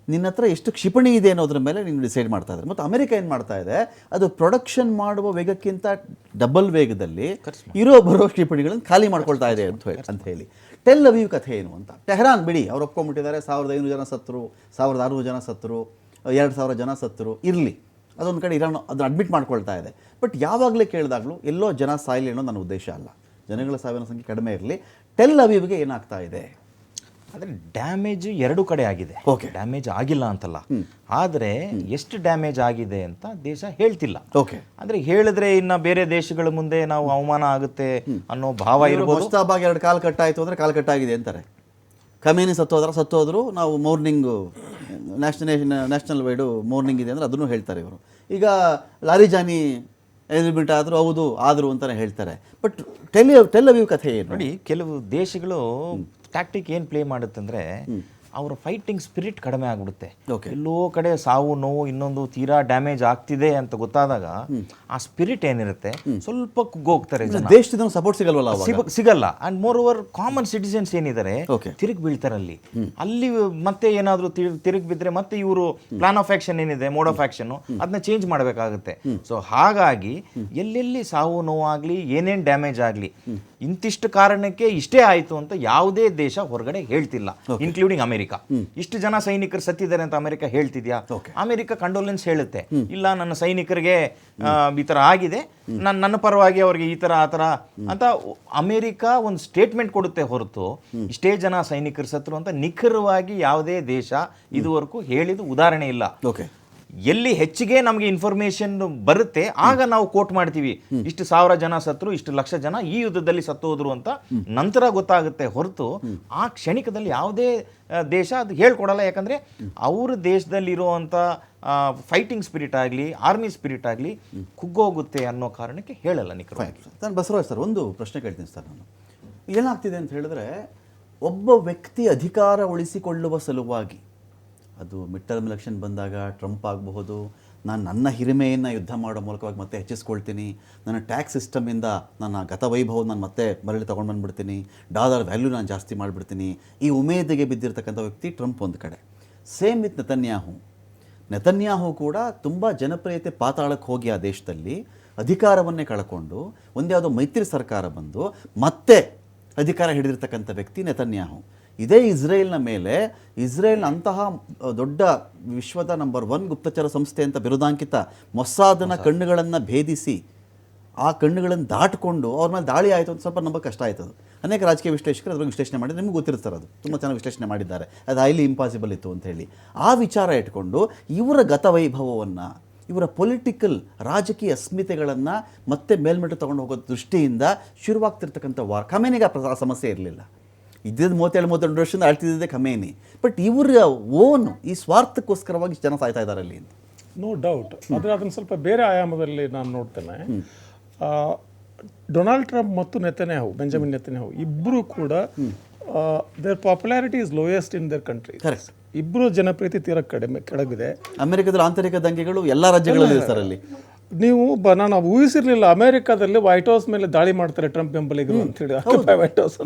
ನಿನ್ನ ಹತ್ರ ಎಷ್ಟು ಕ್ಷಿಪಣಿ ಇದೆ ಅನ್ನೋದ್ರ ಮೇಲೆ ನೀನು ಡಿಸೈಡ್ ಮಾಡ್ತಾ ಇದ್ದಾರೆ. ಮತ್ತು ಅಮೆರಿಕ ಏನು ಮಾಡ್ತಾ ಇದೆ, ಅದು ಪ್ರೊಡಕ್ಷನ್ ಮಾಡುವ ವೇಗಕ್ಕಿಂತ ಡಬಲ್ ವೇಗದಲ್ಲಿ ಬರೋ ಕ್ಷಿಪಣಿಗಳನ್ನು ಖಾಲಿ ಮಾಡ್ಕೊಳ್ತಾ ಇದೆ ಅಂತ ಹೇಳಿ. ಟೆಲ್ ಅವೀವ್ ಕಥೆ ಏನು ಅಂತ. ಟೆಹರಾನ್ ಬಿಡಿ, ಅವ್ರು ಒಪ್ಕೊಂಡ್ಬಿಟ್ಟಿದ್ದಾರೆ. 1500 ಜನ ಸತ್ತರು, 1600 ಜನ ಸತ್ತರು, 2000 ಜನ ಸತ್ತರು, ಇರಲಿ, ಅದೊಂದು ಕಡೆ ಇರಾನ್ ಅದನ್ನು ಅಡ್ಮಿಟ್ ಮಾಡ್ಕೊಳ್ತಾ ಇದೆ. ಬಟ್ ಯಾವಾಗಲೇ ಕೇಳಿದಾಗಲೂ ಎಲ್ಲೋ ಜನ ಸಾಯಲಿ ಅನ್ನೋ ನನ್ನ ಉದ್ದೇಶ ಅಲ್ಲ, ಜನಗಳ ಸಾವಿನ ಸಂಖ್ಯೆ ಕಡಿಮೆ ಇರಲಿ. ಟೆಲ್ ಅವೀವ್ಗೆ ಏನಾಗ್ತಾ ಇದೆ? ಆದರೆ ಡ್ಯಾಮೇಜ್ ಎರಡು ಕಡೆ ಆಗಿದೆ. ಡ್ಯಾಮೇಜ್ ಆಗಿಲ್ಲ ಅಂತಲ್ಲ, ಆದರೆ ಎಷ್ಟು ಡ್ಯಾಮೇಜ್ ಆಗಿದೆ ಅಂತ ದೇಶ ಹೇಳ್ತಿಲ್ಲ. ಅಂದ್ರೆ ಹೇಳಿದ್ರೆ ಇನ್ನ ಬೇರೆ ದೇಶಗಳ ಮುಂದೆ ನಾವು ಅವಮಾನ ಆಗುತ್ತೆ ಅನ್ನೋ ಭಾವ ಇರ್ಬೋದು. ಮುಸ್ತಾಬಾಗ್ 2 ಕಾಲು ಕಟ್ಟಾಯಿತು ಅಂದರೆ ಕಾಲು ಕಟ್ಟಾಗಿದೆ ಅಂತಾರೆ. ಖಮೇನಿ ಸತ್ತೋದ್ರು, ನಾವು ಮೋರ್ನಿಂಗು ನ್ಯಾಷನಲ್ ವೈಡು ಮೋರ್ನಿಂಗ್ ಇದೆ ಅಂದರೆ ಅದನ್ನು ಹೇಳ್ತಾರೆ ಇವರು. ಈಗ ಲಾರಿಜಾನಿ ಎಲಿಮಿನೇಟ್ ಆದರೂ ಹೌದು ಆದರು ಅಂತಲೇ ಹೇಳ್ತಾರೆ. ಬಟ್ ಟೆಲ್ ಅವೀವ್ ಕಥೆ ಏನು ನೋಡಿ, ಕೆಲವು ದೇಶಗಳು ಟ್ಯಾಕ್ಟಿಕ್ ಏನು ಪ್ಲೇ ಮಾಡುತ್ತಂದ್ರೆ ಅವರ ಫೈಟಿಂಗ್ ಸ್ಪಿರಿಟ್ ಕಡಿಮೆ ಆಗ್ಬಿಡುತ್ತೆ. ಎಲ್ಲೋ ಕಡೆ ಸಾವು ನೋವು ಇನ್ನೊಂದು ತೀರಾ ಡ್ಯಾಮೇಜ್ ಆಗ್ತಿದೆ ಅಂತ ಗೊತ್ತಾದಾಗ ಆ ಸ್ಪಿರಿಟ್ ಏನಿರುತ್ತೆ ಸ್ವಲ್ಪ ಕುಗ್ಗೋಗ್ತಾರೆ. ದೇಶದಿಂದ ಸಪೋರ್ಟ್ ಸಿಗಲ್ವಲ್ಲ, ಸಿಗಲ್ಲ. And more over common citizens ಏನಿದ್ದಾರೆ ತಿರುಗಿ ಬೀಳ್ತಾರೆ ಅಲ್ಲಿ ಮತ್ತೆ ಏನಾದ್ರು ತಿರುಗಿ ಬಿದ್ರೆ ಮತ್ತೆ ಇವರು ಪ್ಲಾನ್ ಆಫ್ ಆಕ್ಷನ್ ಏನಿದೆ, ಮೋಡ್ ಆಫ್ ಆಕ್ಷನ್ ಅದನ್ನ ಚೇಂಜ್ ಮಾಡಬೇಕಾಗುತ್ತೆ. ಸೊ ಹಾಗಾಗಿ ಎಲ್ಲೆಲ್ಲಿ ಸಾವು ನೋವಾಗ್ಲಿ ಏನೇನ್ ಡ್ಯಾಮೇಜ್ ಆಗ್ಲಿ ಇಂತಿಷ್ಟು ಕಾರಣಕ್ಕೆ ಇಷ್ಟೇ ಆಯ್ತು ಅಂತ ಯಾವುದೇ ದೇಶ ಹೊರಗಡೆ ಹೇಳ್ತಿಲ್ಲ, ಇನ್ಕ್ಲೂಡಿಂಗ್ ಅಮೆರಿಕ. ಇಷ್ಟು ಜನ ಸೈನಿಕರು ಸತ್ತಿದ್ದಾರೆ ಅಂತ ಅಮೆರಿಕ ಹೇಳ್ತಿದ್ಯಾ? ಅಮೆರಿಕ ಕಂಡೋಲೆನ್ಸ್ ಹೇಳುತ್ತೆ, ಇಲ್ಲ ನನ್ನ ಸೈನಿಕರಿಗೆ ಈ ತರ ಆಗಿದೆ, ನನ್ನ ಪರವಾಗಿ ಅವ್ರಿಗೆ ಈ ತರ ಆ ತರ ಅಂತ ಅಮೆರಿಕ ಒಂದು ಸ್ಟೇಟ್ಮೆಂಟ್ ಕೊಡುತ್ತೆ ಹೊರತು ಇಷ್ಟೇ ಜನ ಸೈನಿಕರು ಸತ್ರು ಅಂತ ನಿಖರವಾಗಿ ಯಾವುದೇ ದೇಶ ಇದುವರೆಗೂ ಹೇಳಿದ ಉದಾಹರಣೆ ಇಲ್ಲ. ಎಲ್ಲಿ ಹೆಚ್ಚಿಗೆ ನಮಗೆ ಇನ್ಫಾರ್ಮೇಶನ್ ಬರುತ್ತೆ ಆಗ ನಾವು ಕೋಟ್ ಮಾಡ್ತೀವಿ, ಇಷ್ಟು 1000 ಜನ ಸತ್ರು, ಇಷ್ಟು ಲಕ್ಷ ಜನ ಈ ಯುದ್ಧದಲ್ಲಿ ಸತ್ತೋದ್ರು ಅಂತ ನಂತರ ಗೊತ್ತಾಗುತ್ತೆ ಹೊರತು ಆ ಕ್ಷಣಿಕದಲ್ಲಿ ಯಾವುದೇ ದೇಶ ಅದು ಹೇಳ್ಕೊಡಲ್ಲ. ಯಾಕಂದ್ರೆ ಅವ್ರ ದೇಶದಲ್ಲಿರುವಂಥ ಫೈಟಿಂಗ್ ಸ್ಪಿರಿಟ್ ಆಗಲಿ ಆರ್ಮಿ ಸ್ಪಿರಿಟ್ ಆಗಲಿ ಕುಗ್ಗೋಗುತ್ತೆ ಅನ್ನೋ ಕಾರಣಕ್ಕೆ ಹೇಳಲ್ಲ ನಿಖರವಾಗಿ. ನಾನು ಬಸವರಾಜ್ ಸರ್ ಒಂದು ಪ್ರಶ್ನೆ ಕೇಳ್ತೀನಿ ಸರ್. ನಾನು ಏನಾಗ್ತಿದೆ ಅಂತ ಹೇಳಿದ್ರೆ, ಒಬ್ಬ ವ್ಯಕ್ತಿ ಅಧಿಕಾರ ಉಳಿಸಿಕೊಳ್ಳುವ ಸಲುವಾಗಿ, ಅದು ಮಿಡ್ ಟರ್ಮ್ ಎಲೆಕ್ಷನ್ ಬಂದಾಗ ಟ್ರಂಪ್ ಆಗಬಹುದು, ನಾನು ನನ್ನ ಹಿರಿಮೆಯನ್ನು ಯುದ್ಧ ಮಾಡೋ ಮೂಲಕವಾಗಿ ಮತ್ತೆ ಹೆಚ್ಚಿಸ್ಕೊಳ್ತೀನಿ, ನನ್ನ ಟ್ಯಾಕ್ಸ್ ಸಿಸ್ಟಮಿಂದ ನನ್ನ ಗತವೈಭವ ನಾನು ಮತ್ತೆ ಮರಳಿ ತೊಗೊಂಡು ಬಂದುಬಿಡ್ತೀನಿ, ಡಾಲರ್ ವ್ಯಾಲ್ಯೂ ನಾನು ಜಾಸ್ತಿ ಮಾಡಿಬಿಡ್ತೀನಿ, ಈ ಉಮೇದಿಗೆ ಬಿದ್ದಿರ್ತಕ್ಕಂಥ ವ್ಯಕ್ತಿ ಟ್ರಂಪ್ ಒಂದು ಕಡೆ. ಸೇಮ್ ವಿತ್ ನೆತನ್ಯಾಹು ಕೂಡ ತುಂಬ ಜನಪ್ರಿಯತೆ ಪಾತಾಳಕ್ಕೆ ಹೋಗಿ ಆ ದೇಶದಲ್ಲಿ ಅಧಿಕಾರವನ್ನೇ ಕಳ್ಕೊಂಡು ಒಂದೇ ಯಾವುದೋ ಮೈತ್ರಿ ಸರ್ಕಾರ ಬಂದು ಮತ್ತೆ ಅಧಿಕಾರ ಹಿಡಿದಿರ್ತಕ್ಕಂಥ ವ್ಯಕ್ತಿ ನೆತನ್ಯಾಹು. ಇದೇ ಇಸ್ರೇಲ್ನ ಮೇಲೆ, ಇಸ್ರೇಲ್ನ ಅಂತಹ ದೊಡ್ಡ ವಿಶ್ವದ ನಂಬರ್ 1 ಗುಪ್ತಚರ ಸಂಸ್ಥೆ ಅಂತ ಬಿರುದಾಂಕಿತ ಮೊಸ್ಸಾದನ ಕಣ್ಣುಗಳನ್ನು ಭೇದಿಸಿ ಆ ಕಣ್ಣುಗಳನ್ನು ದಾಟಿಕೊಂಡು ಅವ್ರ ಮೇಲೆ ದಾಳಿ ಆಯಿತು ಅಂತ ಸ್ವಲ್ಪ ನಂಬಕ್ಕೆ ಕಷ್ಟ ಆಯ್ತದು. ಅನೇಕ ರಾಜಕೀಯ ವಿಶ್ಲೇಷಕರು ಅದ್ರ ವಿಶ್ಲೇಷಣೆ ಮಾಡಿದ್ರೆ ನಿಮ್ಗೆ ಗೊತ್ತಿರ್ತಾರೆ, ಅದು ತುಂಬ ಚೆನ್ನಾಗಿ ವಿಶ್ಲೇಷಣೆ ಮಾಡಿದ್ದಾರೆ, ಅದು ಹೈಲಿ ಇಂಪಾಸಿಬಲ್ ಇತ್ತು ಅಂತ ಹೇಳಿ. ಆ ವಿಚಾರ ಇಟ್ಕೊಂಡು ಇವರ ಗತವೈಭವವನ್ನು, ಇವರ ಪೊಲಿಟಿಕಲ್ ರಾಜಕೀಯ ಅಸ್ಮಿತೆಗಳನ್ನು ಮತ್ತೆ ಮೇಲ್ಮಟ್ಟ ತೊಗೊಂಡು ಹೋಗೋ ದೃಷ್ಟಿಯಿಂದ ಶುರುವಾಗ್ತಿರ್ತಕ್ಕಂಥ ವಾರ್. ಖಮೇನಿಗೆ ಆ ಸಮಸ್ಯೆ ಇರಲಿಲ್ಲ, ಇದ್ದಿದ್ದು 37-38 ವರ್ಷದಿಂದ ಆಳ್ತಿದ್ದೆ ಖಮೇನಿ. ಬಟ್ ಇವರ ಓನು ಈ ಸ್ವಾರ್ಥಕ್ಕೋಸ್ಕರವಾಗಿ ಜನ ಸಾಯ್ತಾ ಇದ್ದಾರೆ ಅಲ್ಲಿ ಅಂತ. No doubt. ಆದರೆ ಅದನ್ನು ಸ್ವಲ್ಪ ಬೇರೆ ಆಯಾಮದಲ್ಲಿ ನಾನು ನೋಡ್ತೇನೆ. ಡೊನಾಲ್ಡ್ ಟ್ರಂಪ್ ಮತ್ತು ಬೆಂಜಮಿನ್ ನೆತನ್ಯಾಹು ಇಬ್ಬರು ಕೂಡ their popularity is lowest in their country. Correct. ಇಬ್ಬರು ಜನಪ್ರಿಯತೆ ತೀರಾ ಕೆಳಗಿದೆ. ಅಮೆರಿಕದಲ್ಲಿ ಆಂತರಿಕ ದಂಗೆಗಳು ಎಲ್ಲ ರಾಜ್ಯಗಳಲ್ಲಿ ಸರ್. ಅಲ್ಲಿ ನೀವು ನಾನು ಊಹಿಸಿರ್ಲಿಲ್ಲ ಅಮೆರಿಕಾದಲ್ಲಿ ವೈಟ್ ಹೌಸ್ ಮೇಲೆ ದಾಳಿ ಮಾಡ್ತಾರೆ ಟ್ರಂಪ್ ಬೆಂಬಲಿಗರು ಅಂತ ಹೇಳಿ. ವೈಟ್ ಹೌಸ್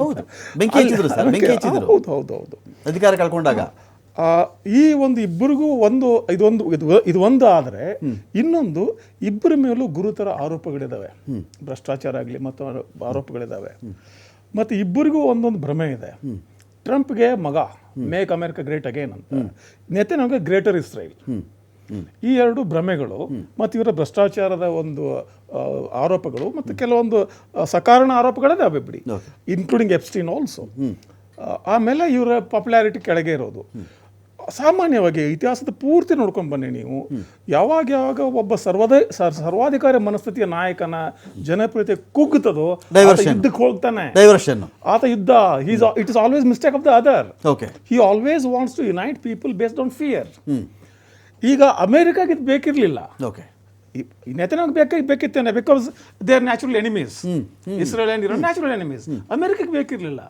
ಬೆಂಕಿ ಹಚ್ಚಿದ್ರು ಸರ್, ಬೆಂಕಿ ಹಚ್ಚಿದ್ರು. ಹೌದು ಅಧಿಕಾರ ಕಳ್ಕೊಂಡಾಗ. ಈ ಒಂದು ಇಬ್ಬರಿಗೂ ಇದು ಒಂದು ಆದರೆ ಇನ್ನೊಂದು ಇಬ್ಬರ ಮೇಲೂ ಗುರುತರ ಆರೋಪಗಳಿದ್ದಾವೆ, ಭ್ರಷ್ಟಾಚಾರ ಆಗಲಿ ಮತ್ತು ಆರೋಪಗಳಿದ್ದಾವೆ. ಮತ್ತು ಇಬ್ಬರಿಗೂ ಒಂದೊಂದು ಭ್ರಮೆ ಇದೆ. ಟ್ರಂಪ್ಗೆ ಮಗ ಮೇಕ್ ಅಮೆರಿಕಾ ಗ್ರೇಟ್ ಅಗೇನ್ ಅಂತ, ನೆತನ್ಯಾಹುಗೆ ಗ್ರೇಟರ್ ಇಸ್ರೇಲ್. ಈ ಎರಡು ಭ್ರಮೆಗಳು ಮತ್ತು ಇವರ ಭ್ರಷ್ಟಾಚಾರದ ಒಂದು ಆರೋಪಗಳು ಮತ್ತು ಕೆಲವೊಂದು ಸಕಾರಣ ಆರೋಪಗಳಿದಾವೆ ಬಿಡಿ, ಇನ್ಕ್ಲೂಡಿಂಗ್ ಎಪ್ಸ್ಟೀನ್ ಆಲ್ಸೋ. ಆಮೇಲೆ ಇವರ ಪಾಪ್ಯುಲಾರಿಟಿ ಕೆಳಗೆ ಇರೋದು. ಸಾಮಾನ್ಯವಾಗಿ ಇತಿಹಾಸದ ಪೂರ್ತಿ ನೋಡ್ಕೊಂಡು ಬನ್ನಿ ನೀವು, ಯಾವಾಗ ಒಬ್ಬ ಸರ್ವಾಧಿಕಾರಿ ಮನಸ್ಥಿತಿಯ ನಾಯಕನ ಜನಪ್ರಿಯತೆ ಕುಗ್ಗುತ್ತದೋ ಯುದ್ಧಕ್ಕೆ ಹೋಗ್ತಾನೆ. ಆತ ಯುದ್ಧ, it is always mistake of the other. He always wants to unite people based on fear. ಈಗ ಅಮೆರಿಕಾಗೆ ಇದು ಬೇಕಿರಲಿಲ್ಲ, ನೆತನ್ಯಾಹುಗೆ ಬೇಕಿತ್ತೇನೆ, because they are natural enemies. Israel and Iran natural enemies. ಅಮೆರಿಕಕ್ಕೆ ಬೇಕಿರಲಿಲ್ಲ.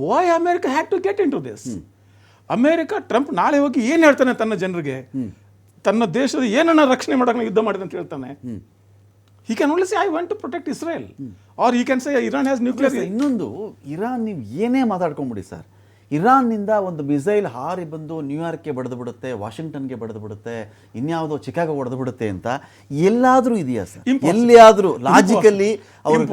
Why America had to get into this? America Trump ನಾಳೆ ಹೋಗಿ ಏನು ಹೇಳ್ತಾನೆ ತನ್ನ ಜನರಿಗೆ, ತನ್ನ ದೇಶದ ಏನನ್ನ ರಕ್ಷಣೆ ಮಾಡೋಕೆ ಯುದ್ಧ ಮಾಡಿದೆ ಅಂತ ಹೇಳ್ತಾನೆ. He can only say I want to protect Israel, or he can say Iran has nuclear. ಇನ್ನೊಂದು, ಇರಾನ್ ನೀವು ಏನೇ ಮಾತಾಡ್ಕೊಂಬಿಡಿ ಸರ್, ಇರಾನ್ನಿಂದ ಒಂದು ಮಿಸೈಲ್ ಹಾರಿ ಬಂದು ನ್ಯೂಯಾರ್ಕ್ಗೆ ಬಡಿದು ಬಿಡುತ್ತೆ, ವಾಷಿಂಗ್ಟನ್ಗೆ ಬಡಿದು ಬಿಡುತ್ತೆ, ಇನ್ಯಾವುದೋ ಚಿಕಾಗೋ ಹೊಡೆದು ಬಿಡುತ್ತೆ ಅಂತ ಎಲ್ಲಾದ್ರೂ ಇದೆಯಾ ಸರ್? ಎಲ್ಲಿಯಾದ್ರೂ ಲಾಜಿಕಲಿ ಅವರು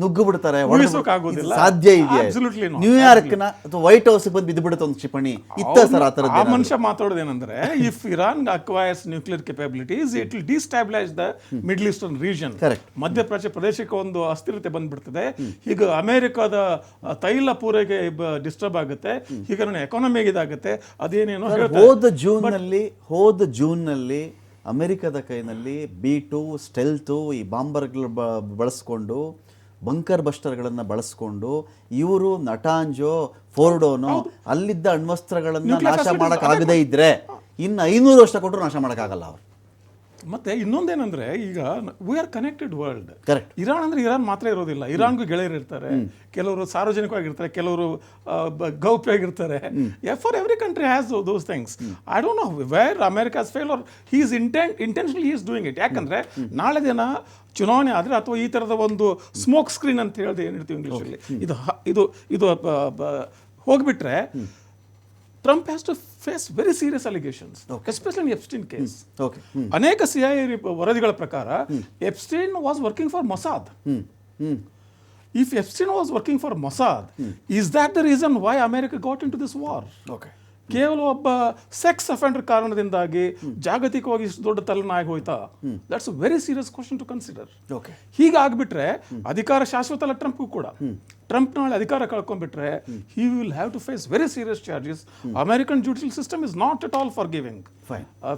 ನುಗ್ಗು ಬಿಡ್ತಾರೆ, ಊಹಿಸೋಕ್ಕಾಗೋದಿಲ್ಲ. ಸಾಧ್ಯ ಇದೆಯಾ? Absolutely not. ನ್ಯೂಯಾರ್ಕ್ನ ಅಥವಾ ವೈಟ್ ಹೌಸ್ ಬಂದು ಬಿದ್ದು ಬಿಡುತ್ತೆ ಒಂದು ಕ್ಷಿಪಣಿ ಇತ್ತ ಸರ್ ಆ ಆ ಥರದ್ದು? ಮನುಷ್ಯ ಮಾತಾಡೋದೇನಂದ್ರೆ, if Iran acquires nuclear capabilities it will destabilise the middle eastern region. Correct. ಮಧ್ಯಪ್ರಾಚ್ಯ ಪ್ರದೇಶಕ್ಕೆ ಒಂದು ಅಸ್ಥಿರತೆ ಬಂದ್ಬಿಡ್ತದೆ. ಈಗ ಅಮೆರಿಕದ ತೈಲ ಪೂರೈಕೆ ಡಿಸ್ಟರ್ಬ್ ಆಗುತ್ತೆ, ಈಗ ನನ್ನ ಎಕಾನಮಿಗೆ ಇದಾಗುತ್ತೆ, ಅದೇನೇನೋ ಹೇಳ್ತಾರೆ. ಹೋದ ಜೂನ್ನಲ್ಲಿ ಅಮೆರಿಕದ ಕೈನಲ್ಲಿ B2 ಸ್ಟೆಲ್ತು ಈ ಬಾಂಬರ್ಗಳು ಬಳಸ್ಕೊಂಡು, ಬಂಕರ್ ಬಸ್ಟರ್ಗಳನ್ನು ಬಳಸ್ಕೊಂಡು ಇವರು ನಟಾಂಜೋ ಫೋರ್ಡೋನೋ ಅಲ್ಲಿದ್ದ ಅಣ್ವಸ್ತ್ರಗಳನ್ನ ನಾಶ ಮಾಡೋಕ್ಕಾಗದೇ ಇದ್ರೆ ಇನ್ನು 500 ವರ್ಷ ಕೊಟ್ಟರು ನಾಶ ಮಾಡೋಕ್ಕಾಗಲ್ಲ ಅವರು. ಮತ್ತೆ ಇನ್ನೊಂದೇನಂದ್ರೆ, ಈಗ we are connected world. Correct. Iran ಅಂದ್ರೆ ಇರಾನ್ ಮಾತ್ರ ಇರೋದಿಲ್ಲ, ಇರಾನ್ಗೂ ಗೆಳೆಯರು ಇರ್ತಾರೆ, ಕೆಲವರು ಸಾರ್ವಜನಿಕವಾಗಿರ್ತಾರೆ, ಕೆಲವರು ಗೌಪ್ಯವಾಗಿರ್ತಾರೆ. For every country has those things. I don't know where America's fail or he is intentionally is doing it. ಯಾಕಂದ್ರೆ ನಾಳೆ ದಿನ ಚುನಾವಣೆ ಆದರೆ ಅಥವಾ ಈ ಥರದ ಒಂದು ಸ್ಮೋಕ್ ಸ್ಕ್ರೀನ್ ಅಂತ ಹೇಳಿದೆ ಏನು ಹೇಳ್ತೀವಿ ಇಂಗ್ಲೀಷಲ್ಲಿ, ಇದು ಹೋಗ್ಬಿಟ್ರೆ Trump has to face very serious allegations, especially in Epstein case. ಅನೇಕ CIA ವರದಿಗಳ ಪ್ರಕಾರ Epstein was working for Mossad. If Epstein was working for Mossad, is that the reason why America got into this war? ಕೇವಲ ಒಬ್ಬ sex offender ಕಾರಣದಿಂದಾಗಿ ಜಾಗತಿಕವಾಗಿ ಇಷ್ಟು ದೊಡ್ಡ ತಲೆನಾಗಿ ಹೋಯ್ತಾ? That's a very serious question to consider. ಹೀಗಾಗ್ಬಿಟ್ರೆ ಅಧಿಕಾರ ಶಾಶ್ವತ ಅಲ್ಲ ಟ್ರಂಪ್ಗೂ ಕೂಡ. ಟ್ರಂಪ್ ನಾಳೆ ಅಧಿಕಾರ ಕಳ್ಕೊಂಡ್ಬಿಟ್ರೆ he will have to face very serious charges. American judicial system is not at all forgiving.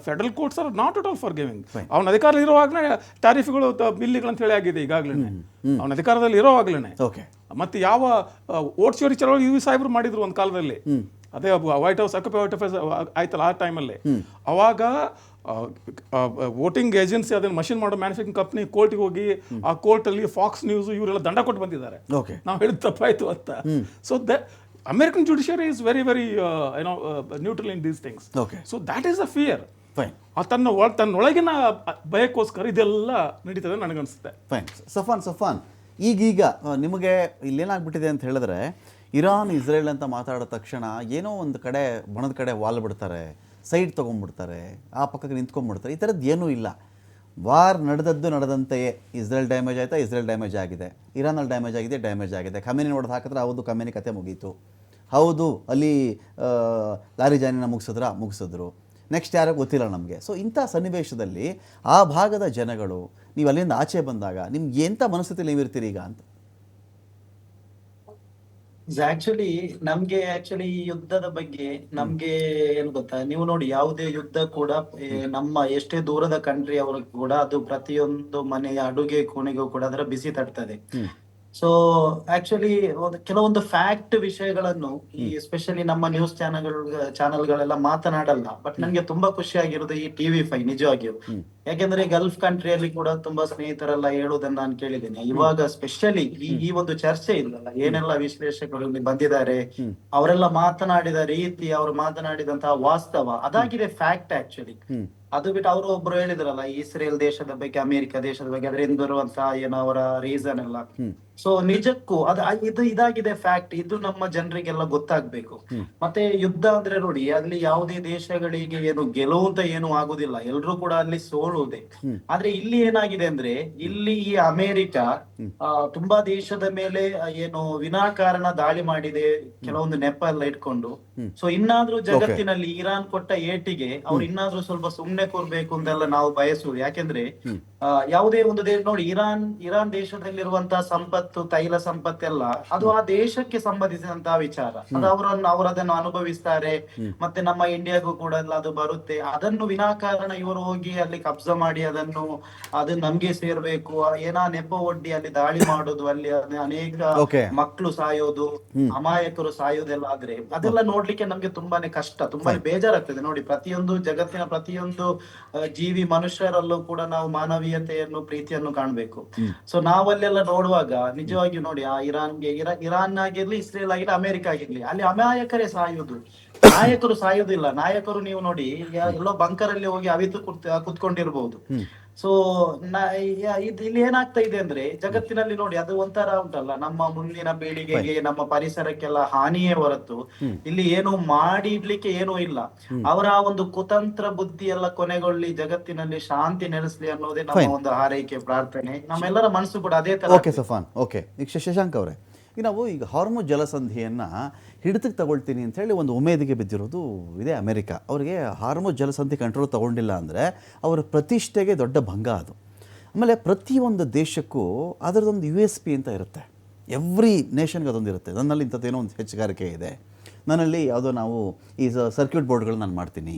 Federal courts are not at all forgiving. ಅವನ ಅಧಿಕಾರದಲ್ಲಿ ಇರುವಾಗಲೇ ಟ್ಯಾರಿಫ್ಗಳು ಬಿಲ್ಲಿಗಳಂತ ಹೇಳಿ ಆಗಿದೆ ಈಗಾಗಲೇ, ಅವನ ಅಧಿಕಾರದಲ್ಲಿ ಇರೋವಾಗ್ಲೇ. ಮತ್ತೆ ಯಾವ ಓಟ್ ಚೋರಿ ಚಳವಳಿ ಯು ಸಾಹೇಬ್ರು ಮಾಡಿದ್ರು ಒಂದು ಕಾಲದಲ್ಲಿ, ಅದೇ ವೈಟ್ ಹೌಸ್ ಆಯ್ತಲ್ಲ ಆ ಟೈಮಲ್ಲಿ. ಅವಾಗ ವೋಟಿಂಗ್ ಏಜೆನ್ಸಿ ಅದನ್ನ ಮಷಿನ್ ಮಾಡೋ ಮ್ಯಾನುಫ್ಯಾಕ್ಚರಿಂಗ್ ಕಂಪ್ನಿ ಕೋರ್ಟಿಗೆ ಹೋಗಿ ಆ ಕೋರ್ಟಲ್ಲಿ ಫಾಕ್ಸ್ ನ್ಯೂಸ್ ಇವರೆಲ್ಲ ದಂಡ ಕೊಟ್ಟು ಬಂದಿದ್ದಾರೆ, ನಾವು ಹೇಳಿದ ತಪ್ಪಾಯ್ತು ಅಂತ. So American judiciary is very very neutral in these things. So that is a fear. ತನ್ನೊಳಗಿನ ಭಯಕ್ಕೋಸ್ಕರ ಇದೆಲ್ಲ ನಡೀತದೆ ನನಗನ್ಸುತ್ತೆ. ಫೈನ್. ಸಫಾನ್, ಈಗೀಗ ನಿಮಗೆ ಇಲ್ಲೇನಾಗ್ಬಿಟ್ಟಿದೆ ಅಂತ ಹೇಳಿದ್ರೆ, ಇರಾನ್ ಇಸ್ರೇಲ್ ಅಂತ ಮಾತಾಡೋ ತಕ್ಷಣ ಏನೋ ಒಂದು ಕಡೆ ಬಣದ ಕಡೆ ವಾಲ್ ಬಿಡ್ತಾರೆ, ಸೈಡ್ ತೊಗೊಂಡ್ಬಿಡ್ತಾರೆ, ಆ ಪಕ್ಕಕ್ಕೆ ನಿಂತ್ಕೊಂಡ್ಬಿಡ್ತಾರೆ. ಈ ಥರದ್ದು ಏನೂ ಇಲ್ಲ. ವಾರ್ ನಡೆದಂತೆಯೇ ಇಸ್ರೇಲ್ ಡ್ಯಾಮೇಜ್ ಆಯಿತಾ, ಇಸ್ರೇಲ್ ಡ್ಯಾಮೇಜ್ ಆಗಿದೆ. ಇರಾನಲ್ಲಿ ಡ್ಯಾಮೇಜ್ ಆಗಿದೆ. ಖಮೇನಿ ನೋಡೋದು ಹಾಕಿದ್ರೆ ಹೌದು ಖಮೇನಿ ಕತೆ ಮುಗೀತು. ಹೌದು ಅಲ್ಲಿ ಲಾರಿಜಾನಿನ ಮುಗಿಸಿದ್ರು. ನೆಕ್ಸ್ಟ್ ಯಾರೋ ಗೊತ್ತಿಲ್ಲ ನಮಗೆ. ಸೊ ಇಂಥ ಸನ್ನಿವೇಶದಲ್ಲಿ ಆ ಭಾಗದ ಜನಗಳು, ನೀವು ಅಲ್ಲಿಂದ ಆಚೆ ಬಂದಾಗ ನಿಮ್ಗೆ ಎಂಥ ಮನಸ್ಥಿತಿಯಲ್ಲಿ ನೀವಿರ್ತೀರಿ ಈಗ ಅಂತ? ನಮ್ಗೆ ಈ ಯುದ್ಧದ ಬಗ್ಗೆ ನಮ್ಗೆ ಏನ್ ಗೊತ್ತಾ, ನೀವು ನೋಡಿ ಯಾವುದೇ ಯುದ್ಧ ಕೂಡ ನಮ್ಮ ಎಷ್ಟೇ ದೂರದ ಕಂಟ್ರಿ ಅವ್ರಿಗೆ ಕೂಡ ಅದು ಪ್ರತಿಯೊಂದು ಮನೆಯ ಅಡುಗೆ ಕೋಣೆಗೂ ಕೂಡ ಅದರ ಬಿಸಿ ತಟ್ತದೆ. ಸೊ ಆಕ್ಚುಲಿ ಕೆಲವೊಂದು ಫ್ಯಾಕ್ಟ್ ವಿಷಯಗಳನ್ನು ಈ ಎಸ್ಪೆಷಲಿ ನಮ್ಮ ನ್ಯೂಸ್ ಚಾನೆಲ್ಗಳೆಲ್ಲ ಮಾತನಾಡಲ್ಲ. ಬಟ್ ನನ್ಗೆ ತುಂಬಾ ಖುಷಿ ಆಗಿರೋದು ಈ TV5 ನಿಜವಾಗಿಯೂ. ಯಾಕೆಂದ್ರೆ ಗಲ್ಫ್ ಕಂಟ್ರಿಯಲ್ಲಿ ಕೂಡ ತುಂಬಾ ಸ್ನೇಹಿತರೆಲ್ಲ ಹೇಳುವುದನ್ನ ನಾನು ಕೇಳಿದ್ದೇನೆ. ಇವಾಗ ಸ್ಪೆಷಲಿ ಈ ಒಂದು ಚರ್ಚೆ ಇಲ್ಲಲ್ಲ, ಏನೆಲ್ಲ ವಿಶ್ಲೇಷಕರು ಬಂದಿದ್ದಾರೆ, ಅವರೆಲ್ಲ ಮಾತನಾಡಿದ ರೀತಿ, ಅವರು ಮಾತನಾಡಿದಂತಹ ವಾಸ್ತವ ಅದಾಗಿದೆ ಫ್ಯಾಕ್ಟ್ ಆಕ್ಚುಲಿ. ಅದು ಬಿಟ್ಟು ಅವರು ಒಬ್ರು ಹೇಳಿದ್ರಲ್ಲ ಇಸ್ರೇಲ್ ದೇಶದ ಬಗ್ಗೆ, ಅಮೆರಿಕ ದೇಶದ ಬಗ್ಗೆ, ಅದರಿಂದ ಬರುವಂತಹ ಏನೋ ಅವರ ರೀಸನ್ ಎಲ್ಲ. ಸೊ ನಿಜಕ್ಕೂ ಇದಾಗಿದೆ ಫ್ಯಾಕ್ಟ್. ಇದು ನಮ್ಮ ಜನರಿಗೆಲ್ಲ ಗೊತ್ತಾಗ್ಬೇಕು. ಮತ್ತೆ ಯುದ್ಧ ಅಂದ್ರೆ ನೋಡಿ, ಅಲ್ಲಿ ಯಾವುದೇ ದೇಶಗಳಿಗೆ ಏನು ಗೆಲುವು ಅಂತ ಏನು ಆಗುದಿಲ್ಲ, ಎಲ್ರು ಕೂಡ ಅಲ್ಲಿ ಸೋಲುವುದೇ. ಆದ್ರೆ ಇಲ್ಲಿ ಏನಾಗಿದೆ ಅಂದ್ರೆ, ಇಲ್ಲಿ ಈ ಅಮೆರಿಕ ತುಂಬಾ ದೇಶದ ಮೇಲೆ ಏನು ವಿನಾಕಾರಣ ದಾಳಿ ಮಾಡಿದೆ, ಕೆಲವೊಂದು ನೆಪ ಎಲ್ಲ ಇಟ್ಕೊಂಡು. ಸೊ ಇನ್ನಾದ್ರೂ ಜಗತ್ತಿನಲ್ಲಿ ಇರಾನ್ ಕೊಟ್ಟ ಏಟಿಗೆ ಅವ್ರು ಇನ್ನಾದ್ರೂ ಸ್ವಲ್ಪ ಸುಮ್ನೆ ಕೂರ್ಬೇಕು ಅಂತೆಲ್ಲ ನಾವು ಬಯಸುದು. ಯಾಕೆಂದ್ರೆ ಯಾವುದೇ ಒಂದು ದೇಶ ನೋಡಿ, ಇರಾನ್ ದೇಶದಲ್ಲಿರುವಂತಹ ಸಂಪತ್ತು, ತೈಲ ಸಂಪತ್ತೆಲ್ಲ ಅದು ಆ ದೇಶಕ್ಕೆ ಸಂಬಂಧಿಸಿದಂತಹ ವಿಚಾರ. ಅದು ಅವರದನ್ನು ಅನುಭವಿಸ್ತಾರೆ. ಮತ್ತೆ ನಮ್ಮ ಇಂಡಿಯಾಗೂ ಕೂಡ ಎಲ್ಲ ಅದು ಬರುತ್ತೆ. ಅದನ್ನು ವಿನಾಕಾರಣ ಇವರು ಹೋಗಿ ಅಲ್ಲಿ ಕಬ್ಜಾ ಮಾಡಿ ಅದು ನಮ್ಗೆ ಸೇರ್ಬೇಕು, ಏನಾ ನೆಪ ಒಡ್ಡಿ ಅಲ್ಲಿ ದಾಳಿ ಮಾಡೋದು, ಅಲ್ಲಿ ಅನೇಕ ಮಕ್ಕಳು ಸಾಯೋದು, ಅಮಾಯಕರು ಸಾಯೋದೆಲ್ಲ ಆದ್ರೆ ಅದೆಲ್ಲ ನೋಡ್ಲಿಕ್ಕೆ ನಮ್ಗೆ ತುಂಬಾನೇ ಕಷ್ಟ, ತುಂಬಾನೇ ಬೇಜಾರಾಗ್ತದೆ. ನೋಡಿ, ಪ್ರತಿಯೊಂದು ಜಗತ್ತಿನ ಪ್ರತಿಯೊಂದು ಜೀವಿ ಮನುಷ್ಯರಲ್ಲೂ ಕೂಡ ನಾವು ಮಾನವೀಯತೆಯನ್ನು, ಪ್ರೀತಿಯನ್ನು ಕಾಣ್ಬೇಕು. ಸೊ ನಾವಲ್ಲೆಲ್ಲ ನೋಡುವಾಗ ನಿಜವಾಗಿಯೂ ನೋಡಿ, ಆ ಇರಾನ್ ಆಗಿರ್ಲಿ, ಇಸ್ರೇಲ್ ಆಗಿರ್ಲಿ, ಅಮೆರಿಕ ಆಗಿರ್ಲಿ, ಅಲ್ಲಿ ಅಮಾಯಕರೇ ಸಾಯುವುದು, ನಾಯಕರು ಸಾಯುವುದಿಲ್ಲ. ನಾಯಕರು ನೀವು ನೋಡಿ ಎಲ್ಲೋ ಬಂಕರ್ ಅಲ್ಲಿ ಹೋಗಿ ಅವಿತು ಕುತ್ಕೊಂಡಿರ್ಬಹುದು. ಸೊ ಇಲ್ಲಿ ಏನಾಗ್ತಾ ಇದೆ ಅಂದ್ರೆ ಜಗತ್ತಿನಲ್ಲಿ ನೋಡಿ, ಅದು ಒಂಥರ ಉಂಟಲ್ಲ, ನಮ್ಮ ಮುಂದಿನ ಪೀಳಿಗೆಗೆ ನಮ್ಮ ಪರಿಸರಕ್ಕೆಲ್ಲ ಹಾನಿಯೇ ಹೊರತು ಇಲ್ಲಿ ಏನು ಮಾಡಿ ಇಡ್ಲಿಕ್ಕೆ ಏನೂ ಇಲ್ಲ. ಅವರ ಒಂದು ಕುತಂತ್ರ ಬುದ್ಧಿ ಎಲ್ಲ ಕೊನೆಗೊಳ್ಳಿ ಜಗತ್ತಿನಲ್ಲಿ ಶಾಂತಿ ನೆಲೆಸಲಿ ಅನ್ನೋದೇ ನಮ್ಮ ಒಂದು ಹಾರೈಕೆ, ಪ್ರಾರ್ಥನೆ. ನಮ್ಮೆಲ್ಲರ ಮನಸ್ಸು ಕೂಡ ಅದೇ ತರ. Okay Safan, okay. ಈಗ ಶಶಾಂಕ್ ಅವರೇ, ಈಗ ನಾವು ಈಗ ಹಾರ್ಮೋನ್ ಜಲಸಂಧಿಯನ್ನು ಹಿಡಿತಕ್ಕೆ ತಗೊಳ್ತೀನಿ ಅಂತ ಹೇಳಿ ಒಂದು ಉಮೇದಿಗೆ ಬಿದ್ದಿರೋದು ಇದೆ ಅಮೆರಿಕ. ಅವರಿಗೆ ಹಾರ್ಮೋನ್ ಜಲಸಂಧಿ ಕಂಟ್ರೋಲ್ ತಗೊಂಡಿಲ್ಲ ಅಂದರೆ ಅವರ ಪ್ರತಿಷ್ಠೆಗೆ ದೊಡ್ಡ ಭಂಗ ಅದು. ಆಮೇಲೆ ಪ್ರತಿಯೊಂದು ದೇಶಕ್ಕೂ ಅದರದೊಂದು USP ಅಂತ ಇರುತ್ತೆ. ಎವ್ರಿ ನೇಷನ್ಗೆ ಅದೊಂದು ಇರುತ್ತೆ. ನನ್ನಲ್ಲಿ ಇಂಥದ್ದೇನೋ ಒಂದು ಹೆಚ್ಚುಗಾರಿಕೆ ಇದೆ, ನನ್ನಲ್ಲಿ ಯಾವುದೋ ನಾವು ಈ ಸರ್ಕ್ಯೂಟ್ ಬೋರ್ಡ್ಗಳು ನಾನು ಮಾಡ್ತೀನಿ,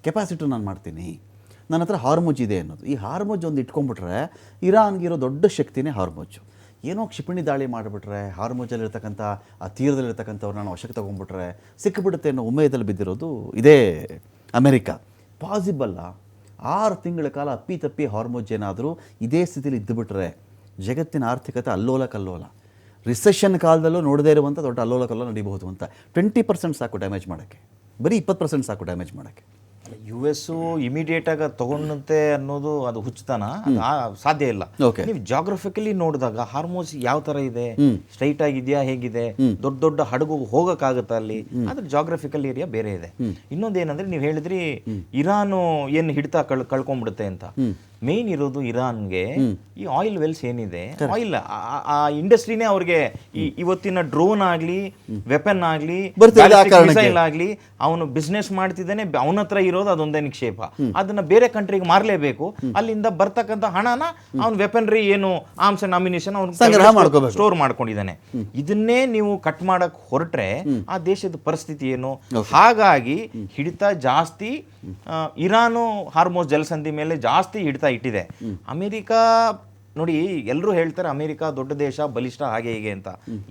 ಕೆಪಾಸಿಟರ್ ನಾನು ಮಾಡ್ತೀನಿ, ನನ್ನ ಹತ್ರ ಹಾರ್ಮೋಜ್ ಇದೆ ಅನ್ನೋದು. ಈ ಹಾರ್ಮೋಜ್ ಒಂದು ಇಟ್ಕೊಂಡ್ಬಿಟ್ರೆ ಇರಾನ್ಗಿರೋ ದೊಡ್ಡ ಶಕ್ತಿನೇ ಹಾರ್ಮೋಜು. ಏನೋ ಕ್ಷಿಪಣಿ ದಾಳಿ ಮಾಡಿಬಿಟ್ರೆ ಹಾರ್ಮೋಜಲ್ಲಿರ್ತಕ್ಕಂಥ ಆ ತೀರದಲ್ಲಿರ್ತಕ್ಕಂಥವ್ರು ನಾನು ವಶಕ್ಕೆ ತೊಗೊಂಡ್ಬಿಟ್ರೆ ಸಿಕ್ಕಿಬಿಡುತ್ತೆ ಅನ್ನೋ ಉಮೇದಲ್ಲಿ ಬಿದ್ದಿರೋದು ಇದೇ ಅಮೆರಿಕ. ಪಾಸಿಬಲ್ಲ 6 ತಿಂಗಳ ಕಾಲ ಅಪ್ಪಿತಪ್ಪಿ ಹಾರ್ಮೋಜ್ ಏನಾದರೂ ಇದೇ ಸ್ಥಿತಿಲಿ ಇದ್ದುಬಿಟ್ರೆ ಜಗತ್ತಿನ ಆರ್ಥಿಕತೆ ಅಲ್ಲೋಲ ಕಲ್ಲೋಲ, ರಿಸೆಷನ್ ಕಾಲದಲ್ಲೂ ನೋಡದೇ ಇರುವಂಥ ದೊಡ್ಡ ಅಲ್ಲೋಲ ಕಲ್ಲೋಲ ನಡೀಬಹುದು ಅಂತ. 20% ಸಾಕು ಡ್ಯಾಮೇಜ್ ಮಾಡೋಕ್ಕೆ, ಬರೀ 20% ಸಾಕು ಡ್ಯಾಮೇಜ್ ಮಾಡೋಕ್ಕೆ. US ಇಮಿಡಿಯೇಟ್ ಆಗಿ ತಗೊಂಡಂತೆ ಅನ್ನೋದು ಅದು ಹುಚ್ಚುತನ, ಸಾಧ್ಯ ಇಲ್ಲ. ನೀವು ಜಾಗ್ರಫಿಕಲಿ ನೋಡಿದಾಗ ಹಾರ್ಮೋಸ್ ಯಾವ ತರ ಇದೆ, ಸ್ಟ್ರೈಟ್ ಆಗಿದೆಯಾ, ಹೇಗಿದೆ, ದೊಡ್ಡ ದೊಡ್ಡ ಹಡಗು ಹೋಗಕ್ಕಾಗತ್ತ ಅಲ್ಲಿ, ಅದ್ರ ಜಾಗ್ರಫಿಕಲ್ ಏರಿಯಾ ಬೇರೆ ಇದೆ. ಇನ್ನೊಂದೇನಂದ್ರೆ ನೀವು ಹೇಳಿದ್ರಿ ಇರಾನು ಏನು ಹಿಡಿತಾ ಕಳ್ಕೊಂಡ್ಬಿಡುತ್ತೆ ಅಂತ. ಮೇನ್ ಇರೋದು ಇರಾನ್ಗೆ ಈ ಆಯಿಲ್ ವೆಲ್ಸ್ ಏನಿದೆ, ಆಯಿಲ್ ಆ ಇಂಡಸ್ಟ್ರಿನೇ ಅವ್ರಿಗೆ ಇವತ್ತಿನ ಡ್ರೋನ್ ಆಗ್ಲಿ, ವೆಪನ್ ಆಗ್ಲಿ, ಮಿಸೈಲ್ ಆಗ್ಲಿ, ಅವನು ಬಿಸ್ನೆಸ್ ಮಾಡ್ತಿದ್ದಾನೆ, ಅವನ ಹತ್ರ ಇರೋದು ಅದೊಂದೇ ನಿಕ್ಷೇಪ. ಅದನ್ನ ಬೇರೆ ಕಂಟ್ರಿಗೆ ಮಾರ್ಲೇಬೇಕು. ಅಲ್ಲಿಂದ ಬರ್ತಕ್ಕಂಥ ಹಣನ ಅವ್ನ ವೆಪನ್ರಿ ಏನು ಆರ್ಮ್ಸ್ ಅಂಡ್ ಅಮ್ಯುನಿಷನ್ ಅವ್ನು ಸ್ಟೋರ್ ಮಾಡ್ಕೊಂಡಿದ್ದಾನೆ. ಇದನ್ನೇ ನೀವು ಕಟ್ ಮಾಡಕ್ ಹೊರಟ್ರೆ ಆ ದೇಶದ ಪರಿಸ್ಥಿತಿ ಏನು? ಹಾಗಾಗಿ ಹಿಡಿತ ಜಾಸ್ತಿ ಇರಾನು ಹಾರ್ಮೋಸ್ ಜಲಸಂಧಿ ಮೇಲೆ ಜಾಸ್ತಿ ಹಿಡಿತ ಇಟ್ಟಿದೆ. ಅಮೆರಿಕ ನೋಡಿ, ಎಲ್ಲರೂ ಹೇಳ್ತಾರೆ ಅಮೆರಿಕ ದೊಡ್ಡ ದೇಶ, ಬಲಿಷ್ಠ, ಹಾಗೆ ಹೀಗೆ ಅಂತ.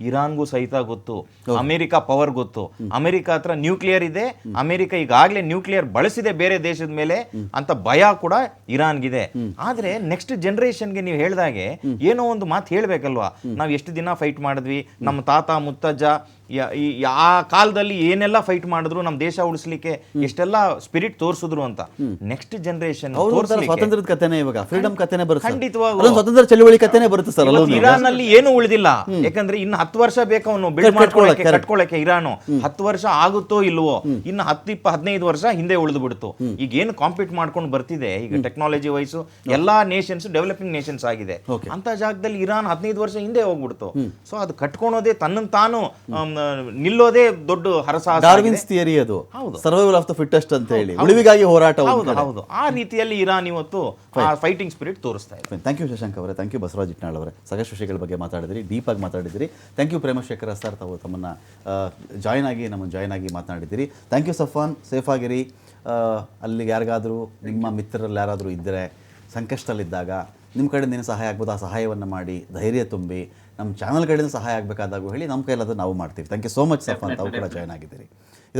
ಇರಾನ್ಗೂ ಸಹಿತ ಗೊತ್ತು, ಅಮೆರಿಕ ಪವರ್ ಗೊತ್ತು, ಅಮೆರಿಕ ಹತ್ರ ನ್ಯೂಕ್ಲಿಯರ್ ಇದೆ, ಅಮೆರಿಕ ಈಗಾಗಲೇ ನ್ಯೂಕ್ಲಿಯರ್ ಬಳಸಿದೆ ಬೇರೆ ದೇಶದ ಮೇಲೆ ಅಂತ ಭಯ ಕೂಡ ಇರಾನ್ಗಿದೆ. ಆದ್ರೆ ನೆಕ್ಸ್ಟ್ ಜನರೇಷನ್ಗೆ ನೀವು ಹೇಳ್ದಾಗೆ ಏನೋ ಒಂದು ಮಾತು ಹೇಳ್ಬೇಕಲ್ವಾ. ನಾವು ಎಷ್ಟು ದಿನ ಫೈಟ್ ಮಾಡಿದ್ವಿ, ನಮ್ಮ ತಾತ ಮುತ್ತಜ್ಜ ಆ ಕಾಲದಲ್ಲಿ ಏನೆಲ್ಲ ಫೈಟ್ ಮಾಡಿದ್ರು, ನಮ್ಮ ದೇಶ ಉಳಿಸ್ಲಿಕ್ಕೆ ಎಷ್ಟೆಲ್ಲ ಸ್ಪಿರಿಟ್ ತೋರಿಸಿದ್ರು ಅಂತ. ನೆಕ್ಸ್ಟ್ ಜನರೇಷನ್ ಸ್ವಾತಂತ್ರ್ಯದ ಕಥೆನೇ, ಇವಾಗ ಫ್ರೀಡಮ್ ಕಥೆನೇ ಬರುತ್ತೆ, ಖಂಡಿತವಾಗೂ ಸ್ವಾತಂತ್ರ್ಯ ಚಳವಳಿ ಕಥೆನೇ ಬರುತ್ತೆ ಸರ್. ಇರಾನ್ ನಲ್ಲಿ ಏನು ಉಳಿದಿಲ್ಲ, ಯಾಕಂದ್ರೆ ಇನ್ನು 10 ವರ್ಷ ಬೇಕು ಅವನು ಬಿಲ್ಡ್ ಮಾಡ್ಕೊಳ್ಳಕ್ಕೆ, ಕಟ್ಕೊಳ್ಳಕ್ಕೆ. ಇರಾನು 10 ವರ್ಷ ಆಗುತ್ತೋ ಇಲ್ವೋ, ಇನ್ನು 10-15 ವರ್ಷ ಹಿಂದೆ ಉಳಿದು ಬಿಡ್ತು. ಈಗ ಏನು ಕಾಂಪೀಟ್ ಮಾಡ್ಕೊಂಡು ಬರ್ತಿದೆ ಈಗ ಟೆಕ್ನಾಲಜಿ ವೈಸು, ಎಲ್ಲಾ ನೇಷನ್ಸ್ ಡೆವಲಪಿಂಗ್ ನೇಷನ್ಸ್ ಆಗಿದೆ. ಅಂತ ಜಾಗದಲ್ಲಿ ಇರಾನ್ 15 ವರ್ಷ ಹಿಂದೆ ಹೋಗ್ಬಿಡ್ತು. ಸೊ ಅದು ಕಟ್ಕೊಳೋದೇ, ತನ್ನನ್ನು ತಾನು ನಿಲ್ಲೋದೇ ದೊಡ್ಡ ಹರಸಾಹಸ. ಡಾರ್ವಿನ್ಸ್ ಥಿಯರಿ ಅದು, ಸರ್ವೈವಲ್ ಆಫ್ ದ ಫಿಟ್ಟೆಸ್ಟ್ ಅಂತ ಹೇಳಿ, ಉಳಿವಿಗಾಗಿ ಹೋರಾಟ. ಹೌದು, ಆ ರೀತಿಯಲ್ಲಿ ಇರಾನ್ ಇವತ್ತು ಫೈಟಿಂಗ್ ಸ್ಪಿರಿಟ್ ತೋರಿಸ್ತಾ ಇದೆ. ಥ್ಯಾಂಕ್ ಯು ಶಶಾಂಕ್ ಅವರೇ, ಥ್ಯಾಂಕ್ ಯು ಬಸವರಾಜ್ ಇಟ್ನಾಳ್ ಅವರೇ. ಸಾಕಷ್ಟು ವಿಷಯಗಳ ಬಗ್ಗೆ ಮಾತಾಡಿದ್ರಿ, ಡೀಪ್ ಆಗಿ ಮಾತಾಡಿದಿರಿ. ಥ್ಯಾಂಕ್ ಯು ಪ್ರೇಮಶೇಖರ ಸರ್, ತಾವು ತಮ್ಮನ್ನು ನಮ್ಮನ್ನು ಜಾಯ್ನ್ ಆಗಿ ಮಾತನಾಡಿದ್ದೀರಿ. ಥ್ಯಾಂಕ್ ಯು ಸಫಾನ್, ಸೇಫ್ ಆಗಿರಿ. ಅಲ್ಲಿಗೆ ಯಾರಿಗಾದರೂ ನಿಮ್ಮ ಮಿತ್ರರಲ್ಲಿ ಯಾರಾದರೂ ಇದ್ದರೆ ಸಂಕಷ್ಟದಲ್ಲಿದ್ದಾಗ ನಿಮ್ಮ ಕಡೆಯಿಂದ ಏನು ಸಹಾಯ ಆಗ್ಬೋದು ಆ ಸಹಾಯವನ್ನು ಮಾಡಿ, ಧೈರ್ಯ ತುಂಬಿ. ನಮ್ಮ ಚಾನಲ್ ಕಡೆಯಿಂದ ಸಹಾಯ ಆಗಬೇಕಾದಾಗೂ ಹೇಳಿ, ನಮ್ಮ ಕೈಲಾದರೂ ನಾವು ಮಾಡ್ತೀವಿ. ಥ್ಯಾಂಕ್ ಯು ಸೋ ಮಚ್ ಸಫಾನ್, ತಾವು ಕೂಡ ಜಾಯ್ನ್ ಆಗಿದ್ದೀರಿ.